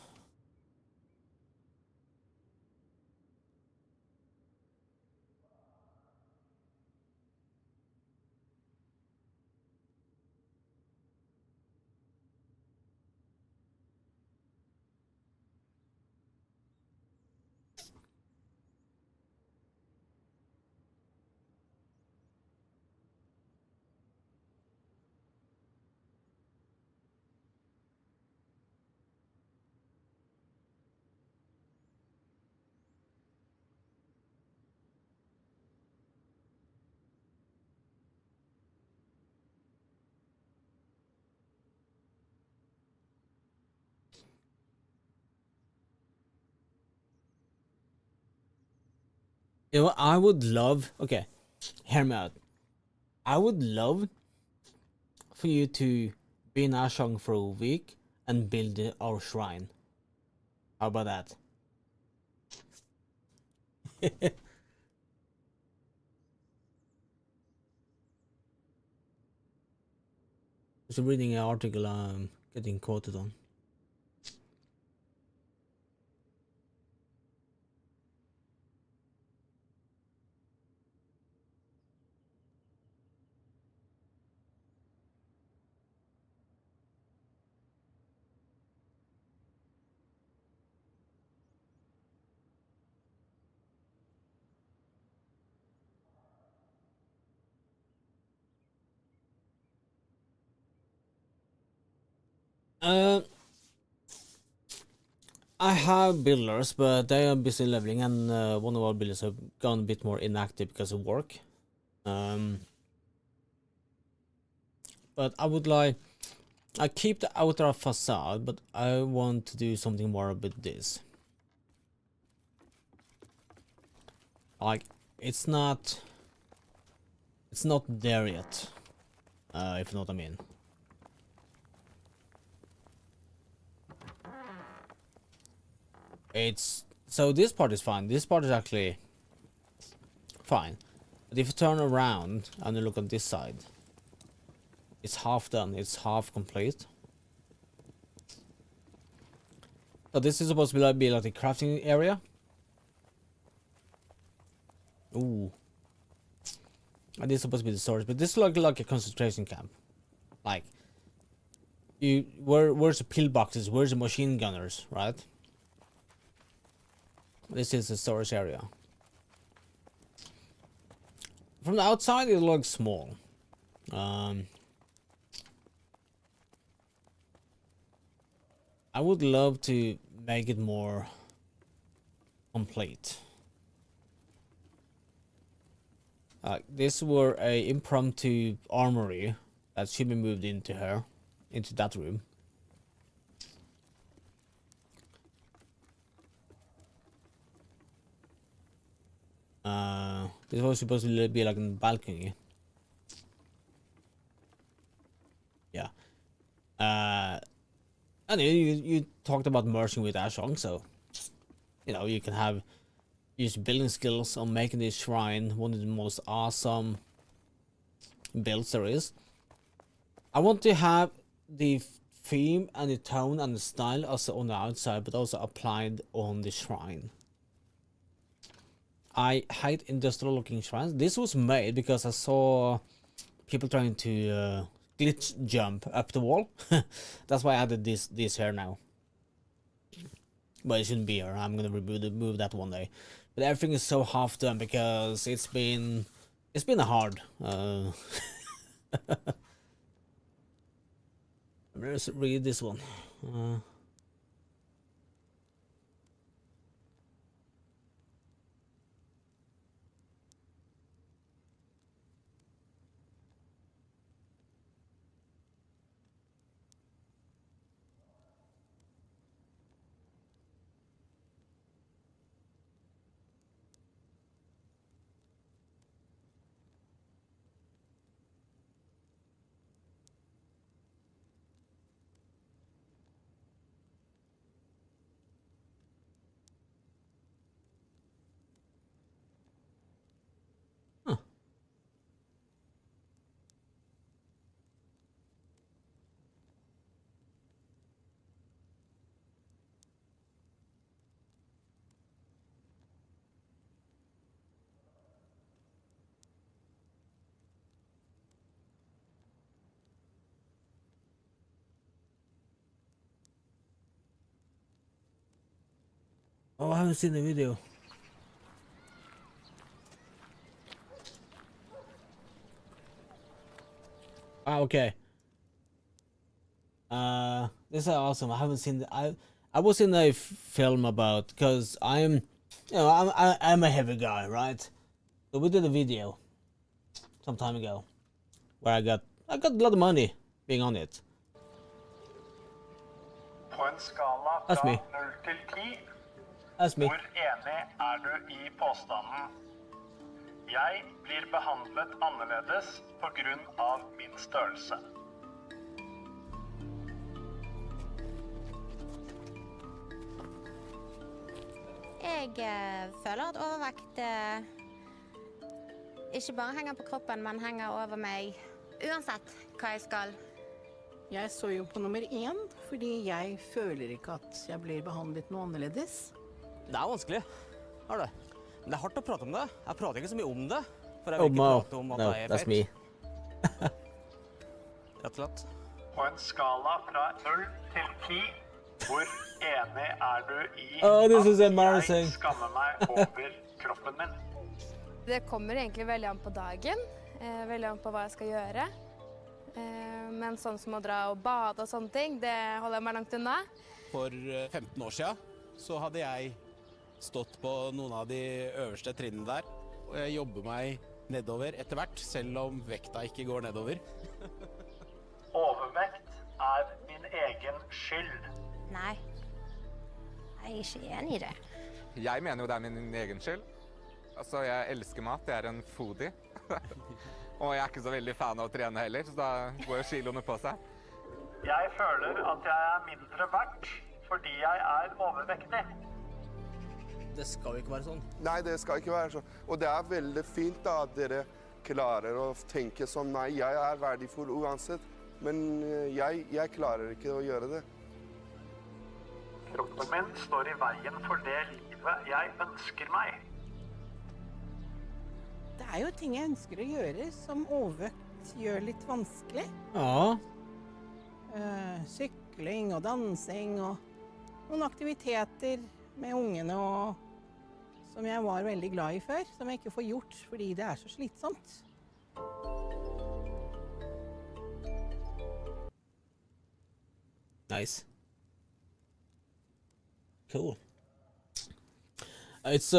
Speaker 1: You know what? I would love. Okay, hear me out. I would love for you to be in Ashang for a week and build our shrine. How about that? Just reading an article I'm getting quoted on. I have builders, but they are busy leveling, and one of our builders have gone a bit more inactive because of work. But I would like, I keep the outer facade, but I want to do something more with this. Like, it's not there yet, if you know what I mean. So this part is fine. This part is actually fine. But if you turn around and you look on this side, it's half done. It's half complete. So this is supposed to be like the crafting area. Ooh. And this is supposed to be the storage, but this is like a concentration camp. Like, where's the pillboxes? Where's the machine gunners, right? This is the storage area. From the outside, it looks small. I would love to make it more complete. This were a impromptu armory that should be moved into that room. This was supposed to be like a balcony. Yeah. And you talked about merging with Ashong, so you know you can use building skills on making this shrine one of the most awesome builds there is. I want to have the theme and the tone and the style also on the outside, but also applied on the shrine. I hate industrial looking shrines. This was made because I saw people trying to glitch jump up the wall. That's why I added this here now. But it shouldn't be here. I'm gonna remove that one day. But everything is so half done because it's been hard. Let's read this one. Oh, I haven't seen the video. Ah, okay. This is awesome. I haven't seen I was in a film about, because I'm a heavy guy, right? So we did a video some time ago where I got a lot of money being on it.
Speaker 3: På en skala
Speaker 1: That's
Speaker 3: fra
Speaker 1: me.
Speaker 3: 0 til 10,
Speaker 1: That's me.
Speaker 3: hvor enig er du i påstanden? Jeg blir behandlet annerledes på grunn av min størrelse.
Speaker 4: Jeg føler at overvekt ikke bare henger på kroppen, men henger over meg uansett hva jeg skal.
Speaker 5: Jeg så jo på nummer 1, fordi jeg føler ikke at jeg blir behandlet noe annerledes.
Speaker 6: Det er vanskelig, har det. Men det er hardt å prate om det. Jeg prater ikke så mye om det, for jeg
Speaker 1: Oh
Speaker 6: vil ikke
Speaker 1: no,
Speaker 6: prate om at
Speaker 1: no,
Speaker 6: jeg er
Speaker 1: that's
Speaker 6: feit.
Speaker 1: me.
Speaker 6: Rett og slett.
Speaker 3: På en skala fra 0 til 10, hvor enig er du i
Speaker 1: Oh, this is
Speaker 3: at
Speaker 1: embarrassing.
Speaker 3: jeg skammer meg over kroppen min?
Speaker 7: Det kommer egentlig veldig an på dagen, veldig an på hva jeg skal gjøre. Men sånn som å dra og bade og sånne ting, det holder jeg meg langt unna.
Speaker 8: For 15 år siden så hadde jeg stått på noen av de øverste trinnene der, og jeg jobber meg nedover etter hvert, selv om vekta ikke går nedover.
Speaker 3: Overvekt er min egen skyld.
Speaker 4: Nei, jeg er ikke enig i det.
Speaker 9: Jeg mener jo det er min egen skyld. Altså, jeg elsker mat. Jeg er en foodie. Og jeg er ikke så veldig fan av å trene heller, så da går jo kiloene på seg.
Speaker 3: Jeg føler at jeg er mindre verdt fordi jeg er overvektig.
Speaker 6: Det skal jo ikke være sånn.
Speaker 10: Nei, det skal ikke være sånn. Og det er veldig fint da, at dere klarer å tenke sånn, nei, jeg er verdifull uansett, men jeg klarer ikke å gjøre det.
Speaker 3: Kroppen min står i veien for det livet jeg ønsker meg.
Speaker 5: Det er jo ting jeg ønsker å gjøre som overvekt gjør litt vanskelig.
Speaker 1: Ja.
Speaker 5: Sykling og dansing og noen aktiviteter med ungene og som jeg var veldig glad i før, som jeg ikke får gjort fordi det er så slitsomt.
Speaker 1: Nice. Cool. It's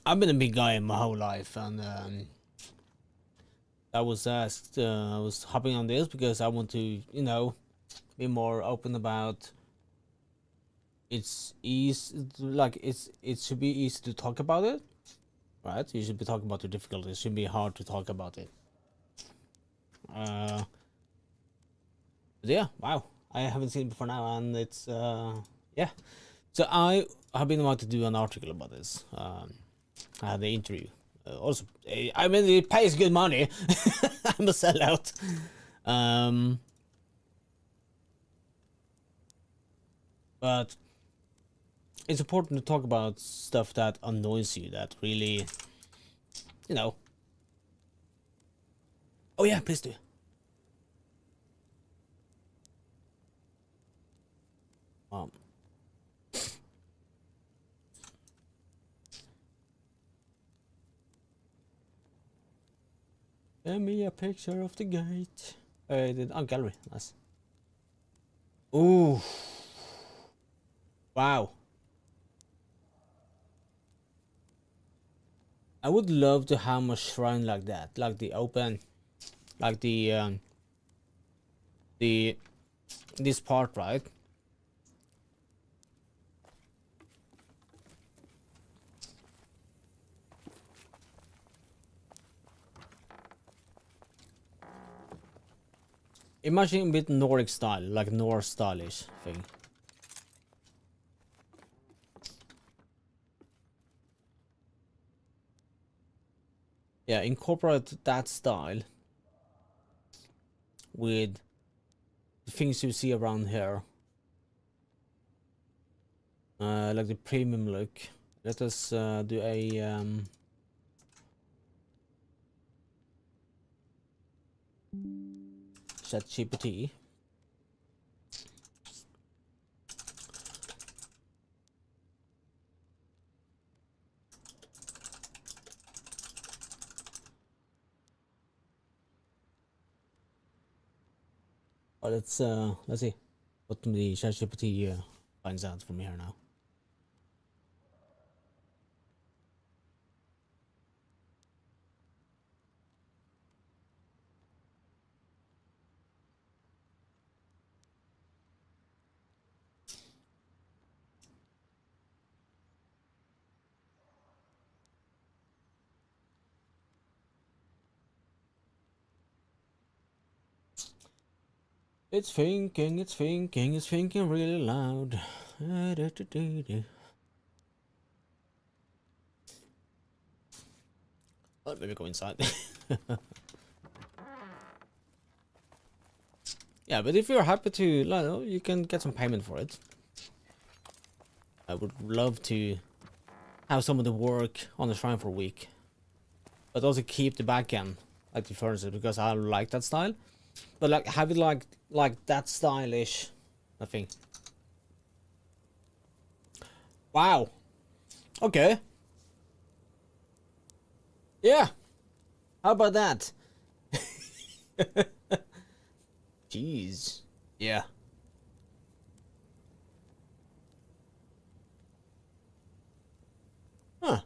Speaker 1: I've been a big guy my whole life, and I was asked, I was hopping on this because I want to, you know, be more open about. It's easy, like it should be easy to talk about it, right? You should be talking about your difficulties. It should be hard to talk about it. But yeah, wow, I haven't seen it before now, and it's yeah. So I have been wanting to do an article about this. I had the interview. Also, I mean, it pays good money. I'm a sellout. But it's important to talk about stuff that annoys you, that really, you know. Oh yeah, please do. Send me a picture of the gate. Gallery, nice. Ooh. Wow. I would love to have a shrine like that, like the open, like the this part, right? Imagine a bit Nordic style, like Norse stylish thing. Yeah, incorporate that style with the things you see around here. Like the premium look. Let us do a ChatGPT. Oh, let's see what the ChatGPT finds out from here now. It's thinking, it's thinking, it's thinking really loud. Oh, maybe go inside. Yeah, but if you're happy to, you can get some payment for it. I would love to have some of the work on the shrine for a week, but also keep the back end, like the furniture, because I like that style. But like, have it like that stylish, I think. Wow. Okay. Yeah. How about that? Jeez. Yeah. Huh.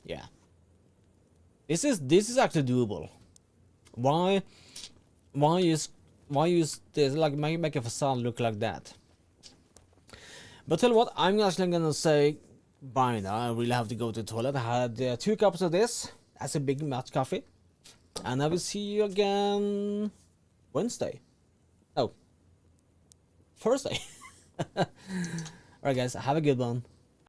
Speaker 1: Yeah. This is actually doable. Why use this, like make a facade look like that? But tell you what, I'm actually gonna say bye now. I really have to go to the toilet. I had 2 cups of this. That's a big match coffee. And I will see you again Wednesday. Oh, Thursday. Alright guys, have a good one.